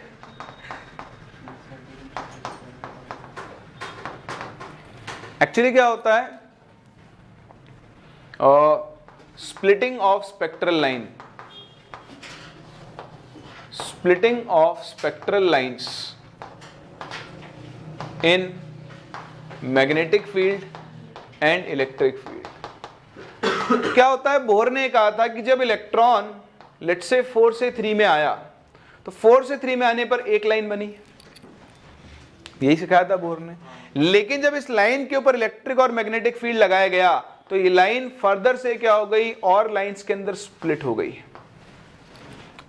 एक्चुअली क्या होता है, splitting of spectral line, splitting of spectral lines in magnetic field and electric field. क्या होता है, बोहर ने कहा था कि जब इलेक्ट्रॉन लेट्स से 4 से 3 में आया, तो 4 से 3 में आने पर एक लाइन बनी, यही सिखाया था बोहर ने। लेकिन जब इस लाइन के ऊपर इलेक्ट्रिक और मैग्नेटिक फील्ड लगाया गया तो ये लाइन फर्दर से क्या हो गई, और लाइंस के अंदर स्प्लिट हो गई।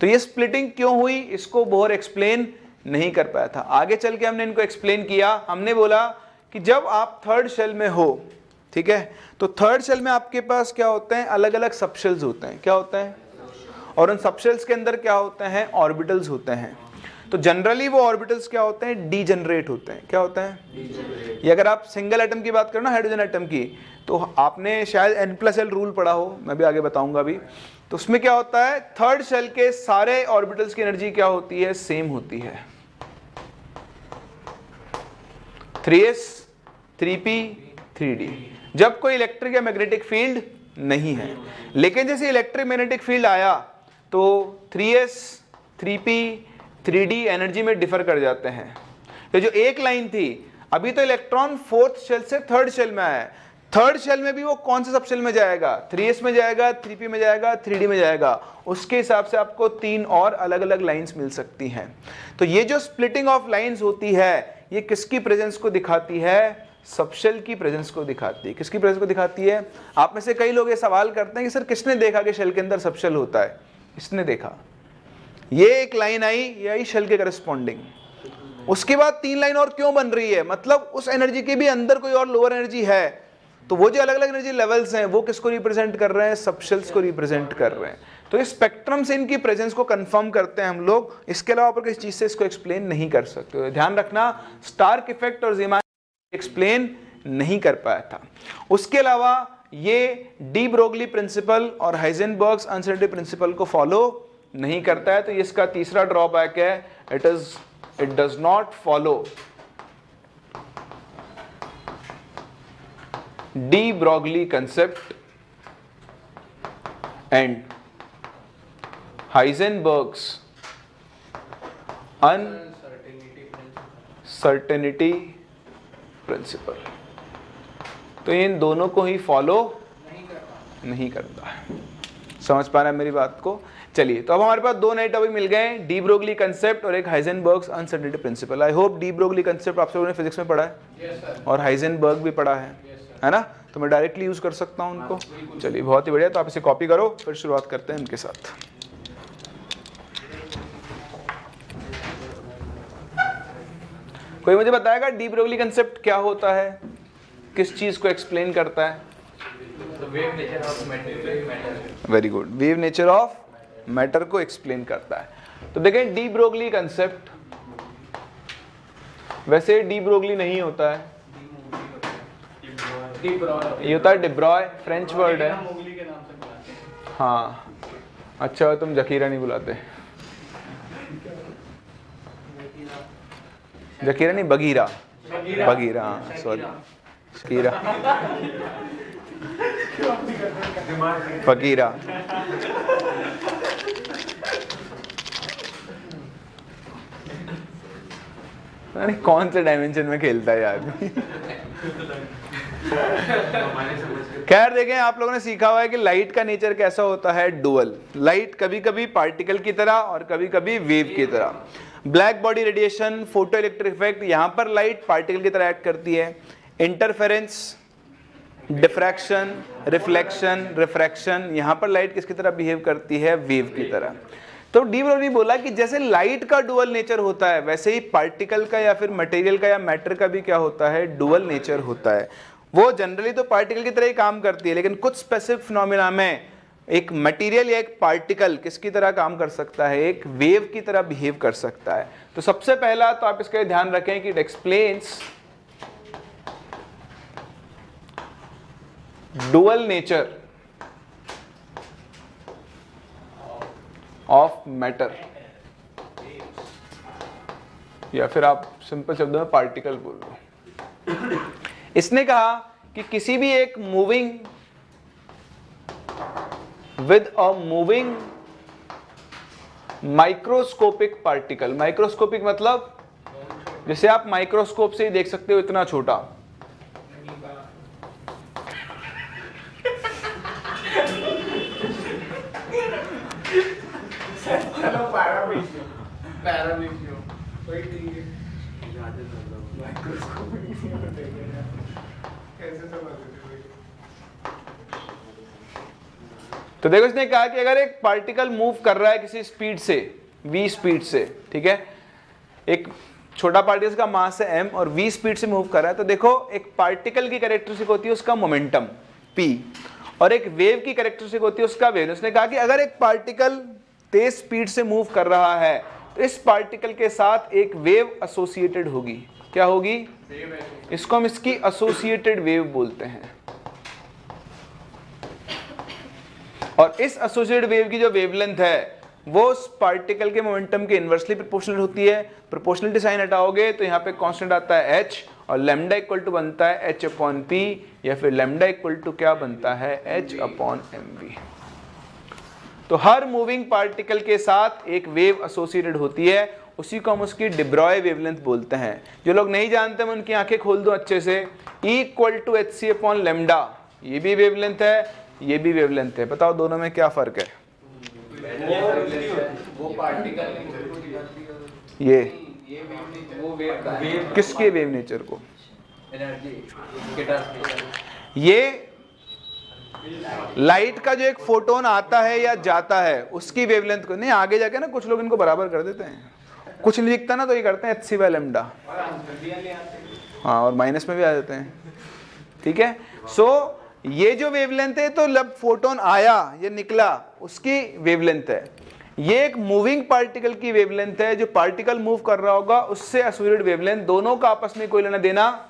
तो ये स्प्लिटिंग क्यों हुई, इसको बोहर एक्सप्लेन नहीं कर पाया था। आगे चल के हमने इनको एक्सप्लेन किया। हमने बोला कि जब आप थर्ड शेल में हो, ठीक है, तो थर्ड शेल में आपके पास क्या होते हैं, अलग अलग सबशेल्स होते हैं। क्या होते हैं, और उन सबशेल्स के अंदर क्या होते हैं, ऑर्बिटल्स होते हैं। तो जनरली वो ऑर्बिटल्स क्या होते हैं, डीजनरेट होते हैं। क्या होते हैं, ये अगर आप सिंगल एटम की बात करो ना, हाइड्रोजन एटम की, तो आपने शायद N+L रूल पढ़ा हो, मैं भी आगे बताऊंगा अभी। तो उसमें क्या होता है, थर्ड शेल के सारे ऑर्बिटल्स की एनर्जी क्या होती है, सेम होती है, 3s 3p 3d, जब कोई इलेक्ट्रिक या मैग्नेटिक फील्ड नहीं है। लेकिन जैसे इलेक्ट्रिक मैग्नेटिक फील्ड आया तो 3s 3p 3d एनर्जी में डिफर कर जाते हैं। तो जो एक लाइन थी, अभी तो इलेक्ट्रॉन फोर्थ शेल से थर्ड शेल में आया है, थर्ड शेल में भी वो कौन से सबशेल में जाएगा, 3s में जाएगा, 3p में जाएगा, 3d में जाएगा। उसके हिसाब से आपको 3 और अलग अलग लाइंस मिल सकती हैं। तो ये जो स्प्लिटिंग ऑफ लाइंस होती है, ये किसकी प्रेजेंस को दिखाती है, सबशेल की प्रेजेंस को दिखाती है। किसकी प्रेजेंस को दिखाती है, आप में से कई लोग ये सवाल करते हैं कि सर किसने देखा कि शेल के अंदर सबशेल होता है। इसने देखा, ये एक लाइन आई, ये आई शेल के करस्पॉन्डिंग, उसके बाद 3 लाइन और क्यों बन रही है, मतलब उस एनर्जी के भी अंदर कोई और लोअर एनर्जी है तो वो जो अलग अलग एनर्जी लेवल्स हैं वो किसको रिप्रेजेंट कर रहे हैं, सबशेल्स को रिप्रेजेंट कर रहे हैं। तो इस स्पेक्ट्रम से इनकी प्रेजेंस को कंफर्म करते हैं हम लोग, इसके अलावा पर किसी चीज से इसको एक्सप्लेन नहीं कर सकते। ध्यान रखना, स्टार्क इफेक्ट और ज़ीमान एक्सप्लेन नहीं कर पाया था। उसके अलावा ये डी ब्रोगली प्रिंसिपल और हाइजेनबर्ग्स अनसर्टेनिटी प्रिंसिपल को फॉलो नहीं करता है, तो ये इसका तीसरा ड्रॉबैक है, it does not follow de Broglie concept and Heisenberg's uncertainty principle. तो इन दोनों को ही फॉलो नहीं करता है। समझ पा रहे हैं मेरी बात को? चलिए, तो अब हमारे पास दो नए टॉपिक मिल गए, डी ब्रोगली कंसेप्ट और एक Heisenberg's uncertainty principle. I hope de Broglie concept आप लोगों ने फिजिक्स में पढ़ा है और हाइजेनबर्ग भी पढ़ा है ना? तो मैं डायरेक्टली यूज कर सकता हूं उनको। चलिए, बहुत ही बढ़िया। तो आप इसे कॉपी करो, फिर शुरुआत करते हैं इनके साथ। कोई मुझे बताएगा डी ब्रोगली कंसेप्ट क्या होता है, किस चीज को एक्सप्लेन करता है? Very good, wave nature of matter को एक्सप्लेन करता है। तो देखें, डी ब्रोगली कंसेप्ट, वैसे डी ब्रोगली नहीं होता है, ये होता है डिब्रॉय, फ्रेंच वर्ड है। हाँ, अच्छा तुम जकीरा नहीं बुलाते, जकीरा नहीं, बगीरा, बगीरा, सॉरी, शकीरा, फकीरा। अरे कौन से डायमेंशन में खेलता है यार। खैर देखें, आप लोगों ने सीखा हुआ है कि लाइट का नेचर कैसा होता है, डुअल। लाइट कभी कभी पार्टिकल की तरह और कभी कभी वेव की तरह। Black body radiation, photo electric effect, यहां पर लाइट पार्टिकल की तरह एक्ट करती है। इंटरफेरेंस, डिफ्रैक्शन, रिफ्लेक्शन, रिफ्रैक्शन, यहां पर लाइट किसकी तरह बिहेव करती है, वेव की तरह। तो डी ब्रोगली बोला कि जैसे लाइट का डुअल नेचर होता है, वैसे ही पार्टिकल का या फिर मटेरियल का या मैटर का भी क्या होता है, डुअल नेचर होता है। वो जनरली तो पार्टिकल की तरह ही काम करती है, लेकिन कुछ स्पेसिफिक फिनोमेना में एक मटेरियल या एक पार्टिकल किसकी तरह काम कर सकता है, एक वेव की तरह बिहेव कर सकता है। तो सबसे पहला तो आप इसका ध्यान रखें कि it explains dual nature of matter, या फिर आप सिंपल शब्दों में पार्टिकल बोल लो। इसने कहा कि किसी भी एक moving with a moving microscopic particle, microscopic मतलब जैसे आप माइक्रोस्कोप से ही देख सकते हो इतना छोटा, तो देखो इसने कहा कि अगर एक पार्टिकल मूव कर रहा है किसी स्पीड से, v स्पीड से, ठीक है, एक छोटा पार्टिकल का मास है m और v स्पीड से मूव कर रहा है, तो देखो एक पार्टिकल की कैरेक्टरिस्टिक होती है उसका मोमेंटम p और एक वेव की कैरेक्टरिस्टिक होती है उसका वेव। उसने कहा कि अगर एक पार्टिकल तेज स्पीड से मूव कर रहा है तो इस पार्टिकल के साथ एक वेव एसोसिएटेड होगी। क्या होगी? इसको हम इसकी एसोसिएटेड वेव बोलते हैं। और इस एसोसिएटेड वेव की जो वेवलेंथ है वो उस पार्टिकल के मोमेंटम के इनवर्सली प्रोपोर्शनल होती है। प्रोपोर्शनलिटी साइन हटाओगे तो यहाँ पे कांस्टेंट आता है h और लैम्डा इक्वल टू बनता है h अपॉन p, या फिर लैम्डा इक्वल टू क्या बनता है, h अपॉन mv। तो हर मूविंग पार्टिकल के साथ एक वेव एसोसिएटेड होती है, उसी को हम उसकी डिब्रॉय वेवलेंथ बोलते हैं। जो लोग नहीं जानते मैं उनकी आंखें खोल दूं अच्छे से। E equal to H C upon lambda, ये भी वेवलेंथ है, ये भी वेवलेंथ है। बताओ दोनों में क्या फर्क है? वो पार्टिकल ये वो वेव किसके वेव नेचर को? एनर्जी के ट्रांसमिशन। ये लाइट का जो एक फोटोन आता है या जाता है उसकी वेवलेंथ को। नहीं, आगे जाके ना कुछ लोग इनको बराबर कर देते हैं, कुछ नहीं दिखता ना तो ये करते हैं एच सी बाय लेमडा, हाँ, और माइनस में भी आ जाते हैं। ठीक है। सो ये जो वेवलेंथ है, तो जब फोटोन आया, ये निकला, उसकी वेवलेंथ है। ये एक मूविंग पार्टिकल की वेवलेंथ है, जो पार्टिकल मूव कर रहा होगा उससे एसोसिएटेड वेवलेंथ, दोनों का आपस में कोई लेना देना।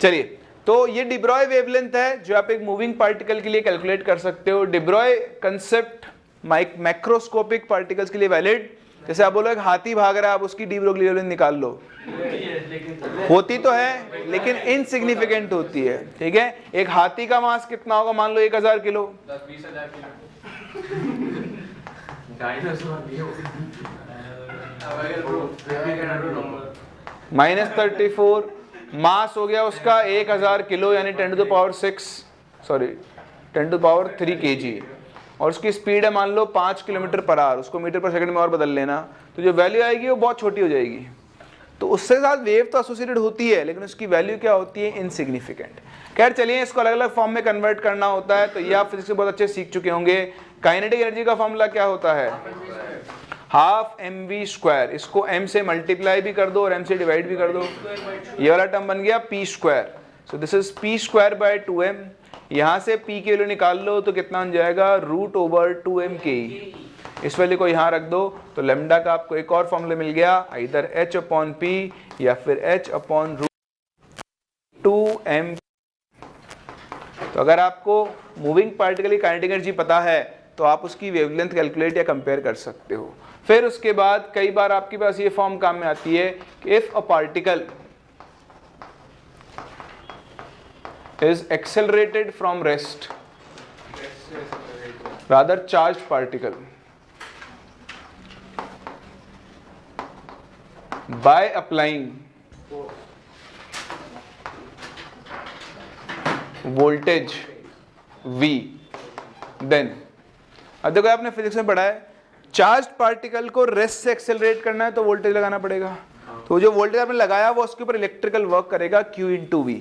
चलिए, तो ये डिब्रॉय वेवलेंथ है जो आप एक मूविंग पार्टिकल के लिए कैलकुलेट कर सकते हो। डिब्रॉय कंसेप्ट मैक्रोस्कोपिक पार्टिकल्स के लिए वैलिड। जैसे आप बोलो एक हाथी भाग रहा है, आप उसकी डी ब्रोगली वेवलेंथ निकाल लो, होती तो है लेकिन इनसिग्निफिकेंट होती है, ठीक है। एक हाथी का मास कितना होगा, मान लो 1000 किलो, 10-20,000 किलो। -34 मास हो गया उसका 1000 किलो, यानी 10⁻3 kg, और उसकी स्पीड है मान लो 5 किलोमीटर पर आवर, उसको मीटर पर सेकंड में और बदल लेना, तो जो वैल्यू आएगी वो बहुत छोटी हो जाएगी। तो उससे साथ वेव तो एसोसिएटेड होती है, लेकिन उसकी वैल्यू क्या होती है, इनसिग्निफिकेंट। खैर चलिए, इसको अलग अलग फॉर्म में कन्वर्ट करना होता है, तो ये आप फिजिक्स में बहुत अच्छे सीख चुके होंगे। काइनेटिक एनर्जी का फॉर्मूला क्या होता है, 12mv²। इसको m से मल्टीप्लाई भी कर दो और m से डिवाइड भी कर दो, ये वाला टर्म बन गया p²। So this is p²/2m। यहाँ से p की वैल्यू निकाल लो तो कितना बन जाएगा, √2m/k। इस वैल्यू को यहाँ रख दो तो लैम्डा का आपको एक और फॉर्मूला मिल गया, इधर h/p या फिर h/√2m। तो अगर आपको मूविंग पार्टिकल की काइनेटिक एनर्जी पता है तो आप उसकी वेवलेंथ कैलकुलेट या कंपेयर कर सकते हो। फिर उसके बाद कई बार आपके पास ये फॉर्म काम में आती है कि if a particle is accelerated from rest, rather charged particle, by applying voltage V, then अब देखो आपने फिजिक्स में पढ़ा है, चार्ज पार्टिकल को रेस्ट से एक्सेलरेट करना है तो वोल्टेज लगाना पड़ेगा। तो जो वोल्टेज आपने लगाया वो उसके ऊपर इलेक्ट्रिकल वर्क करेगा Q into V।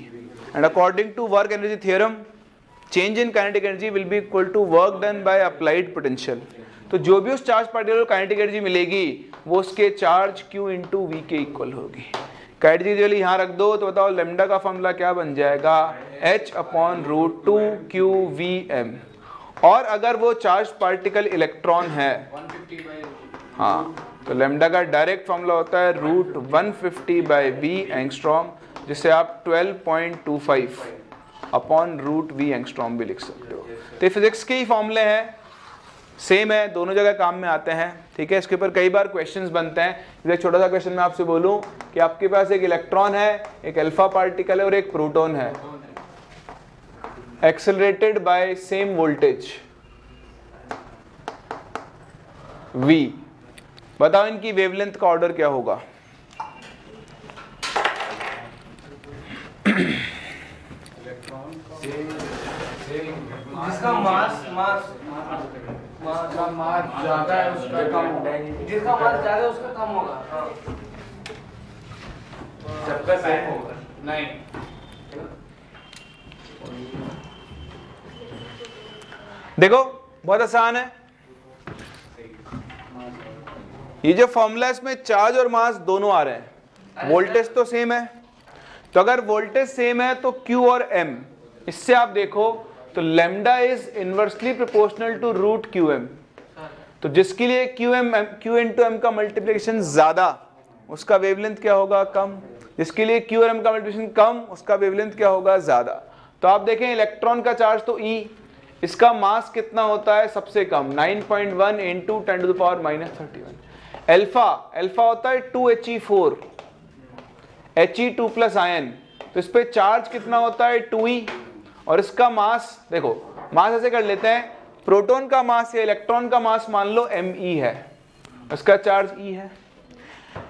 And according to work energy theorem, change in kinetic energy will be equal to work done by applied potential। तो जो भी उस चार्ज पार्टिकल को काइनेटिक एनर्जी मिलेगी वो उसके चार्ज Q into V के इक्वल होगी। काइनेटिक एनर्जी यहाँ रख दो तो बताओ लैम्डा का फॉर्मूला क्या बन जाएगा, h/√2qVm। और अगर वो चार्ज पार्टिकल इलेक्ट्रॉन है, 150/, तो लैम्डा का डायरेक्ट फॉर्मूला होता है √150/v एंगस्ट्रॉम, जिससे आप 12.25/√v एंगस्ट्रॉम भी लिख सकते हो। तो फिजिक्स के ही फॉर्मूले हैं, सेम है, दोनों जगह काम में आते हैं, ठीक है। इसके ऊपर कई बार क्वेश्चंस बनते हैं। जैसे छोटा सा क्वेश्चन मैं आपसे बोलूं कि आपके पास एक इलेक्ट्रॉन है, एक अल्फा पार्टिकल है और एक प्रोटॉन है, accelerated by same voltage v, बताओ इनकी वेवलेंथ का ऑर्डर क्या होगा। जिसका मास ज्यादा है उसका कम होगा, जिसका मास ज्यादा है उसका कम होगा। सबका सेम होगा नहीं। देखो बहुत आसान है, ये जो फॉर्मूला है इसमें चार्ज और मास दोनों आ रहे हैं, वोल्टेज तो सेम है। तो अगर वोल्टेज सेम है तो Q और M, इससे आप देखो तो lambda is inversely proportional to √QM। तो जिसके लिए Q into M का मल्टीप्लिकेशन ज्यादा, उसका वेवलेंथ क्या होगा, कम। जिसके लिए Q और M का मल्टीप्लिकेशन कम, उसका वेवलेंथ क्या होगा, ज्यादा। तो आप देखें इलेक्ट्रॉन का चार्ज तो E, इसका मास कितना होता है, सबसे कम 9.1 into 10⁻31। अल्फा होता है 2He4, He2+ आयन, तो इस पे चार्ज कितना होता है 2E, और इसका मास देखो, मास ऐसे कर लेते हैं, प्रोटॉन का मास या इलेक्ट्रॉन का मास मान लो Me है, इसका चार्ज E है।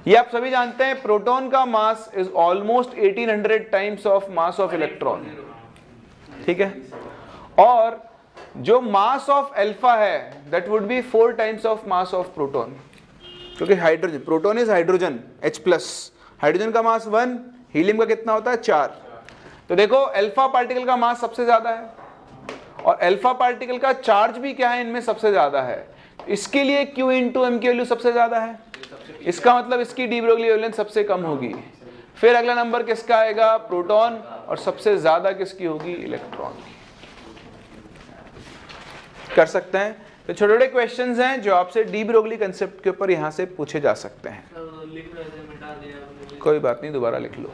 ये आप सभी जानते हैं प्रोटॉन का mass is almost 1800 times of mass of electron, ठीक है। और जो मास ऑफ अल्फा है that would be 4 times of mass of proton, क्योंकि hydrogen, proton is hydrogen H+, hydrogen का मास 1, हीलियम का कितना होता है 4। तो देखो अल्फा पार्टिकल का मास सबसे ज्यादा है और अल्फा पार्टिकल का चार्ज भी क्या है, इनमें सबसे ज्यादा है। इसके लिए Q into M की वैल्यू सबसे ज्यादा है, इसका मतलब इसकी डी ब्रोगली वेवलेंथ सबसे कम होगी। फिर अगला नंबर किसका आएगा, प्रोटॉन, और सबसे ज्यादा किसकी होगी? इलेक्ट्रॉन की। कर सकते हैं। तो छोटे छोटे क्वेश्चंस हैं जो आपसे डी ब्रोगली कंसेप्ट के ऊपर यहाँ से पूछे जा सकते हैं। कोई बात नहीं, दोबारा लिख लो।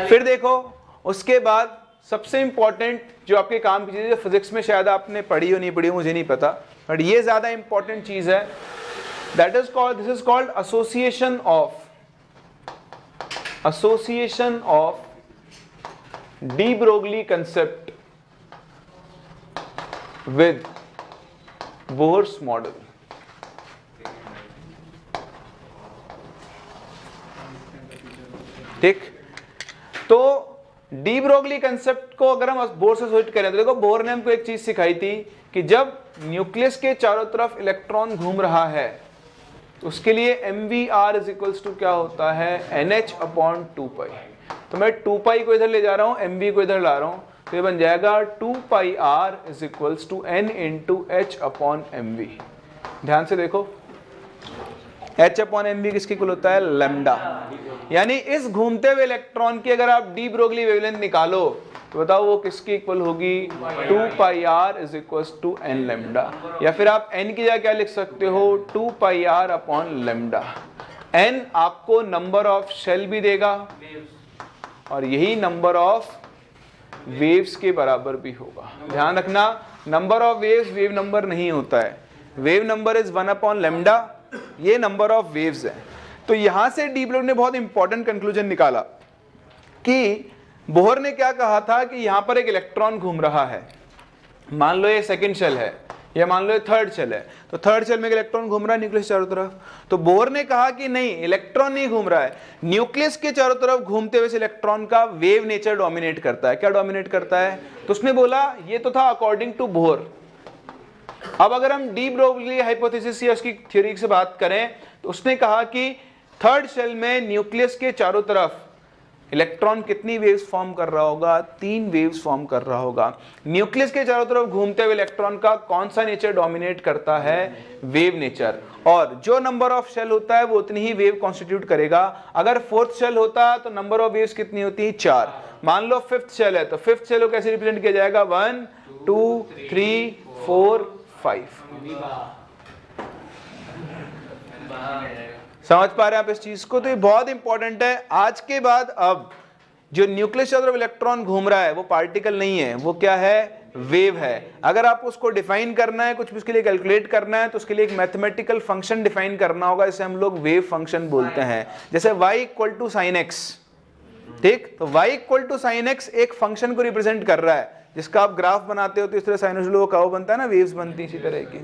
फिर देखो उसके बाद सबसे इंपॉर्टेंट जो आपके काम की चीज है, फिजिक्स में शायद आपने पढ़ी हो नहीं पढ़ी हो मुझे नहीं पता, बट ये ज्यादा इंपॉर्टेंट चीज है। That is called, this is called association of de Broglie concept with Bohr's model। ठीक, तो डी ब्रोगली कंसेप्ट को अगर हम बोर से सोच करें तो देखो बोर ने हमको एक चीज सिखाई थी कि जब न्यूक्लियस के चारों तरफ इलेक्ट्रॉन घूम रहा है तो उसके लिए MVR इज इक्वल्स टू क्या होता है? NH/2π। तो मैं 2π को इधर ले जा रहा हूं, MV को इधर ला रहा हूं, तो ये बन जाएगा 2πR is equals to N into H/MV। ध्यान से देखो H/MV किसकी इक्वल होता है? लैम्डा। यानी इस घूमते हुए इलेक्ट्रॉन की अगर आप डी ब्रोगली वेवलेंथ निकालो तो बताओ वो किसकी इक्वल होगी? 2πR is equals to n lambda. या फिर आप n की जगह क्या लिख सकते हो? 2πR upon lambda. n आपको नंबर ऑफ शेल भी देगा और यही नंबर ऑफ वेव्स के बराबर भी होगा। ध्यान रखना, number of waves wave number नहीं होता है। Wave number is 1 upon lambda, ये नंबर ऑफ वेव्स है। तो यहां से डी ब्रोगली ने बहुत इंपॉर्टेंट कंक्लूजन निकाला कि बोहर ने क्या कहा था कि यहां पर एक इलेक्ट्रॉन घूम रहा है, मान लो ये सेकंड शेल है या मान लो ये थर्ड शेल है, तो थर्ड शेल में एक इलेक्ट्रॉन घूम रहा है न्यूक्लियस चारों तरफ। तो बोहर ने कहा कि नहीं, इलेक्ट्रॉन नहीं घूम रहा है, न्यूक्लियस के चारों तरफ घूमते हुए इलेक्ट्रॉन का वेव नेचर डोमिनेट करता है। क्या डोमिनेट करता है? तो उसने बोला ये तो था अकॉर्डिंग टू बोहर। अब अगर हम डी ब्रोगली हाइपोथेसिस या उसकी थ्योरी से बात करें तो उसने कहा कि थर्ड शेल में न्यूक्लियस के चारों तरफ इलेक्ट्रॉन कितनी वेव्स फॉर्म कर रहा होगा? 3 वेव्स फॉर्म कर रहा होगा। न्यूक्लियस के चारों तरफ घूमते हुए इलेक्ट्रॉन का कौन सा नेचर डोमिनेट करता है? Wave nature. और जो नंबर ऑफ शेल होता है वो उतनी ही वेव कॉन्स्टिट्यूट करेगा। अगर फोर्थ शेल होता तो नंबर ऑफ वेव्स कितनी होती है? 4। मान लो फिफ्थ शेल है तो फिफ्थ शेल को कैसे रिप्रेजेंट किया जाएगा? 1 2 3 4 5। समझ पा रहे हैं आप इस चीज को? तो ये बहुत इंपॉर्टेंट है। आज के बाद अब जो न्यूक्लियस के तरफ इलेक्ट्रॉन घूम रहा है वो पार्टिकल नहीं है, वो क्या है? वेव है। अगर आप उसको डिफाइन करना है, कुछ भी उसके लिए कैलकुलेट करना है, तो उसके लिए एक मैथमेटिकल फंक्शन डिफाइन करना होगा, जिसे हम लोग वेव फंक्शन बोलते हैं। जैसे y = sin x, ठीक, तो y = sin x एक फंक्शन को रिप्रेजेंट कर रहा है, जिसका आप ग्राफ बनाते हो तो इस तरह साइनसॉइडल कर्व बनता है ना, वेव्स बनती है इसी तरह की।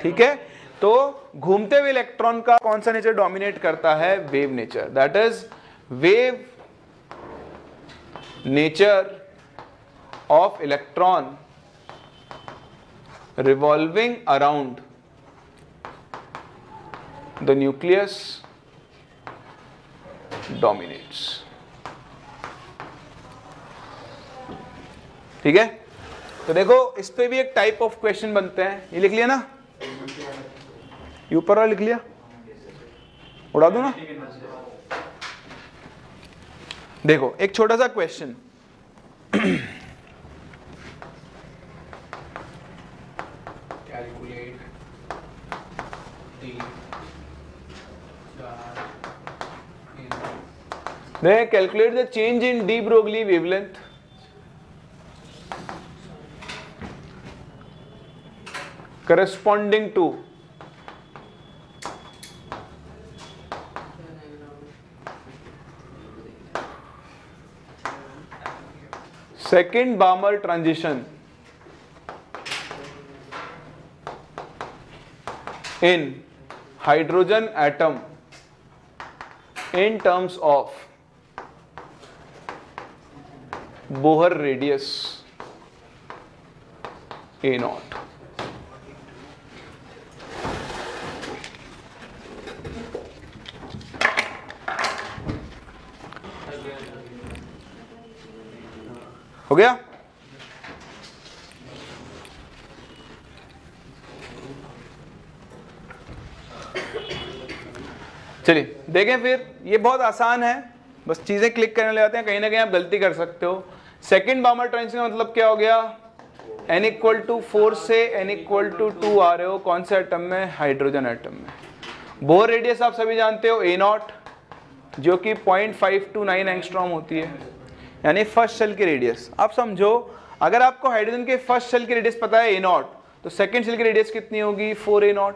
ठीक है, तो घूमते हुए इलेक्ट्रॉन का कौन सा नेचर डोमिनेट करता है? Wave nature. That is wave nature of electron revolving around the nucleus dominates. ठीक है, तो देखो इस पे भी एक टाइप ऑफ क्वेश्चन बनते हैं। ये लिख लिया ना, ये ऊपर वाला लिख लिया, उड़ा दो ना। देखो एक छोटा सा question, calculate the change in de Broglie wavelength corresponding to second Balmer transition in hydrogen atom in terms of Bohr radius A0। हो गया? चलिए देखें फिर, ये बहुत आसान है, बस चीजें क्लिक करने लगे जाते हैं, कहीं ना कहीं आप गलती कर सकते हो। सेकंड बार्मर ट्रांजिशन का मतलब क्या हो गया, n इक्वल टू 4 से n इक्वल टू 2 आ रहे हो कौन से एटम में, हाइड्रोजन एटम में। बोर रेडियस आप सभी जानते हो A0 जो कि 0.529 एंगस्ट्रॉम होती है, यानी फर्स्ट शेल की रेडियस। आप समझो अगर आपको हाइड्रोजन के फर्स्ट शेल की रेडियस पता है A0, तो सेकंड शेल की रेडियस कितनी होगी 4A0,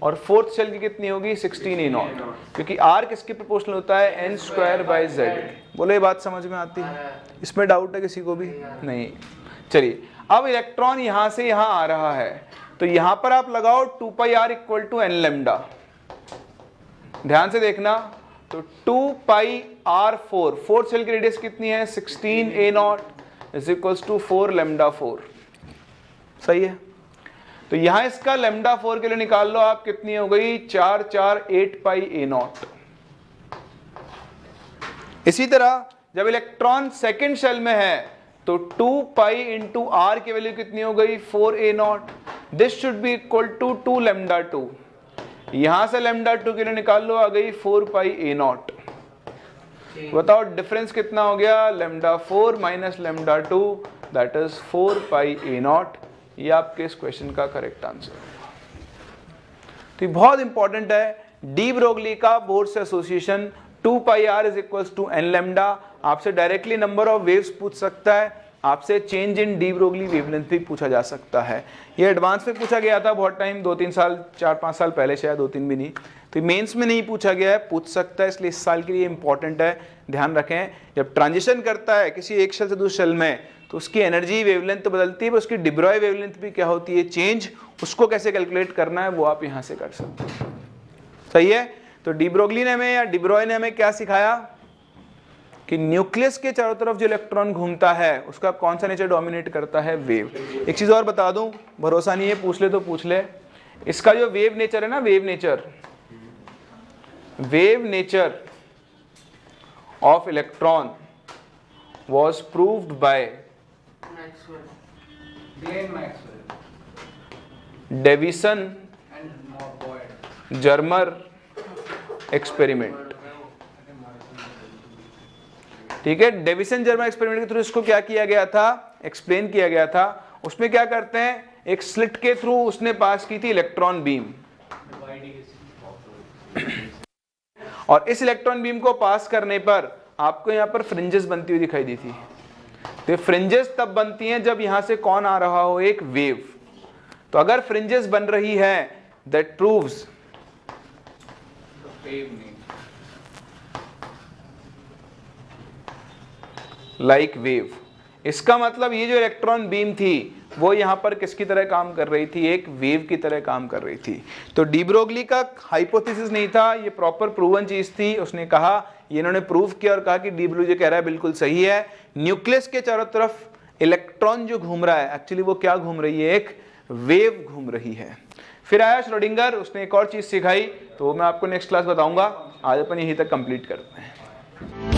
और फोर्थ शेल की कितनी होगी 16A0, क्योंकि R किसके प्रोपोर्शनल होता है n²/z। बोलो ये बात समझ में आती है, इसमें डाउट है किसी को भी नहीं। चलिए अब इलेक्ट्रॉन यहां से यहां आ रहा है, तो यहां पर आप लगाओ 2πr equal to n lambda, ध्यान से देखना। तो 2πr4, फोर्थ शेल की रेडियस कितनी है 16A0 is equals to 4 lambda 4, सही है। तो यहां इसका लैम्डा 4 के लिए निकाल लो आप, कितनी हो गई 4 4 8πA0। इसी तरह जब इलेक्ट्रॉन सेकंड शेल में है तो 2π इंटू r की वैल्यू कितनी हो गई 4A0, this should be equal to 2 lambda 2। यहां से लैम्डा 2 के लिए निकाल लो, आ गई 4πA0। बताओ डिफरेंस कितना हो गया, lambda 4 minus lambda 2 that is 4πA0। ये आपके इस क्वेश्चन का करेक्ट आंसर है। तो ये बहुत इंपॉर्टेंट है, डी ब्रोगली का बोर्ड से association 2πr is equals to n lambda. आपसे डायरेक्टली नंबर ऑफ वेव्स पूछ सकता है, आपसे change in de Broglie wavelength भी पूछा जा सकता है। ये एडवांस में पूछा गया था बहुत टाइम, 2-3 साल 4-5 साल पहले, शायद 2-3 भी नहीं। तो मेंस में नहीं पूछा गया है, पूछ सकता है, इसलिए इस साल के लिए इंपॉर्टेंट है, ध्यान रखें। जब ट्रांजिशन करता है किसी एक शेल से दूसरे शेल में, तो उसकी एनर्जी वेवलेंथ तो बदलती है, पर उसकी डी ब्रॉय वेवलेंथ भी क्या होती है, चेंज। उसको कैसे कैलकुलेट करना है वो आप यहाँ से कर सकते हैं, सही है। तो डी ब्रोगली ने हमें या डी ब्रॉय ने हमें क्या सिखाया कि न्यूक्लियस के चारों तरफ जो इलेक्ट्रॉन घूमता है उसका कौन सा नेचर डोमिनेट करता है, वेव। एक चीज और बता दूं, भरोसा नहीं है पूछ ले तो पूछ ले, इसका जो वेव नेचर है ना, wave nature of electron was proved by Davison Germer experiment। ठीक है, डेविसन जर्मर एक्सपेरिमेंट के थ्रू इसको क्या किया गया था, एक्सप्लेन किया गया था। उसमें क्या करते हैं, एक स्लिट के थ्रू उसने पास की थी इलेक्ट्रॉन बीम, और इस इलेक्ट्रॉन बीम को पास करने पर आपको यहाँ पर फ्रिंजेस बनती हुई दिखाई दी थी। तो फ्रिंजेस तब बनती हैं जब यहां से कौन आ रहा हो, एक वेव। तो अगर फ्रिंजेस बन रही है दैट प्रूव्स लाइक वेव। इसका मतलब ये जो इलेक्ट्रॉन बीम थी वो यहां पर किसकी तरह काम कर रही थी, एक वेव की तरह काम कर रही थी। तो डी ब्रोगली का हाइपोथेसिस नहीं था, ये प्रॉपर प्रूवन चीज थी। उसने कहा, ये इन्होंने प्रूव किया और कहा कि डी ब्रोगली जो कह रहा है बिल्कुल सही है। न्यूक्लियस के चारों तरफ इलेक्ट्रॉन जो घूम रहा है, एक्चुअली वो क्या घूम रही है, एक वेव घूम रही है। फिर आया श्रोडिंगर, उसने एक और चीज सिखाई, तो वो मैं आपको नेक्स्ट क्लास बताऊंगा। आज अपन यहीं तक कंप्लीट करते हैं।